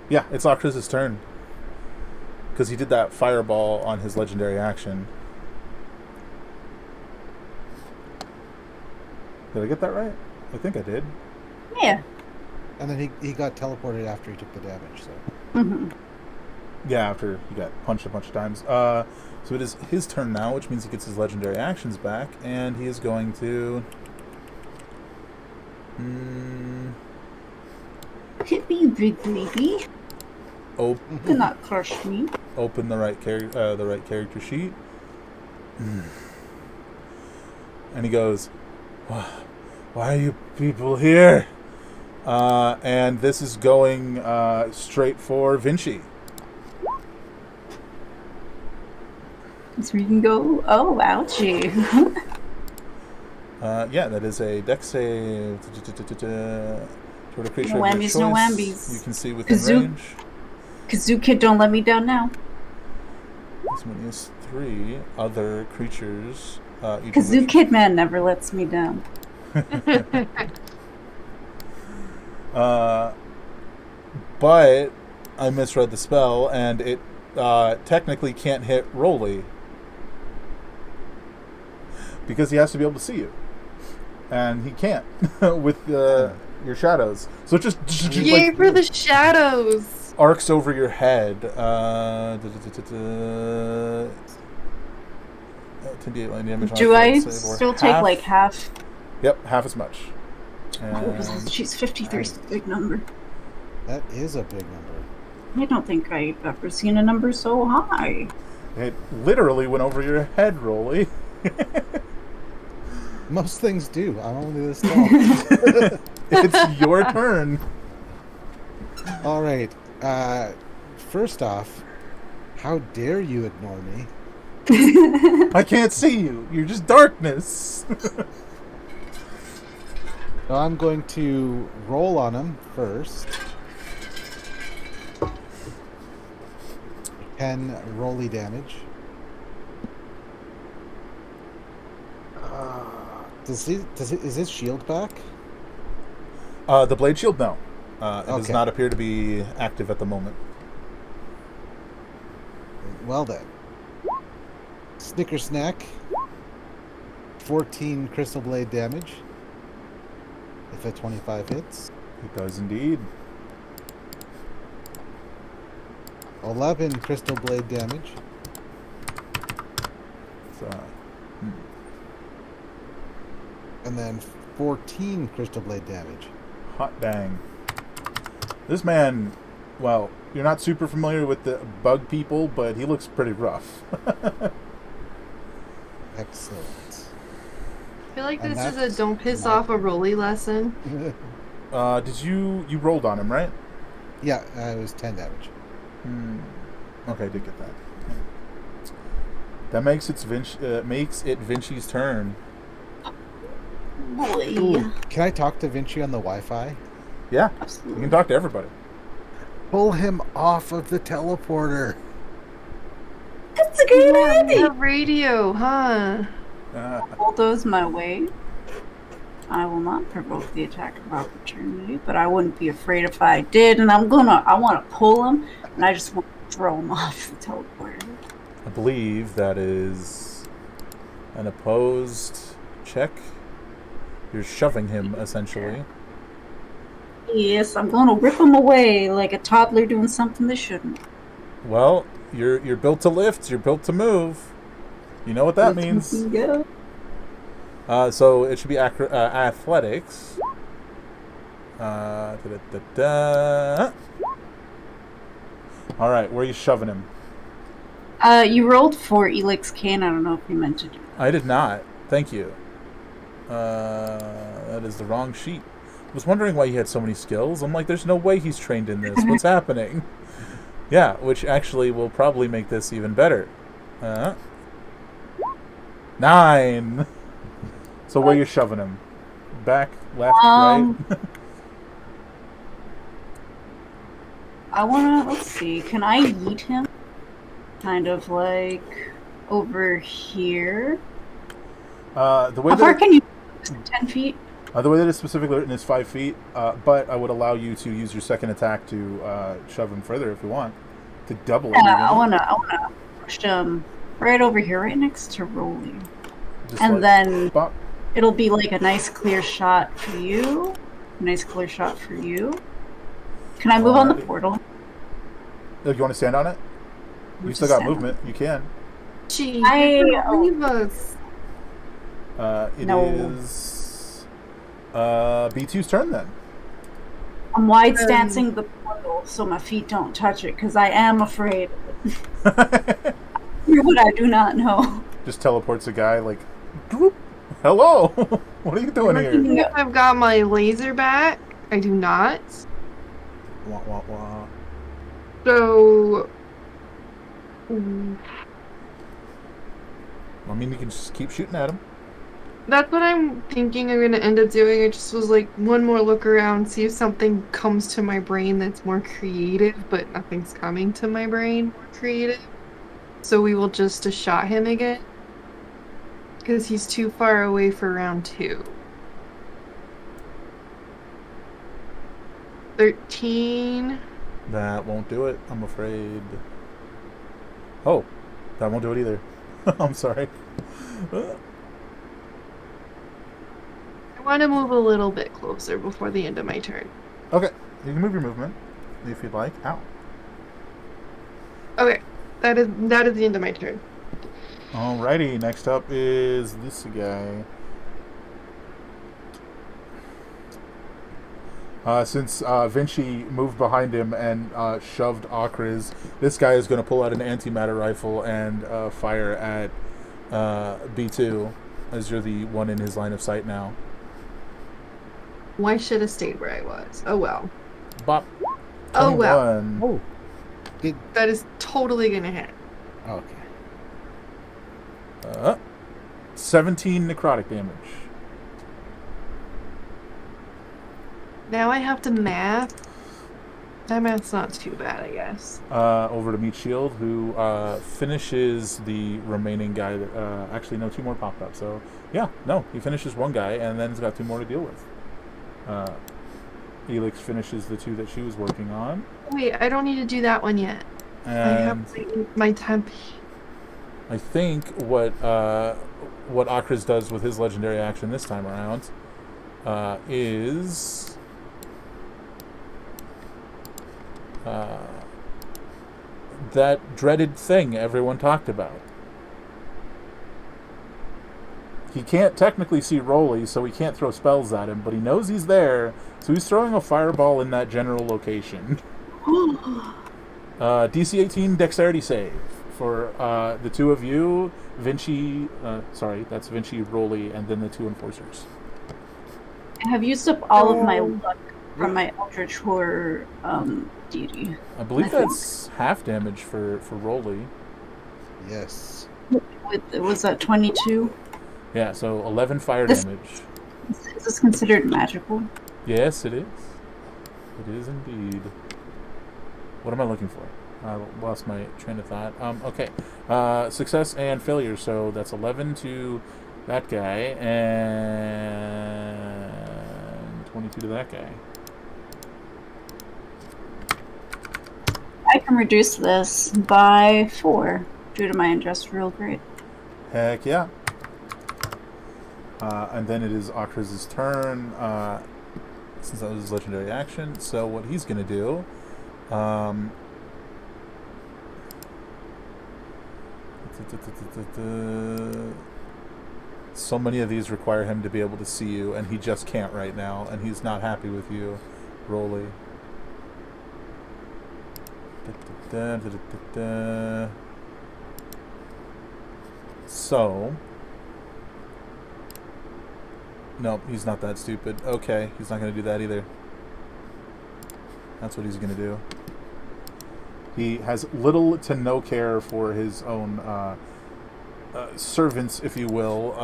[SPEAKER 3] it's Akriz's turn because he did that fireball on his legendary action. Did I get that right? I think I did.
[SPEAKER 1] Yeah.
[SPEAKER 4] And then he got teleported after he took the damage. So.
[SPEAKER 1] Mm-hmm.
[SPEAKER 3] Yeah, after he got punched a bunch of times. So it is his turn now, which means he gets his legendary actions back, and he is going to.
[SPEAKER 1] Hit me, big baby. Do not crush me.
[SPEAKER 3] Open the right character sheet, and he goes, "Why are you people here?" And this is going straight for Vinci.
[SPEAKER 1] So we can go. Oh, ouchie.
[SPEAKER 3] Yeah, that is a dex save. Toward a creature
[SPEAKER 1] No
[SPEAKER 3] of your
[SPEAKER 1] whammies, no
[SPEAKER 3] choice.
[SPEAKER 1] whammies.
[SPEAKER 3] You can see within
[SPEAKER 1] Kazoo.
[SPEAKER 3] range.
[SPEAKER 1] Kazoo Kid, don't let me down now.
[SPEAKER 3] This one is 3 other creatures. Each of
[SPEAKER 1] Kazoo
[SPEAKER 3] which-
[SPEAKER 1] Kid Man never lets me down.
[SPEAKER 3] But I misread the spell, and it technically can't hit Rolly because he has to be able to see you, and he can't with your shadows. So it just
[SPEAKER 2] Yay for the shadows!
[SPEAKER 3] arcs over your head. 10d8 lightning damage.
[SPEAKER 1] Do I still take like half?
[SPEAKER 3] Yep, half as much. And
[SPEAKER 1] She's 53 is a big number.
[SPEAKER 4] That is a big number.
[SPEAKER 1] I don't think I've ever seen a number so high.
[SPEAKER 3] it literally went over your head, Rolly.
[SPEAKER 4] Most things do. I'm only this tall.
[SPEAKER 3] It's your turn.
[SPEAKER 4] All right. First off, how dare you ignore me?
[SPEAKER 3] I can't see you. You're just darkness.
[SPEAKER 4] So I'm going to roll on him first. 10 rolly damage. Is his shield back?
[SPEAKER 3] The blade shield, no. It does
[SPEAKER 4] Okay.
[SPEAKER 3] not appear to be active at the moment.
[SPEAKER 4] Well then. Snicker snack. 14 crystal blade damage. If a 25 hits.
[SPEAKER 3] It does indeed.
[SPEAKER 4] 11 crystal blade damage.
[SPEAKER 3] So,
[SPEAKER 4] And then 14 crystal blade damage.
[SPEAKER 3] hot dang. This man, well, you're not super familiar with the bug people, but he looks pretty rough.
[SPEAKER 4] Excellent.
[SPEAKER 2] I feel like
[SPEAKER 4] And
[SPEAKER 2] this is
[SPEAKER 4] that's
[SPEAKER 2] a don't piss
[SPEAKER 4] my
[SPEAKER 2] off a Rolly lesson.
[SPEAKER 3] Did you rolled on him, right?
[SPEAKER 4] Yeah, it was 10 damage.
[SPEAKER 3] Okay, I did get that. That makes it Vinci's turn.
[SPEAKER 1] Boy.
[SPEAKER 4] Ooh, can I talk to Vinci on the Wi-Fi?
[SPEAKER 3] Yeah, you
[SPEAKER 1] Absolutely.
[SPEAKER 3] can talk to everybody.
[SPEAKER 4] Pull him off of the teleporter.
[SPEAKER 1] That's a great idea.
[SPEAKER 2] The radio, huh?
[SPEAKER 1] Bulldoze my way. I will not provoke the attack of opportunity, but I wouldn't be afraid if I did. And I want to pull him, and I just want to throw him off the teleporter.
[SPEAKER 3] I believe that is an opposed check. You're shoving him, essentially.
[SPEAKER 1] Yes, I'm going to rip him away like a toddler doing something they shouldn't.
[SPEAKER 3] Well, you're built to lift. You're built to move. You know what that means.
[SPEAKER 1] Yeah.
[SPEAKER 3] So it should be athletics. Da-da-da-da. All right, where are you shoving him?
[SPEAKER 1] You rolled for Elix Kane. I don't know if you meant to do.
[SPEAKER 3] I did not. Thank you. That is the wrong sheet. I was wondering why he had so many skills. I'm like, there's no way he's trained in this. What's happening? Yeah, which actually will probably make this even better. 9. So where you shoving him? Back, left, right?
[SPEAKER 1] I want to, let's see, can I yeet him? Kind of like over here.
[SPEAKER 3] The way
[SPEAKER 1] How far
[SPEAKER 3] that
[SPEAKER 1] can you? 10 feet?
[SPEAKER 3] the way that it's specifically written is 5 feet, but I would allow you to use your second attack to shove him further if you want. To double it.
[SPEAKER 1] Yeah,
[SPEAKER 3] even.
[SPEAKER 1] I wanna push him right over here, right next to Rolly.
[SPEAKER 3] Just
[SPEAKER 1] And
[SPEAKER 3] like,
[SPEAKER 1] then
[SPEAKER 3] bop.
[SPEAKER 1] it'll be like a nice clear shot for you. A nice clear shot for you. Can I move on the
[SPEAKER 3] Alrighty.
[SPEAKER 1] portal?
[SPEAKER 3] You want to stand on it? You still got movement. You can.
[SPEAKER 2] Gee,
[SPEAKER 1] I-
[SPEAKER 2] leave us.
[SPEAKER 3] It
[SPEAKER 1] No.
[SPEAKER 3] is B2's turn then.
[SPEAKER 1] I'm wide stancing the portal so my feet don't touch it because I am afraid. What I do not know.
[SPEAKER 3] Just teleports a guy like, "Bloop. Hello, what are you doing here?
[SPEAKER 2] Looking if I've got my laser back. I do not.
[SPEAKER 3] Wah, wah, wah.
[SPEAKER 2] So,
[SPEAKER 3] I mean, you can just keep shooting at him.
[SPEAKER 2] that's what I'm thinking I'm gonna end up doing. I just was like, one more look around, see if something comes to my brain that's more creative, but nothing's coming to my brain more creative. So we will just shot him again. Because he's too far away for round 2. 13.
[SPEAKER 3] That won't do it, I'm afraid. Oh, that won't do it either. I'm sorry.
[SPEAKER 2] I want to move a little bit closer before the end of my turn.
[SPEAKER 3] Okay, you can move your movement if you'd like. Ow.
[SPEAKER 2] Okay, that is the end of my turn.
[SPEAKER 3] Alrighty, next up is this guy. Since Vinci moved behind him and shoved Akriz, this guy is going to pull out an antimatter rifle and fire at B2, as you're the one in his line of sight now.
[SPEAKER 2] Why should have stayed where I was? Oh well.
[SPEAKER 3] Bop.
[SPEAKER 2] Oh well.
[SPEAKER 3] 21.
[SPEAKER 4] Oh. Did
[SPEAKER 2] That is totally gonna hit.
[SPEAKER 4] okay.
[SPEAKER 3] 17 necrotic damage.
[SPEAKER 2] Now I have to math. That math's not too bad, I guess.
[SPEAKER 3] Over to Meat Shield, who finishes the remaining guy. That actually, no, 2 more popped up. So, yeah, no, he finishes 1 guy, and then he's got 2 more to deal with. Elix finishes the 2 that she was working on.
[SPEAKER 2] Wait, I don't need to do that one yet. I
[SPEAKER 3] And
[SPEAKER 2] have my temp.
[SPEAKER 3] I think what Akriz does with his legendary action this time around is that dreaded thing everyone talked about. He can't technically see Rolly, so he can't throw spells at him, but he knows he's there, so he's throwing a fireball in that general location. DC 18 dexterity save for the 2 of you, Vinci, that's Vinci, Rolly, and then the 2 enforcers.
[SPEAKER 1] I have used up all of my luck from my Eldritch Horror deity.
[SPEAKER 3] I believe
[SPEAKER 1] I think-
[SPEAKER 3] that's half damage for Rolly.
[SPEAKER 4] Yes.
[SPEAKER 1] Was that 22?
[SPEAKER 3] Yeah, so 11 fire
[SPEAKER 1] This-
[SPEAKER 3] damage.
[SPEAKER 1] Is this considered magical?
[SPEAKER 3] Yes, it is. It is indeed. What am I looking for? I lost my train of thought. Okay. Success and failure. So that's 11 to that guy and 22 to that guy.
[SPEAKER 1] I can reduce this by 4 due to my industrial grade.
[SPEAKER 3] Heck yeah. And then it is Akriz's turn, since that was his legendary action. So what he's going to do... so many of these require him to be able to see you, and he just can't right now, and he's not happy with you, Rolly. So... Nope, he's not that stupid. Okay, he's not going to do that either. That's what he's going to do. He has little to no care for his own servants, if you will.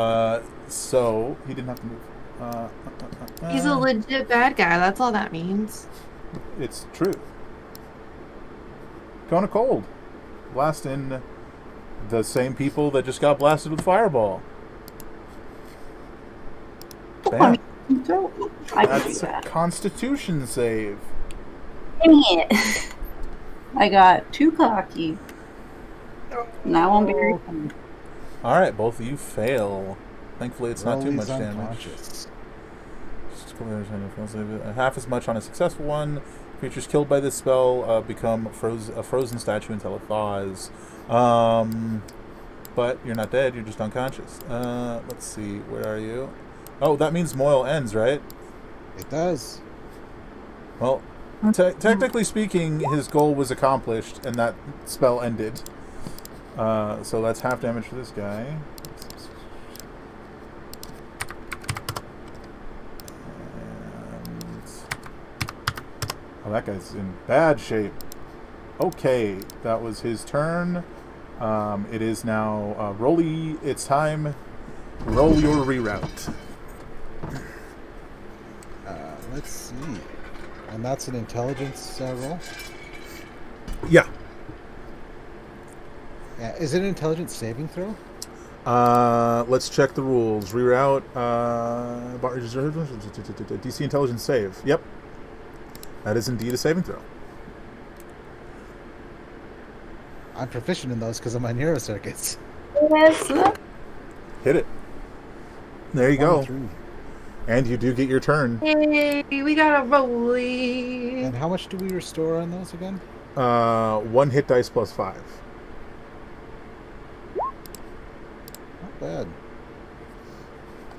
[SPEAKER 3] So he didn't have to move.
[SPEAKER 2] He's a legit bad guy. That's all that means.
[SPEAKER 3] It's true. Going to cold. Blasting the same people that just got blasted with fireball. Bam.
[SPEAKER 1] I can do
[SPEAKER 3] That's a
[SPEAKER 1] that.
[SPEAKER 3] Constitution save.
[SPEAKER 1] Dang it. I got too cocky. Now I'm very
[SPEAKER 3] All right, both of you fail. Thankfully, it's not too much
[SPEAKER 4] Rolly's
[SPEAKER 3] damage.
[SPEAKER 4] unconscious.
[SPEAKER 3] Half as much on a successful one. Creatures killed by this spell become a frozen statue until it thaws. But you're not dead, you're just unconscious. Let's see, where are you? Oh, that means Moyle ends, right?
[SPEAKER 4] It does.
[SPEAKER 3] Well, technically speaking, his goal was accomplished, and that spell ended. So that's half damage for this guy. And... oh, that guy's in bad shape. Okay, that was his turn. It is now Rolly. It's time. Roll your reroute.
[SPEAKER 4] Let's see. And that's an intelligence roll?
[SPEAKER 3] Yeah.
[SPEAKER 4] Is it an intelligence saving throw?
[SPEAKER 3] Let's check the rules. Reroute. DC intelligence save. Yep. That is indeed a saving throw.
[SPEAKER 4] I'm proficient in those because of my neural circuits.
[SPEAKER 1] Yes.
[SPEAKER 3] Hit it. There you go.
[SPEAKER 4] 23.
[SPEAKER 3] And you do get your turn.
[SPEAKER 2] Yay, we got a rolling.
[SPEAKER 4] And how much do we restore on those again?
[SPEAKER 3] 1 hit dice plus 5.
[SPEAKER 4] Not bad.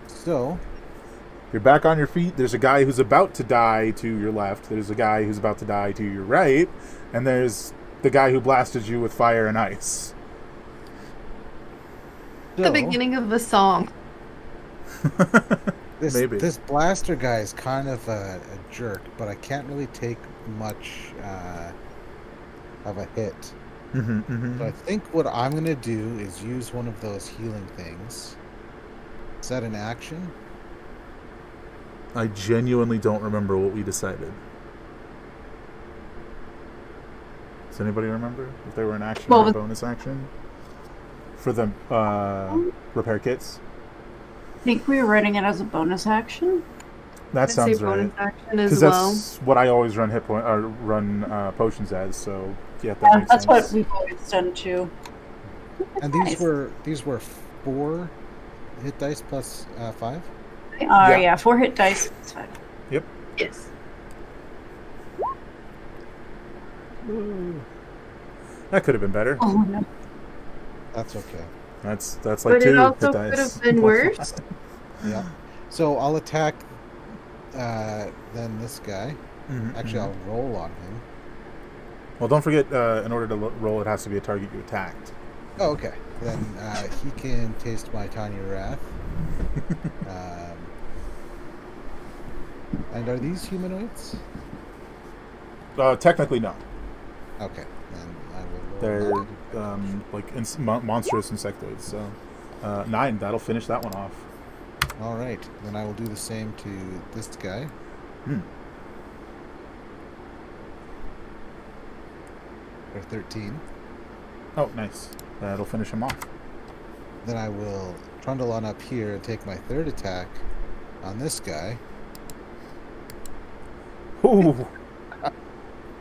[SPEAKER 4] So,
[SPEAKER 3] You're back on your feet. There's a guy who's about to die to your left. There's a guy who's about to die to your right. And there's the guy who blasted you with fire and ice.
[SPEAKER 2] The beginning of the song.
[SPEAKER 3] Maybe.
[SPEAKER 4] This blaster guy is kind of a jerk, but I can't really take much of a hit. So I think what I'm going to do is use one of those healing things. Is that an action?
[SPEAKER 3] I genuinely don't remember what we decided. Does anybody remember if they were an action or a bonus action? For the repair kits?
[SPEAKER 1] I think we were running it as a bonus action.
[SPEAKER 3] That sounds right.
[SPEAKER 2] Bonus action as
[SPEAKER 3] Because
[SPEAKER 2] well.
[SPEAKER 3] that's what I always run potions as. So yeah, that makes
[SPEAKER 1] That's
[SPEAKER 3] sense.
[SPEAKER 1] what we've always done too.
[SPEAKER 4] And
[SPEAKER 1] Nice.
[SPEAKER 4] these were 4 hit dice plus 5?
[SPEAKER 1] Yeah, 4 hit dice. It's fine.
[SPEAKER 3] Yep.
[SPEAKER 2] Yes.
[SPEAKER 3] That could have been better.
[SPEAKER 1] Oh no.
[SPEAKER 4] That's okay.
[SPEAKER 3] That's like
[SPEAKER 2] But
[SPEAKER 3] 2
[SPEAKER 2] it also
[SPEAKER 3] hit
[SPEAKER 2] could
[SPEAKER 3] dice.
[SPEAKER 2] have been worse.
[SPEAKER 4] Yeah. So I'll attack then this guy. Actually, I'll roll on him.
[SPEAKER 3] Well, don't forget, in order to roll, it has to be a target you attacked.
[SPEAKER 4] Oh, okay. Then he can taste my tiny wrath. And are these humanoids?
[SPEAKER 3] Technically, no.
[SPEAKER 4] Okay. Then I will
[SPEAKER 3] They're
[SPEAKER 4] roll that.
[SPEAKER 3] like monstrous insectoids. So 9, that'll finish that one off.
[SPEAKER 4] All right. Then I will do the same to this guy. For 13.
[SPEAKER 3] Oh, nice. That'll finish him off.
[SPEAKER 4] Then I will trundle on up here and take my 3rd attack on this guy.
[SPEAKER 3] Ooh.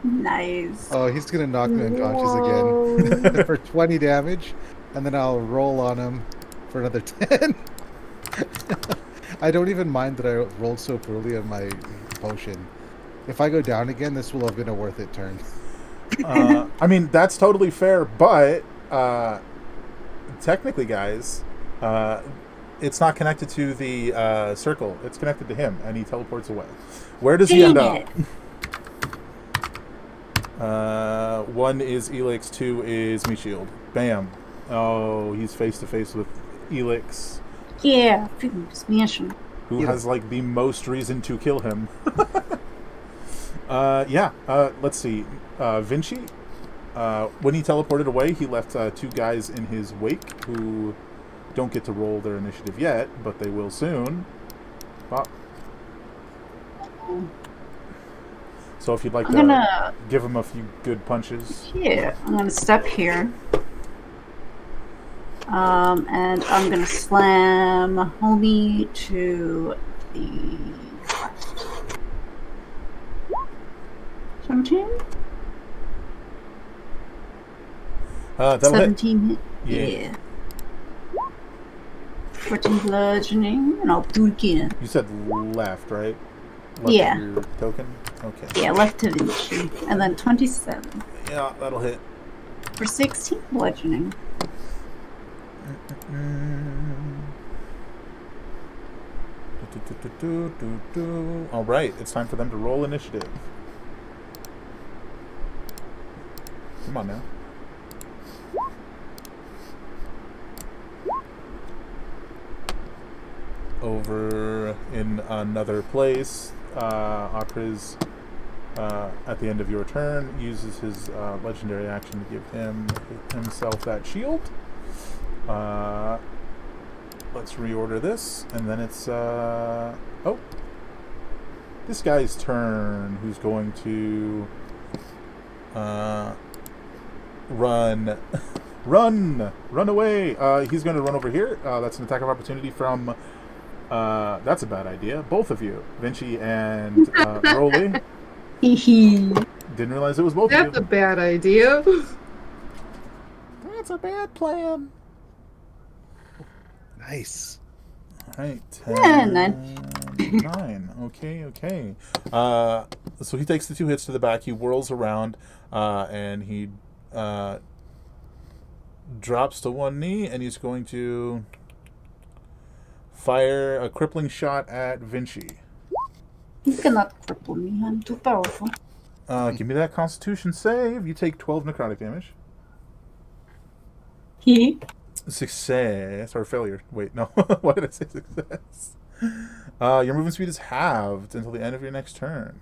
[SPEAKER 1] Nice.
[SPEAKER 4] Oh, he's gonna knock me unconscious again for 20 damage, and then I'll roll on him for another 10. I don't even mind that I rolled so poorly on my potion. If I go down again, this will have been a worth it turn.
[SPEAKER 3] I mean, that's totally fair, but technically, guys, it's not connected to the circle. It's connected to him, and he teleports away. Where does he end up? 1 is Elix, 2 is me shield. Bam. Oh, he's face to face with Elix,
[SPEAKER 1] Yeah, freaking smash him.
[SPEAKER 3] who has like the most reason to kill him. Let's see. Vinci, when he teleported away, he left 2 guys in his wake who don't get to roll their initiative yet, but they will soon. Pop. So if you'd like to give him a few good punches.
[SPEAKER 1] Yeah, I'm gonna step here. And I'm gonna slam homie to the 17?
[SPEAKER 3] That'll
[SPEAKER 1] 17 hit.
[SPEAKER 3] Yeah.
[SPEAKER 1] Yeah. 14 bludgeoning, and I'll do it again.
[SPEAKER 3] You said left, right? Left
[SPEAKER 1] Yeah.
[SPEAKER 3] of your token? Okay.
[SPEAKER 1] Yeah, left to Vinci. And then 27
[SPEAKER 3] Yeah, that'll hit.
[SPEAKER 1] for 16 bludgeoning.
[SPEAKER 3] All right, it's time for them to roll initiative. Come on now. Over in another place, Akriz, at the end of your turn, uses his legendary action to give himself that shield. Let's reorder this, and then it's this guy's turn, who's going to run away. He's going to run over here. That's an attack of opportunity from that's a bad idea, both of you, Vinci and Rolly. Didn't realize it was both of you.
[SPEAKER 2] That's a bad idea.
[SPEAKER 3] That's a bad plan.
[SPEAKER 4] Nice.
[SPEAKER 3] All right,
[SPEAKER 1] Yeah,
[SPEAKER 3] 9. Okay. So he takes the 2 hits to the back. He whirls around, and he drops to one knee, and he's going to fire a crippling shot at Vinci.
[SPEAKER 1] You cannot cripple me. I'm too powerful.
[SPEAKER 3] Give me that Constitution save. You take 12 necrotic damage.
[SPEAKER 1] He.
[SPEAKER 3] Success or failure. Wait, no. Why did I say success? Your movement speed is halved until the end of your next turn.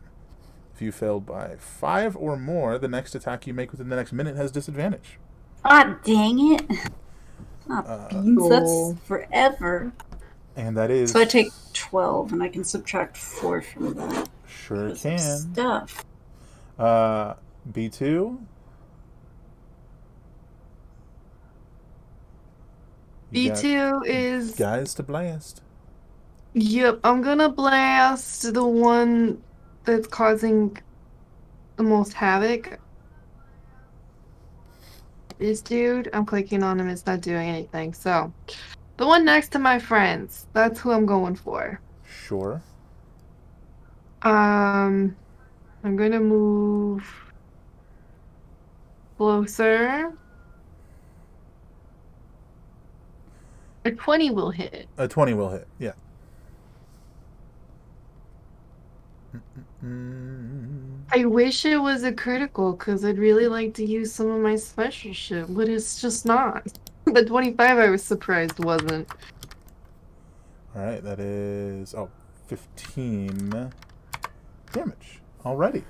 [SPEAKER 3] If you failed by 5 or more, the next attack you make within the next minute has disadvantage.
[SPEAKER 1] Ah, dang it. Beans, that's forever.
[SPEAKER 3] And that is...
[SPEAKER 1] So I take 12, and I can subtract 4 from that.
[SPEAKER 3] Sure can.
[SPEAKER 1] Stuff.
[SPEAKER 3] B2.
[SPEAKER 2] B2 is...
[SPEAKER 3] Guys to blast.
[SPEAKER 2] Yep, I'm gonna blast the one that's causing the most havoc. This dude, I'm clicking on him, it's not doing anything. So, the one next to my friends, that's who I'm going for.
[SPEAKER 3] Sure.
[SPEAKER 2] I'm gonna move closer. A 20 will hit.
[SPEAKER 3] A 20 will hit, yeah.
[SPEAKER 2] I wish it was a critical, because I'd really like to use some of my special shit, but it's just not. The 25 I was surprised wasn't.
[SPEAKER 3] Alright, that is 15 damage. Alrighty.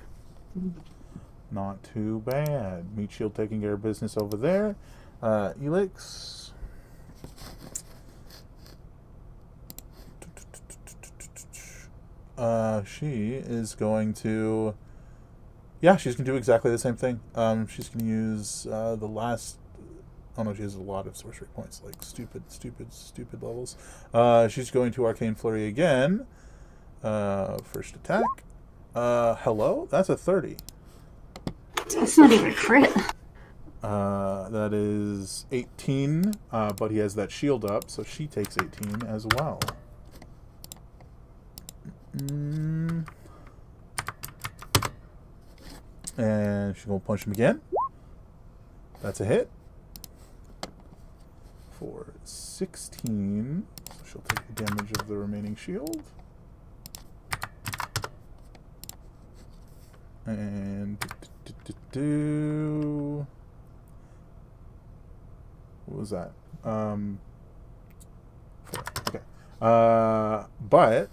[SPEAKER 3] Not too bad. Meat Shield taking care of business over there. Elix. She is going to... Yeah, she's going to do exactly the same thing. She's going to use the last... Oh no, she has a lot of sorcery points, like stupid levels. She's going to Arcane Flurry again. First attack. Hello? That's a 30.
[SPEAKER 1] That's not even crit.
[SPEAKER 3] That is 18, but he has that shield up, so she takes 18 as well. And she's going to punch him again. That's a hit. For 16. So she'll take the damage of the remaining shield. And... What was that? 4. Okay. But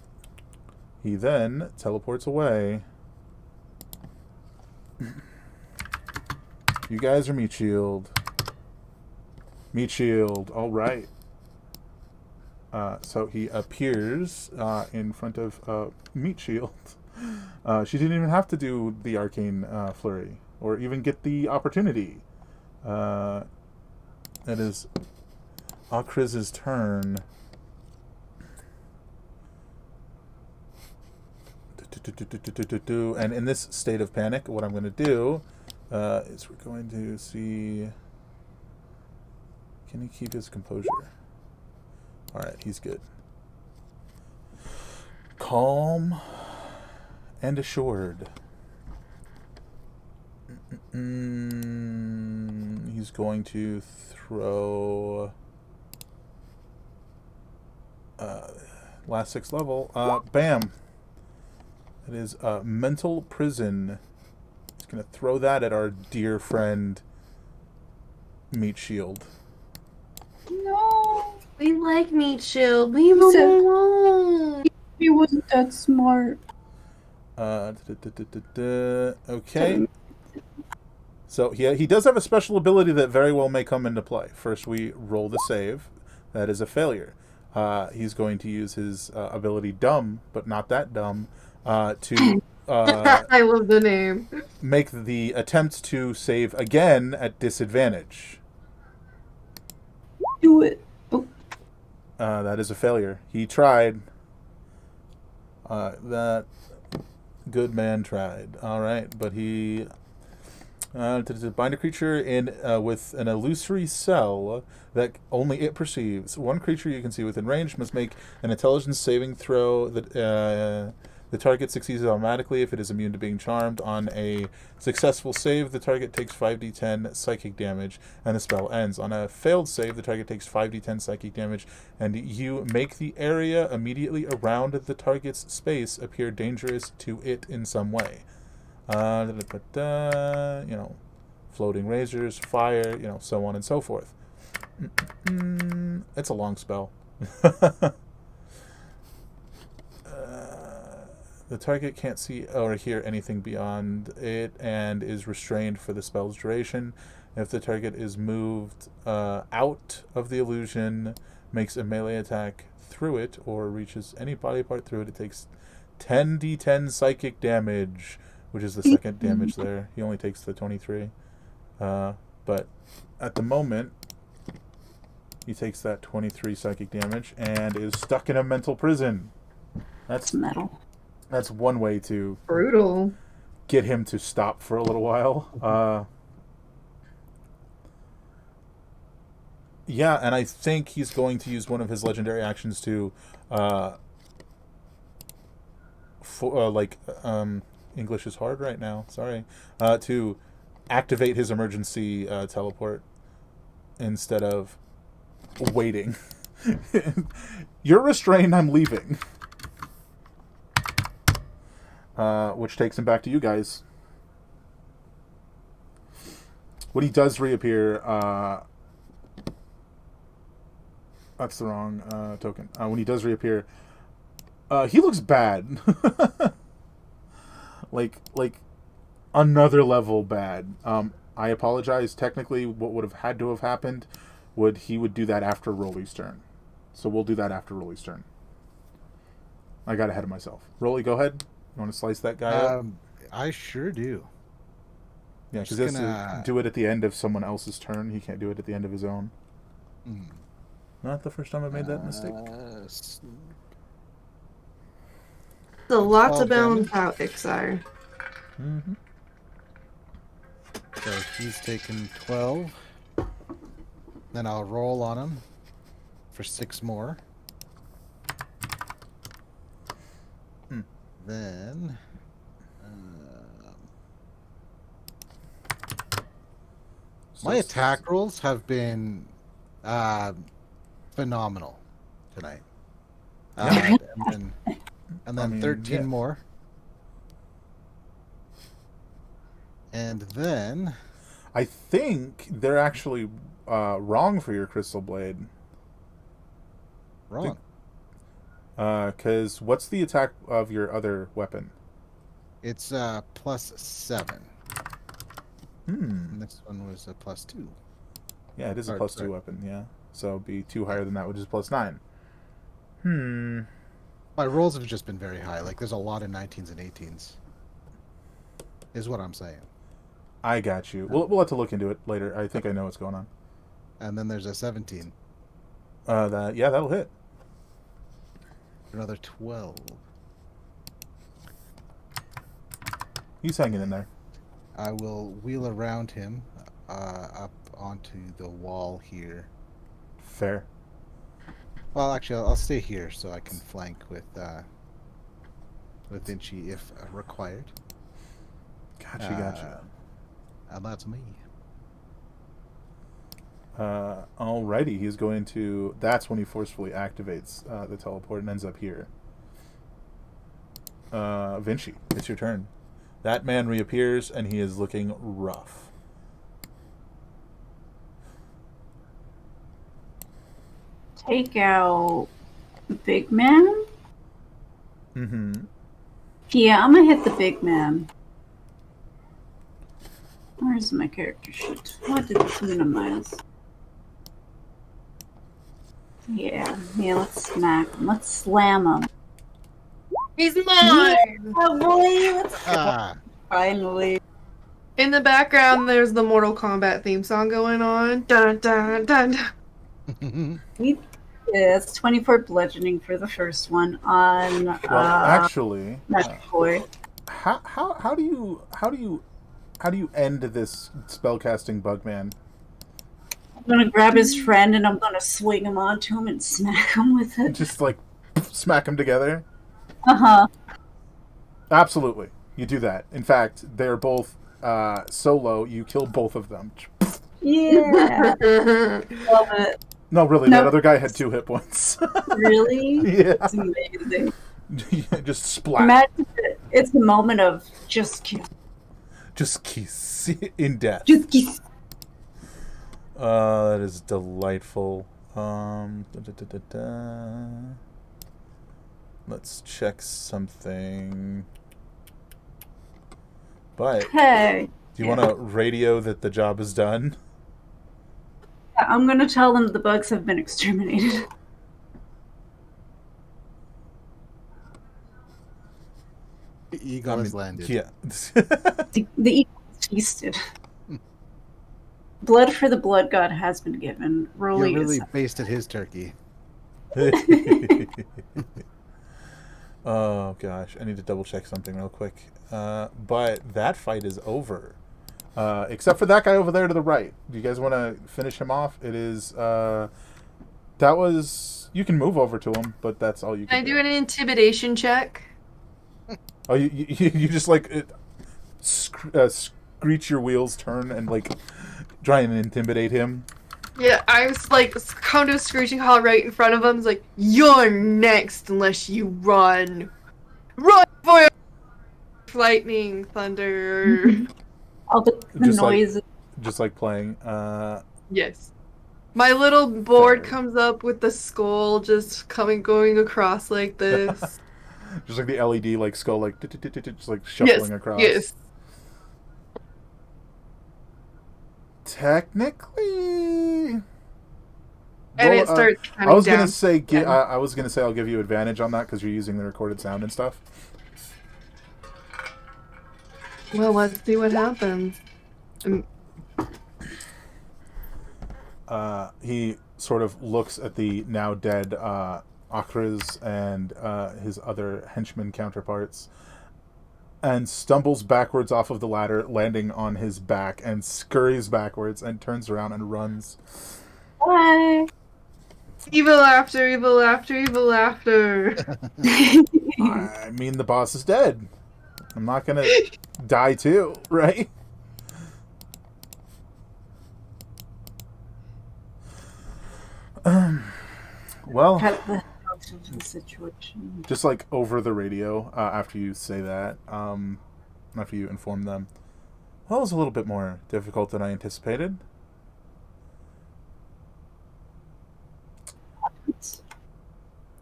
[SPEAKER 3] he then teleports away. You guys are Meat Shield. Meat Shield. All right. So he appears in front of Meat Shield. She didn't even have to do the Arcane Flurry or even get the opportunity. That is Akriz's turn. And in this state of panic, what I'm going to do is we're going to see... Can he keep his composure? Alright, he's good. Calm and assured. He's going to throw... last 6 level. Bam! It is Mental Prison. He's going to throw that at our dear friend Meat Shield.
[SPEAKER 1] No.
[SPEAKER 2] We like Meat Shield. Leave him alone.
[SPEAKER 1] He wasn't that smart.
[SPEAKER 3] Okay. So he does have a special ability that very well may come into play. First, we roll the save. That is a failure. He's going to use his ability Dumb, but not that dumb, to
[SPEAKER 2] I love the name.
[SPEAKER 3] make the attempt to save again at disadvantage.
[SPEAKER 1] Do it. Oh.
[SPEAKER 3] That is a failure. He tried. That good man tried. All right, but he To bind a creature in with an illusory cell that only it perceives. One creature you can see within range must make an intelligence saving throw. The target succeeds automatically if it is immune to being charmed. On a successful save, the target takes 5d10 psychic damage, and the spell ends. On a failed save, the target takes 5d10 psychic damage, and you make the area immediately around the target's space appear dangerous to it in some way. Floating razors, fire, so on and so forth. It's a long spell. The target can't see or hear anything beyond it and is restrained for the spell's duration. If the target is moved out of the illusion, makes a melee attack through it, or reaches any body part through it, it takes 10d10 psychic damage, which is the second damage there. He only takes the 23. But at the moment, he takes that 23 psychic damage and is stuck in a mental prison. That's
[SPEAKER 1] metal.
[SPEAKER 3] That's one way to
[SPEAKER 2] Brutal.
[SPEAKER 3] get him to stop for a little while. Yeah, and I think he's going to use one of his legendary actions to English is hard right now. Sorry. To activate his emergency teleport instead of waiting. You're restrained. I'm leaving. Which takes him back to you guys. When he does reappear, that's the wrong token. When he does reappear, he looks bad. like another level bad. I apologize. Technically, what would have had to have happened he would do that after Rolly's turn. So we'll do that after Rolly's turn. I got ahead of myself. Rolly, go ahead. You want to slice that guy up?
[SPEAKER 4] I sure do.
[SPEAKER 3] Yeah, because he has to do it at the end of someone else's turn. He can't do it at the end of his own. Not the first time I've made that mistake.
[SPEAKER 2] So lots of balance out, Ixar.
[SPEAKER 3] Mm-hmm.
[SPEAKER 4] So he's taken 12. Then I'll roll on him for 6 more. Then my attack rolls have been phenomenal tonight. And then 13 more. And then
[SPEAKER 3] I think they're actually wrong for your crystal blade.
[SPEAKER 4] Wrong.
[SPEAKER 3] Because what's the attack of your other weapon?
[SPEAKER 4] It's +7. And this one was a +2.
[SPEAKER 3] Yeah, it is a +2 weapon, yeah. So it'd be 2 higher than that, which is +9.
[SPEAKER 4] My rolls have just been very high. Like, there's a lot of 19s and 18s. Is what I'm saying.
[SPEAKER 3] I got you. We'll have to look into it later. I think I know what's going on.
[SPEAKER 4] And then there's a 17.
[SPEAKER 3] That'll hit.
[SPEAKER 4] Another 12.
[SPEAKER 3] He's hanging in there.
[SPEAKER 4] I will wheel around him up onto the wall here.
[SPEAKER 3] Fair.
[SPEAKER 4] Well, actually, I'll stay here so I can flank with Vinci if required.
[SPEAKER 3] Gotcha.
[SPEAKER 4] And that's me.
[SPEAKER 3] Alrighty, he's going to... That's when he forcefully activates the teleport and ends up here. Vinci, it's your turn. That man reappears, and he is looking rough.
[SPEAKER 1] Take out big man?
[SPEAKER 3] Mm-hmm.
[SPEAKER 1] Yeah, I'm gonna hit the big man. Where's my character sheet? What did the minimize? Yeah, let's smack him. Let's slam him.
[SPEAKER 2] He's mine!
[SPEAKER 1] Oh boy, let's finally.
[SPEAKER 2] In the background, there's the Mortal Kombat theme song going on. Dun dun dun dun.
[SPEAKER 1] It's 24 bludgeoning for the first one on
[SPEAKER 3] Well, actually,
[SPEAKER 1] magic 4.
[SPEAKER 3] how do you how do you end this spellcasting bug man?
[SPEAKER 1] I'm gonna grab his friend and I'm gonna swing him onto him and smack him with it.
[SPEAKER 3] Just like smack them together?
[SPEAKER 1] Uh-huh.
[SPEAKER 3] Absolutely. You do that. In fact, they're both solo. You kill both of them.
[SPEAKER 1] Yeah. Love it.
[SPEAKER 3] No, really,
[SPEAKER 1] No.
[SPEAKER 3] that other guy had 2 hit points.
[SPEAKER 1] Really?
[SPEAKER 3] Yeah.
[SPEAKER 1] It's amazing.
[SPEAKER 3] Just splat.
[SPEAKER 1] Imagine it's a moment of just kiss.
[SPEAKER 3] Just kiss in death.
[SPEAKER 1] Just kiss.
[SPEAKER 3] That is delightful. Let's check something. But
[SPEAKER 1] Hey.
[SPEAKER 3] do you want to radio that the job is done?
[SPEAKER 1] I'm gonna tell them the bugs have been exterminated.
[SPEAKER 4] The eagle has landed.
[SPEAKER 3] Yeah.
[SPEAKER 1] The eagle is feasted. Blood for the blood god has been given.
[SPEAKER 4] You
[SPEAKER 1] Rolling
[SPEAKER 4] really
[SPEAKER 1] is
[SPEAKER 4] basted his turkey.
[SPEAKER 3] Oh gosh, I need to double check something real quick. But that fight is over. Except for that guy over there to the right. Do you guys want to finish him off? It is. That was. You can move over to him, but that's all you
[SPEAKER 2] Can
[SPEAKER 3] can
[SPEAKER 2] I do an intimidation check?
[SPEAKER 3] Oh, you just like screech your wheels, turn, and like try and intimidate him.
[SPEAKER 2] Yeah, I was like kind of screeching hall right in front of him. It's like, you're next unless you run. Run for your lightning, thunder.
[SPEAKER 1] all the
[SPEAKER 3] Just like-
[SPEAKER 1] noises.
[SPEAKER 3] Just like playing.
[SPEAKER 2] Yes. My little board
[SPEAKER 3] Fair.
[SPEAKER 2] comes up with the skull just going across like this.
[SPEAKER 3] Just like the LED like skull like just like shuffling across.
[SPEAKER 2] Yes.
[SPEAKER 3] Technically.
[SPEAKER 2] And
[SPEAKER 3] Roll-
[SPEAKER 2] it starts counting
[SPEAKER 3] I was
[SPEAKER 2] down.
[SPEAKER 3] gonna say
[SPEAKER 2] Yeah.
[SPEAKER 3] I was gonna say I'll give you advantage on that because you're using the recorded sound and stuff.
[SPEAKER 2] Well, let's see what happens.
[SPEAKER 3] He sort of looks at the now dead Akras and his other henchmen counterparts and stumbles backwards off of the ladder, landing on his back, and scurries backwards and turns around and runs.
[SPEAKER 1] Bye.
[SPEAKER 2] Evil laughter, evil laughter, evil laughter.
[SPEAKER 3] I mean, the boss is dead. I'm not gonna die too, right? Well,
[SPEAKER 1] Kind of the health of the situation.
[SPEAKER 3] just like over the radio after you say that, after you inform them. Well, it was a little bit more difficult than I anticipated.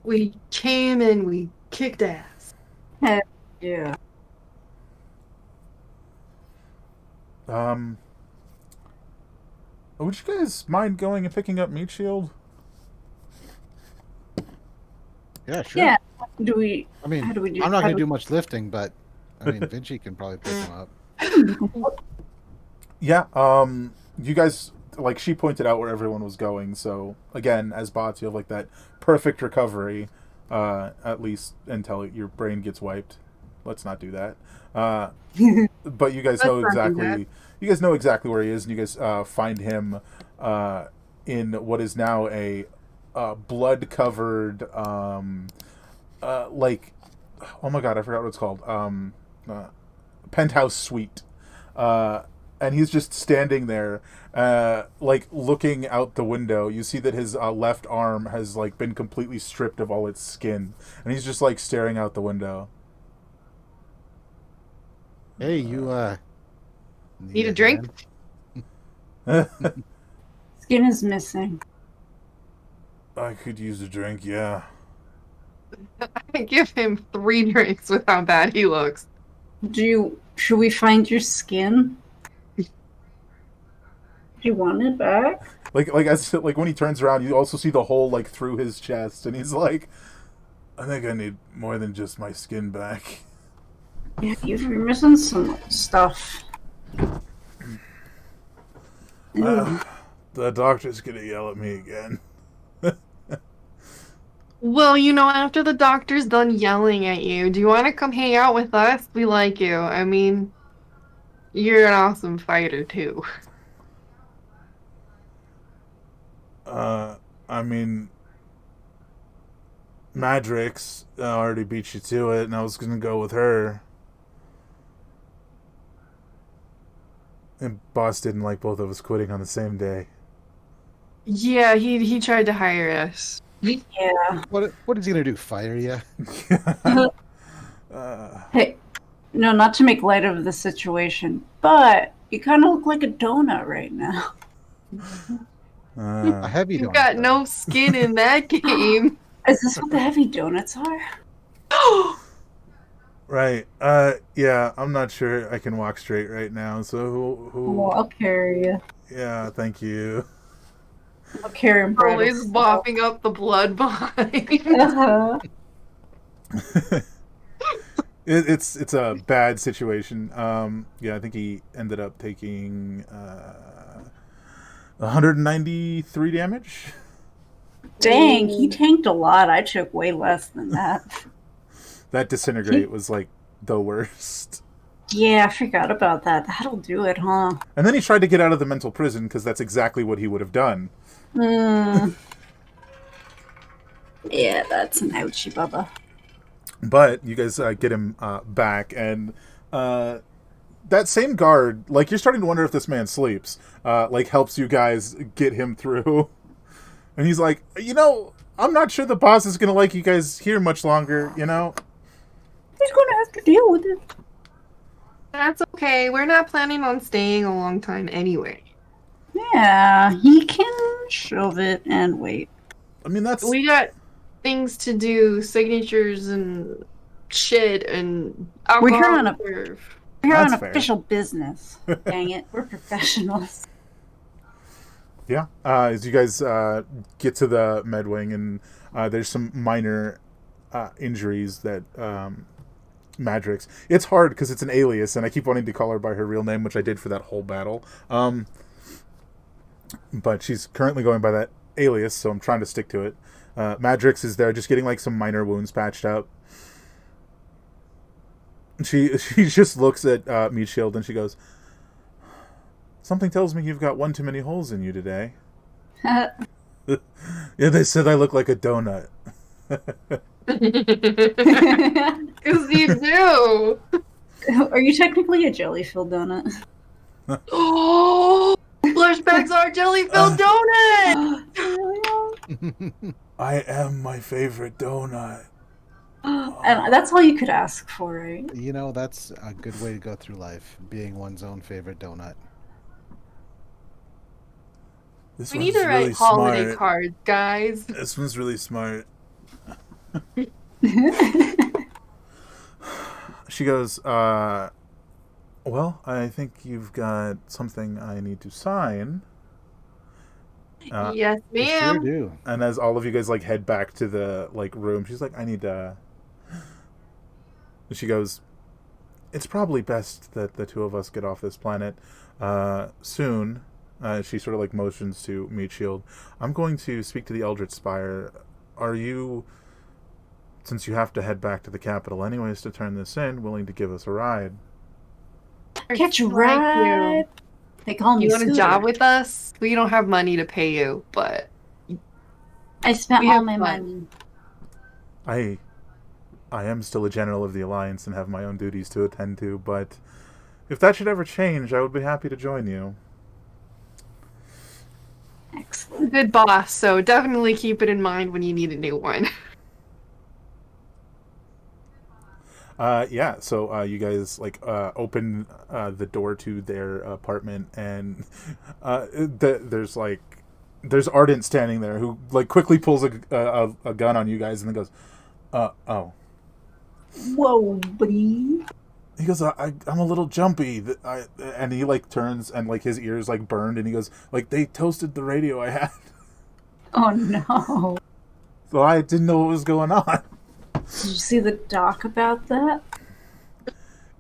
[SPEAKER 2] We came and we kicked ass.
[SPEAKER 1] Yeah.
[SPEAKER 3] Would you guys mind going and picking up Meat Shield?
[SPEAKER 4] Yeah, sure.
[SPEAKER 1] Yeah. Do we?
[SPEAKER 4] I mean,
[SPEAKER 1] How do we do?
[SPEAKER 4] I'm not
[SPEAKER 1] how
[SPEAKER 4] going to
[SPEAKER 1] do-
[SPEAKER 4] do much lifting, but I mean, Vinci can probably pick him up.
[SPEAKER 3] Yeah, you guys, like, she pointed out where everyone was going, so, again, as bots, you have, like, that perfect recovery, at least until your brain gets wiped. Let's not do that. But you guys know
[SPEAKER 2] Let's not do
[SPEAKER 3] exactly, you guys know exactly where he is, and you guys, find him, in what is now a, blood-covered, like, oh my god, I forgot what it's called, penthouse suite. And he's just standing there, like looking out the window. You see that his left arm has like been completely stripped of all its skin, and he's just like staring out the window.
[SPEAKER 4] Hey, you
[SPEAKER 2] Need a drink?
[SPEAKER 1] Skin is missing.
[SPEAKER 3] I could use a drink, yeah.
[SPEAKER 2] I give him 3 drinks with how bad he looks.
[SPEAKER 1] Should we find your skin? Do you want it back?
[SPEAKER 3] Like when he turns around, you also see the hole like through his chest, and he's like, "I think I need more than just my skin back."
[SPEAKER 1] Yeah, you're missing some stuff.
[SPEAKER 3] The doctor's gonna yell at me again.
[SPEAKER 2] Well, you know, after the doctor's done yelling at you, do you want to come hang out with us? We like you. I mean, You're an awesome fighter too.
[SPEAKER 3] I mean, Madrix already beat you to it, and I was gonna go with her. And boss didn't like both of us quitting on the same day.
[SPEAKER 2] Yeah, he tried to hire us.
[SPEAKER 1] Yeah.
[SPEAKER 4] What is he gonna do? Fire you?
[SPEAKER 1] Hey, no, not to make light of the situation, but you kind of look like a donut right now.
[SPEAKER 4] A heavy
[SPEAKER 2] You've
[SPEAKER 4] donut.
[SPEAKER 2] got
[SPEAKER 4] though.
[SPEAKER 2] no skin in that game.
[SPEAKER 1] Is this what the heavy donuts are?
[SPEAKER 3] Right. Yeah, I'm not sure I can walk straight right now, so
[SPEAKER 1] Well, I'll carry you.
[SPEAKER 3] yeah, thank you.
[SPEAKER 1] I'll carry him bread.
[SPEAKER 2] Always mopping up the blood behind.
[SPEAKER 1] Uh-huh.
[SPEAKER 3] It's a bad situation. Yeah, I think he ended up taking 193 damage.
[SPEAKER 1] Dang, he tanked a lot. I took way less than that.
[SPEAKER 3] That disintegrate was like the worst.
[SPEAKER 1] Yeah, I forgot about that. That'll do it, huh?
[SPEAKER 3] And then he tried to get out of the mental prison because that's exactly what he would have done.
[SPEAKER 1] Hmm. Yeah, that's an ouchie, Bubba.
[SPEAKER 3] But you guys get him back, and that same guard, like, you're starting to wonder if this man sleeps, like, helps you guys get him through. And he's like, I'm not sure the boss is going to like you guys here much longer,
[SPEAKER 1] He's gonna have to deal with it.
[SPEAKER 2] That's okay. We're not planning on staying a long time anyway.
[SPEAKER 1] Yeah, he can shove it and wait.
[SPEAKER 3] I mean, that's...
[SPEAKER 2] We got things to do, signatures and shit and alcohol.
[SPEAKER 1] We're here on a-
[SPEAKER 2] reserve.
[SPEAKER 1] We're on
[SPEAKER 3] That's fair.
[SPEAKER 1] official business. Dang it, we're professionals.
[SPEAKER 3] Yeah. As you guys get to the med wing, and there's some minor injuries that Madrix. It's hard because it's an alias, and I keep wanting to call her by her real name, which I did for that whole battle. But she's currently going by that alias, so I'm trying to stick to it. Madrix is there, just getting like some minor wounds patched up. She just looks at Meat Shield and she goes, "Something tells me you've got one too many holes in you today." Yeah, they said I look like a donut.
[SPEAKER 2] Because you do.
[SPEAKER 1] Are you technically a jelly-filled donut?
[SPEAKER 2] Oh, flashbacks are jelly-filled donut.
[SPEAKER 3] I am my favorite donut.
[SPEAKER 1] And that's all you could ask for, right?
[SPEAKER 4] That's a good way to go through life, being one's own favorite donut.
[SPEAKER 3] This
[SPEAKER 2] We
[SPEAKER 3] one's
[SPEAKER 2] need to
[SPEAKER 3] really
[SPEAKER 2] write holiday
[SPEAKER 3] smart.
[SPEAKER 2] cards, guys.
[SPEAKER 3] This one's really smart. She goes, well, I think you've got something I need to sign.
[SPEAKER 2] Yes,
[SPEAKER 4] You sure
[SPEAKER 2] ma'am.
[SPEAKER 4] do.
[SPEAKER 3] And as all of you guys like head back to the like room, she's like, I need to. She goes, it's probably best that the two of us get off this planet soon. She sort of like motions to Meat Shield. I'm going to speak to the Eldritch Spire. Are you, since you have to head back to the capital anyways to turn this in, willing to give us a ride?
[SPEAKER 1] Catch a
[SPEAKER 2] Thank
[SPEAKER 1] ride. They call me
[SPEAKER 2] You want a
[SPEAKER 1] Scooter.
[SPEAKER 2] job with us? We don't have money to pay you, but
[SPEAKER 1] I spent
[SPEAKER 2] We
[SPEAKER 1] all
[SPEAKER 2] have
[SPEAKER 1] my
[SPEAKER 2] fun.
[SPEAKER 1] money.
[SPEAKER 3] I am still a general of the Alliance and have my own duties to attend to, but if that should ever change, I would be happy to join you.
[SPEAKER 1] Excellent.
[SPEAKER 2] good boss, so definitely keep it in mind when you need a new one.
[SPEAKER 3] Yeah, so you guys like open the door to their apartment, and there's Ardent standing there who like quickly pulls a gun on you guys and then goes, oh.
[SPEAKER 1] Whoa, buddy.
[SPEAKER 3] He goes, I'm a little jumpy, and he like turns and like his ears like burned, and he goes, like, they toasted the radio I had,
[SPEAKER 1] Oh no.
[SPEAKER 3] so I didn't know what was going on.
[SPEAKER 1] Did you see the doc about that?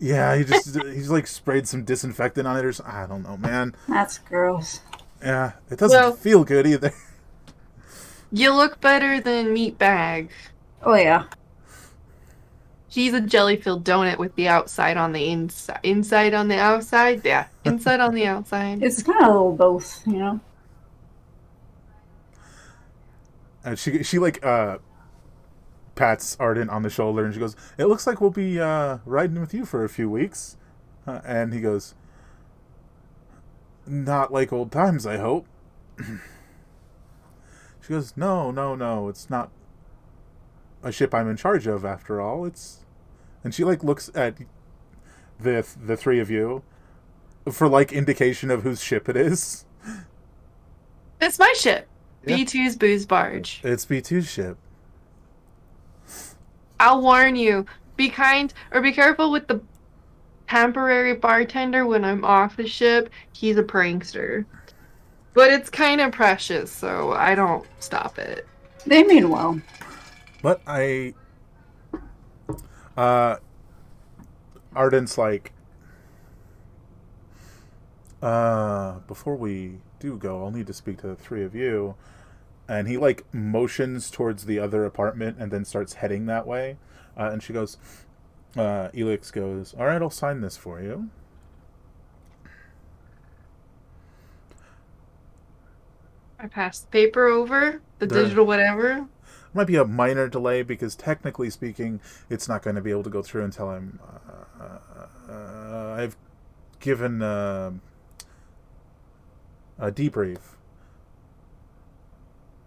[SPEAKER 3] Yeah, he's like sprayed some disinfectant on it or something. I don't know, man.
[SPEAKER 1] That's gross.
[SPEAKER 3] Yeah, it doesn't
[SPEAKER 2] Well-
[SPEAKER 3] feel good either.
[SPEAKER 2] You look better than Meatbag.
[SPEAKER 1] Oh yeah.
[SPEAKER 2] He's a jelly-filled donut with the outside on the inside. Inside on the outside? Yeah. Inside on the outside.
[SPEAKER 1] It's kind of a little both, you know.
[SPEAKER 3] And she like pats Arden on the shoulder and she goes, "It looks like we'll be riding with you for a few weeks." And he goes, "Not like old times, I hope." She goes, "No, no, no. It's not a ship I'm in charge of, after all. It's..." And she like looks at the three of you for like indication of whose ship it is.
[SPEAKER 2] It's my ship.
[SPEAKER 4] Yeah.
[SPEAKER 2] B2's booze barge.
[SPEAKER 3] It's B2's ship.
[SPEAKER 2] I'll warn you. Be kind or be careful with the temporary bartender when I'm off the ship. He's a prankster. But it's kind of precious, so I don't stop it.
[SPEAKER 1] They mean well.
[SPEAKER 3] But Arden's like, before we do go, I'll need to speak to the three of you. And he like motions towards the other apartment and then starts heading that way. And she goes, Elix goes, "All right, I'll sign this for you."
[SPEAKER 2] I pass the paper over, the digital whatever.
[SPEAKER 3] Might be a minor delay because technically speaking, it's not going to be able to go through until I've given a debrief.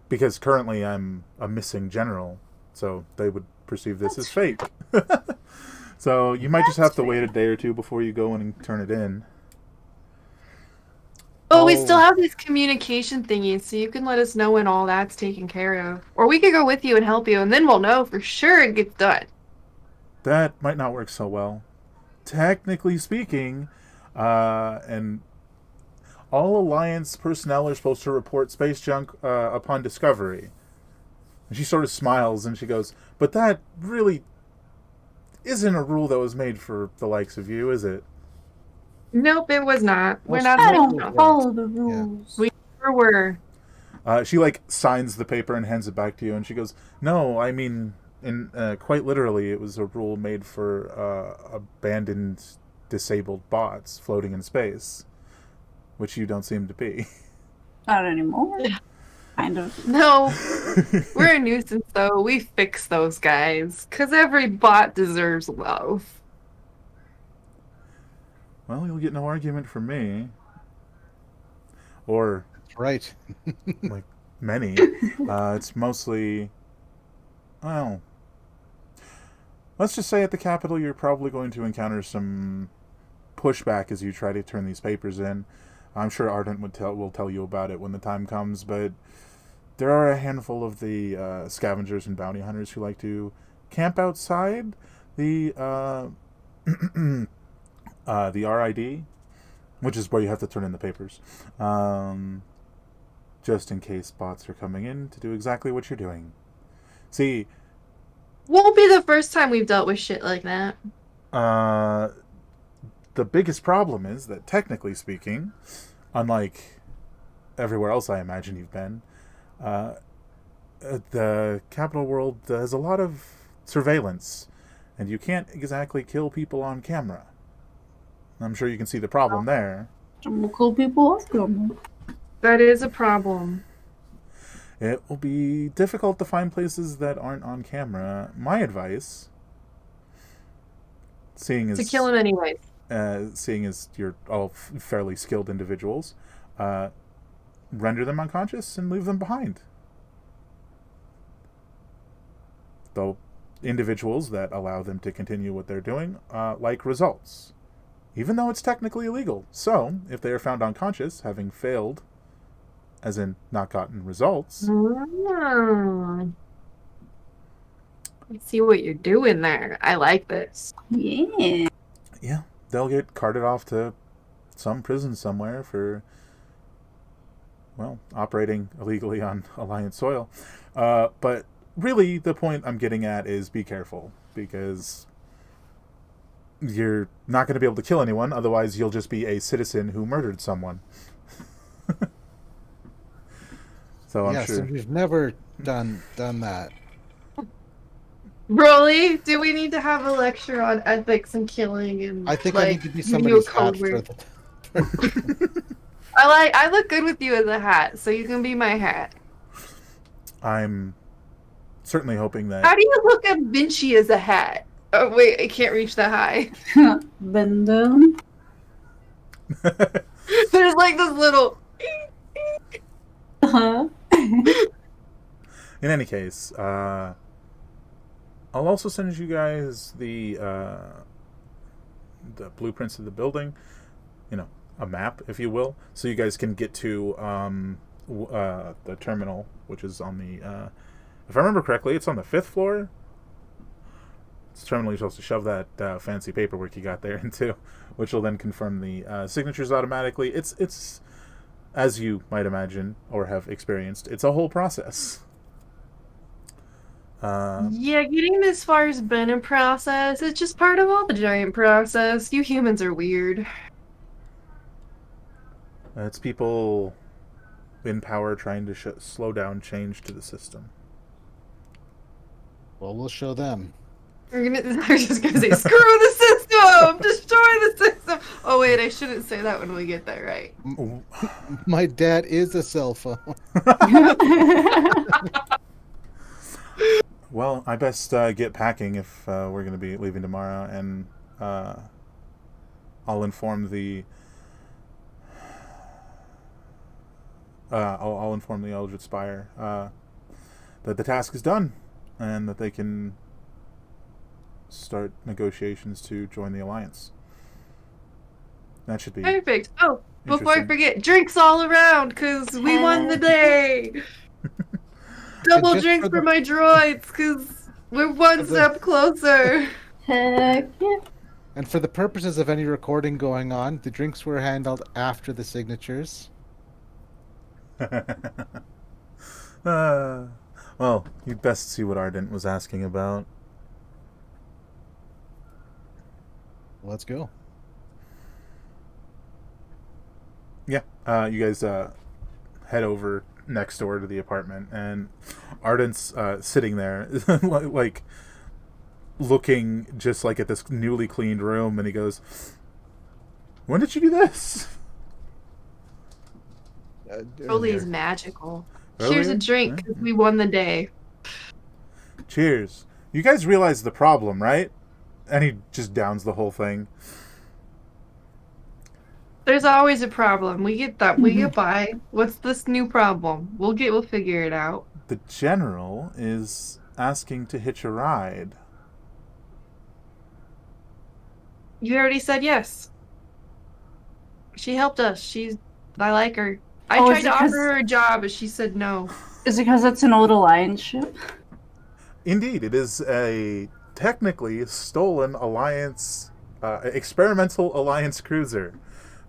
[SPEAKER 3] Because currently I'm a missing general, so they would perceive this as fake. So you might just have to wait a day or two before you go in and turn it in.
[SPEAKER 2] But we still have these communication thingies, so you can let us know when all that's taken care of. Or we could go with you and help you, and then we'll know for sure it gets done.
[SPEAKER 3] That might not work so well. Technically speaking, and all Alliance personnel are supposed to report space junk upon discovery. And she sort of smiles and she goes, "But that really isn't a rule that was made for the likes of you, is it?"
[SPEAKER 2] Nope, it was not. We're
[SPEAKER 4] Well,
[SPEAKER 2] not.
[SPEAKER 1] I
[SPEAKER 4] That's
[SPEAKER 1] don't follow the rules.
[SPEAKER 2] We never were.
[SPEAKER 3] She like signs the paper and hands it back to you, and she goes, "No, I mean, in quite literally, it was a rule made for abandoned, disabled bots floating in space, which you don't seem to be."
[SPEAKER 1] Not anymore. Kind of.
[SPEAKER 2] No, we're a nuisance though. We fix those guys, cause every bot deserves love.
[SPEAKER 3] Well, you'll get no argument from me. Or
[SPEAKER 4] That's right.
[SPEAKER 3] like many. It's mostly, well, let's just say at the Capitol you're probably going to encounter some pushback as you try to turn these papers in. I'm sure Ardent will tell you about it when the time comes, but there are a handful of the scavengers and bounty hunters who like to camp outside the the RID, which is where you have to turn in the papers, just in case bots are coming in to do exactly what you're doing. See,
[SPEAKER 2] Won't be the first time we've dealt with shit like that.
[SPEAKER 3] the biggest problem is that technically speaking, unlike everywhere else I imagine you've been, the capital world has a lot of surveillance, and you can't exactly kill people on camera. I'm sure you can see the problem there.
[SPEAKER 1] We'll call people off camera.
[SPEAKER 2] That is a problem.
[SPEAKER 3] It will be difficult to find places that aren't on camera. My advice, seeing
[SPEAKER 2] To
[SPEAKER 3] as
[SPEAKER 2] kill him anyways.
[SPEAKER 3] seeing as you're all fairly skilled individuals, render them unconscious and leave them behind. Though individuals that allow them to continue what they're doing like results, even though it's technically illegal. So, if they are found unconscious, having failed, as in not gotten results,
[SPEAKER 2] I see what you're doing there. I like this.
[SPEAKER 1] Yeah.
[SPEAKER 3] yeah, they'll get carted off to some prison somewhere for, well, operating illegally on Alliance soil. But really, the point I'm getting at is be careful, because you're not going to be able to kill anyone, otherwise you'll just be a citizen who murdered someone. So I'm
[SPEAKER 4] Yes,
[SPEAKER 3] sure.
[SPEAKER 4] and we've never done that.
[SPEAKER 2] Broly, do we need to have a lecture on ethics and killing and
[SPEAKER 4] I think I need
[SPEAKER 2] like
[SPEAKER 4] to be
[SPEAKER 2] give you a
[SPEAKER 4] somebody's
[SPEAKER 2] code
[SPEAKER 4] hat
[SPEAKER 2] word?
[SPEAKER 4] for the.
[SPEAKER 2] I look good with you as a hat, so you can be my hat.
[SPEAKER 3] I'm certainly hoping
[SPEAKER 2] How
[SPEAKER 3] that.
[SPEAKER 2] do you look at Vinci as a hat? Oh wait, I can't reach that high.
[SPEAKER 1] Bend down.
[SPEAKER 2] There's like this little.
[SPEAKER 1] Uh-huh.
[SPEAKER 3] In any case, I'll also send you guys the blueprints of the building. You know, a map, if you will, so you guys can get to the terminal, which is on the. If I remember correctly, it's on the 5th floor. It's the terminal you're supposed to shove that fancy paperwork you got there into, which will then confirm the signatures automatically. It's as you might imagine or have experienced. It's a whole process.
[SPEAKER 2] Yeah, getting this far has been a process. It's just part of all the giant process. You humans are weird.
[SPEAKER 3] It's people in power trying to slow down change to the system.
[SPEAKER 4] Well, we'll show them.
[SPEAKER 2] I was just gonna say, screw the system! Destroy the system! Oh wait, I shouldn't say that when we get there, right?
[SPEAKER 4] My dad is a cell phone.
[SPEAKER 3] Well, I best get packing if we're going to be leaving tomorrow, and I'll inform the I'll inform the Eldritch Spire that the task is done, and that they can start negotiations to join the alliance. That should be
[SPEAKER 2] Perfect. Oh, before I
[SPEAKER 3] interesting.
[SPEAKER 2] forget, drinks all around, because we won the day! Double
[SPEAKER 4] just
[SPEAKER 2] drinks
[SPEAKER 4] for
[SPEAKER 2] for
[SPEAKER 4] the-
[SPEAKER 2] my droids, because we're one step closer.
[SPEAKER 1] Heck yeah.
[SPEAKER 4] And for the purposes of any recording going on, the drinks were handled after the signatures.
[SPEAKER 3] Well, you'd best see what Ardent was asking about.
[SPEAKER 4] Let's go.
[SPEAKER 3] Yeah, you guys head over next door to the apartment, and Ardent's sitting there, like looking just like at this newly cleaned room, and he goes, "When did you do this?"
[SPEAKER 2] Broly's magical.
[SPEAKER 3] Earlier?
[SPEAKER 2] Here's a drink, because we won the day.
[SPEAKER 3] Cheers. You guys realize the problem, right? And he just downs the whole thing.
[SPEAKER 2] There's always a problem. We get that. We get by. What's this new problem? We'll figure it out.
[SPEAKER 3] The general is asking to hitch a ride.
[SPEAKER 2] You already said yes. She helped us. I like her. I
[SPEAKER 1] Oh,
[SPEAKER 2] tried
[SPEAKER 1] is
[SPEAKER 2] to
[SPEAKER 1] it
[SPEAKER 2] offer
[SPEAKER 1] 'cause-
[SPEAKER 2] her a job, but she said no.
[SPEAKER 1] Is it because it's an old alliance ship?
[SPEAKER 3] Indeed, it is a technically stolen alliance, experimental alliance cruiser.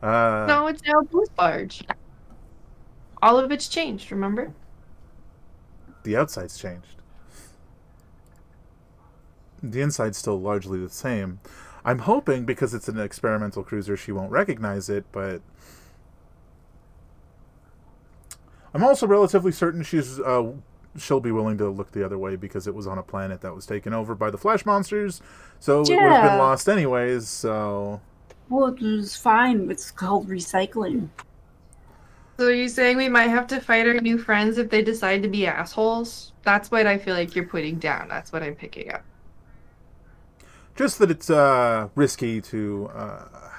[SPEAKER 2] No, it's now a boost barge. All of it's changed, remember?
[SPEAKER 3] The outside's changed. The inside's still largely the same. I'm hoping because it's an experimental cruiser she won't recognize it, but I'm also relatively certain she'll be willing to look the other way because it was on a planet that was taken over by the flesh monsters, so it would have been
[SPEAKER 1] Yeah.
[SPEAKER 3] lost anyways, so...
[SPEAKER 1] Well, it was fine. It's called recycling.
[SPEAKER 2] So are you saying we might have to fight our new friends if they decide to be assholes? That's what I feel like you're putting down. That's what I'm picking up.
[SPEAKER 3] Just that it's risky to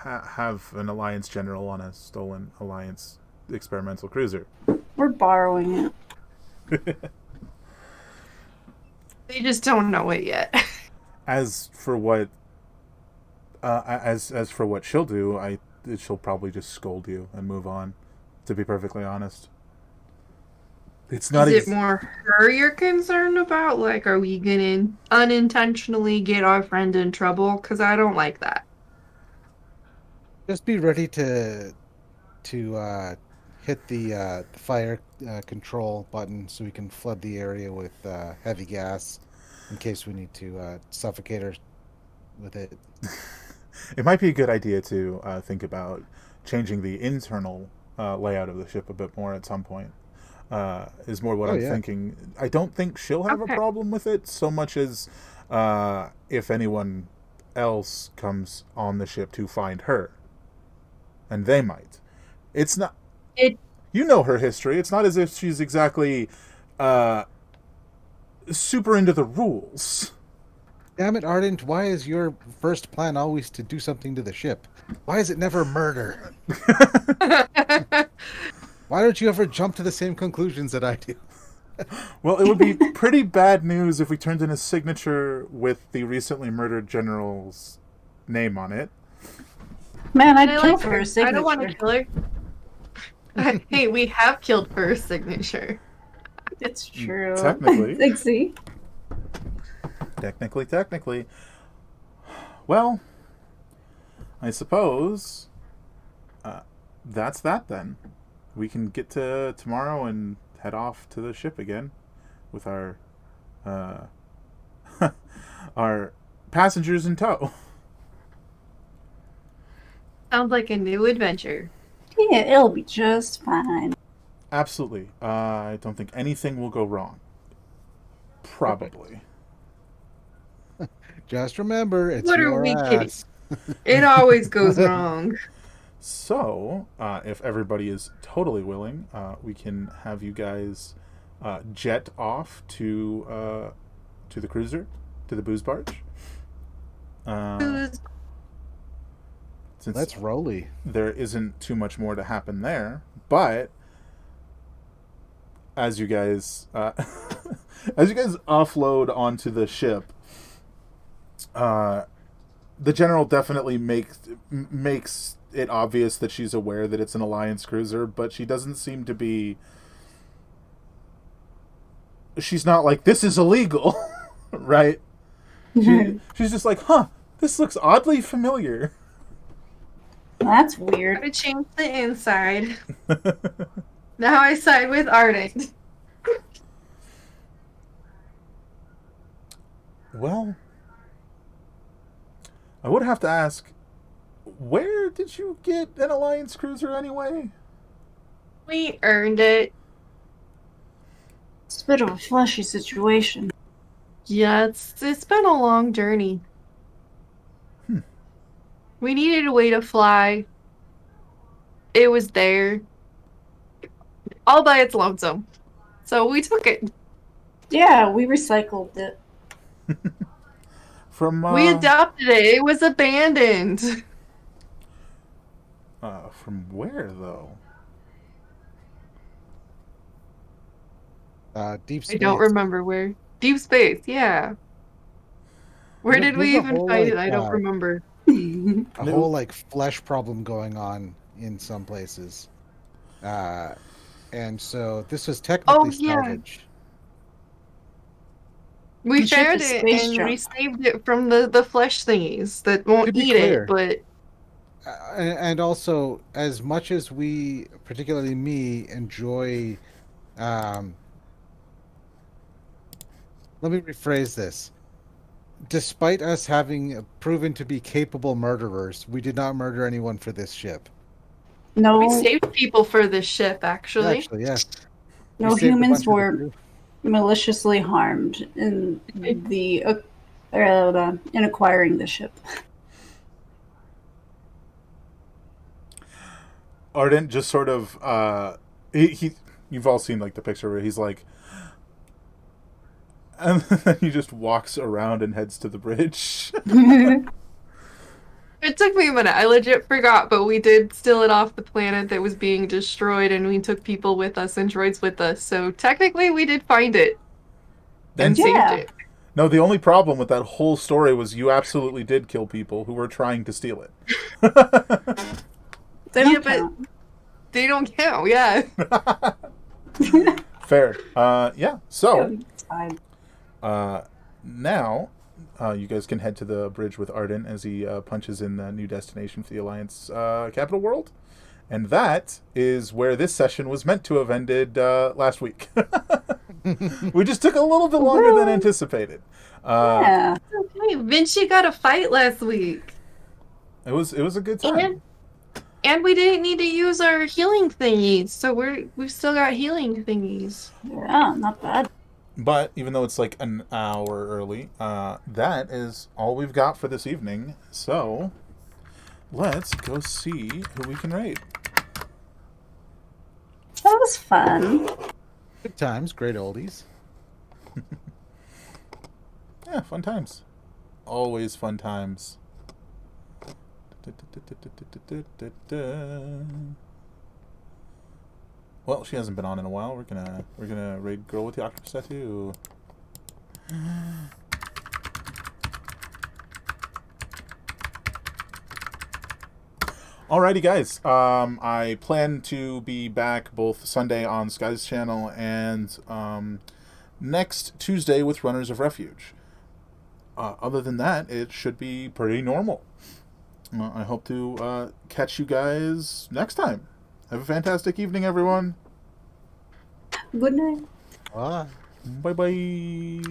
[SPEAKER 3] have an alliance general on a stolen alliance experimental cruiser.
[SPEAKER 1] We're borrowing it.
[SPEAKER 2] They just don't know it yet.
[SPEAKER 3] As for what as for what she'll do, she'll probably just scold you and move on. To be perfectly honest, it's not.
[SPEAKER 2] Is it more her you're concerned about? Like, are we gonna unintentionally get our friend in trouble? Because I don't like that.
[SPEAKER 4] Just be ready to hit the fire control button so we can flood the area with heavy gas in case we need to suffocate her with it.
[SPEAKER 3] It might be a good idea to think about changing the internal layout of the ship a bit more at some point. is more what
[SPEAKER 4] Oh,
[SPEAKER 3] I'm
[SPEAKER 4] yeah.
[SPEAKER 3] thinking. I don't think she'll have a
[SPEAKER 2] Okay.
[SPEAKER 3] problem with it so much as if anyone else comes on the ship to find her, and they might. It's not.
[SPEAKER 2] It
[SPEAKER 3] You know her history. It's not as if she's exactly super into the rules.
[SPEAKER 4] Damn it, Ardent! Why is your first plan always to do something to the ship? Why is it never murder? Why don't you ever jump to the same conclusions that I do?
[SPEAKER 3] Well, it would be pretty bad news if we turned in a signature with the recently murdered general's name on it.
[SPEAKER 1] Man, I'd
[SPEAKER 2] I
[SPEAKER 1] kill
[SPEAKER 2] like
[SPEAKER 1] for
[SPEAKER 2] her.
[SPEAKER 1] a signature.
[SPEAKER 2] I don't want to kill her. Hey, we have killed for her signature.
[SPEAKER 1] It's true.
[SPEAKER 3] Technically.
[SPEAKER 1] Dixie.
[SPEAKER 3] Technically. Well, I suppose that's that then. We can get to tomorrow and head off to the ship again with our our passengers in tow.
[SPEAKER 2] Sounds like a new adventure.
[SPEAKER 1] Yeah, it'll be just fine.
[SPEAKER 3] Absolutely. I don't think anything will go wrong. Probably.
[SPEAKER 4] Just remember, it's
[SPEAKER 2] What are
[SPEAKER 4] your
[SPEAKER 2] we kidding?
[SPEAKER 4] ass.
[SPEAKER 2] It always goes wrong.
[SPEAKER 3] So, if everybody is totally willing, we can have you guys jet off to the cruiser, to the booze barge.
[SPEAKER 2] Who's
[SPEAKER 3] Since
[SPEAKER 4] Let's rolly.
[SPEAKER 3] there isn't too much more to happen there, but as you guys offload onto the ship, the general definitely makes it obvious that she's aware that it's an Alliance cruiser, but she doesn't seem to be. She's not like, this is illegal, right? She's just like, huh, this looks oddly familiar.
[SPEAKER 1] That's weird.
[SPEAKER 2] gotta change the inside? Now I side with Ardent.
[SPEAKER 3] Well, I would have to ask, where did you get an Alliance cruiser anyway?
[SPEAKER 2] We earned it.
[SPEAKER 1] It's a bit of a fleshy situation.
[SPEAKER 2] Yeah, it's been a long journey. We needed a way to fly. It was there. All by its lonesome. So we took it.
[SPEAKER 1] Yeah, we recycled it.
[SPEAKER 3] From
[SPEAKER 2] We adopted it. It was abandoned.
[SPEAKER 3] from where though?
[SPEAKER 4] Deep space.
[SPEAKER 2] I don't remember where. Deep space, yeah. Where
[SPEAKER 4] There's
[SPEAKER 2] did we
[SPEAKER 4] a
[SPEAKER 2] even
[SPEAKER 4] whole,
[SPEAKER 2] find it?
[SPEAKER 4] like,
[SPEAKER 2] I don't remember.
[SPEAKER 4] A whole like flesh problem going on in some places. And so this was technically
[SPEAKER 2] yeah.
[SPEAKER 4] salvage.
[SPEAKER 2] We
[SPEAKER 1] The ship
[SPEAKER 2] found
[SPEAKER 1] is
[SPEAKER 2] it
[SPEAKER 1] space
[SPEAKER 2] and
[SPEAKER 1] junk.
[SPEAKER 2] we saved it from the flesh thingies that won't
[SPEAKER 4] To be
[SPEAKER 2] eat
[SPEAKER 4] clear.
[SPEAKER 2] it, but
[SPEAKER 4] And also, as much as we, particularly me, enjoy, let me rephrase this. Despite us having proven to be capable murderers, we did not murder anyone for this ship.
[SPEAKER 1] No,
[SPEAKER 2] we saved people for this ship, actually.
[SPEAKER 4] Actually, yeah. We
[SPEAKER 1] no
[SPEAKER 4] saved a
[SPEAKER 1] humans
[SPEAKER 4] bunch of the
[SPEAKER 1] were
[SPEAKER 4] crew.
[SPEAKER 1] maliciously harmed in the in acquiring the ship.
[SPEAKER 3] Ardent just sort of he you've all seen like the picture where he's like, and then he just walks around and heads to the bridge.
[SPEAKER 2] It took me a minute. I legit forgot, but we did steal it off the planet that was being destroyed, and we took people with us and droids with us. So technically, we did find it and
[SPEAKER 1] Yeah.
[SPEAKER 2] saved it.
[SPEAKER 3] No, the only problem with that whole story was you absolutely did kill people who were trying to steal it.
[SPEAKER 1] They
[SPEAKER 2] Yeah,
[SPEAKER 1] don't
[SPEAKER 2] but-
[SPEAKER 1] count.
[SPEAKER 2] They don't count, yeah.
[SPEAKER 3] Fair. Yeah. So
[SPEAKER 1] It's fine.
[SPEAKER 3] now you guys can head to the bridge with Arden as he punches in the new destination for the Alliance capital world. And that is where this session was meant to have ended last week. We just took a little bit longer than anticipated.
[SPEAKER 1] Yeah.
[SPEAKER 2] Okay, Vinci got a fight last week.
[SPEAKER 3] It was a good time.
[SPEAKER 2] And And we didn't need to use our healing thingies, so we've still got healing thingies.
[SPEAKER 1] Yeah, not bad.
[SPEAKER 3] But even though it's like an hour early, that is all we've got for this evening. So let's go see who we can raid.
[SPEAKER 1] That was fun.
[SPEAKER 4] Good times, great oldies.
[SPEAKER 3] Yeah, fun times. Always fun times. Well, she hasn't been on in a while. We're gonna raid Girl with the Octopus Tattoo. Alrighty, guys. I plan to be back both Sunday on Sky's channel and next Tuesday with Runners of Refuge. Other than that, it should be pretty normal. I hope to catch you guys next time. Have a fantastic evening, everyone.
[SPEAKER 1] Good night.
[SPEAKER 4] Ah.
[SPEAKER 3] Bye-bye.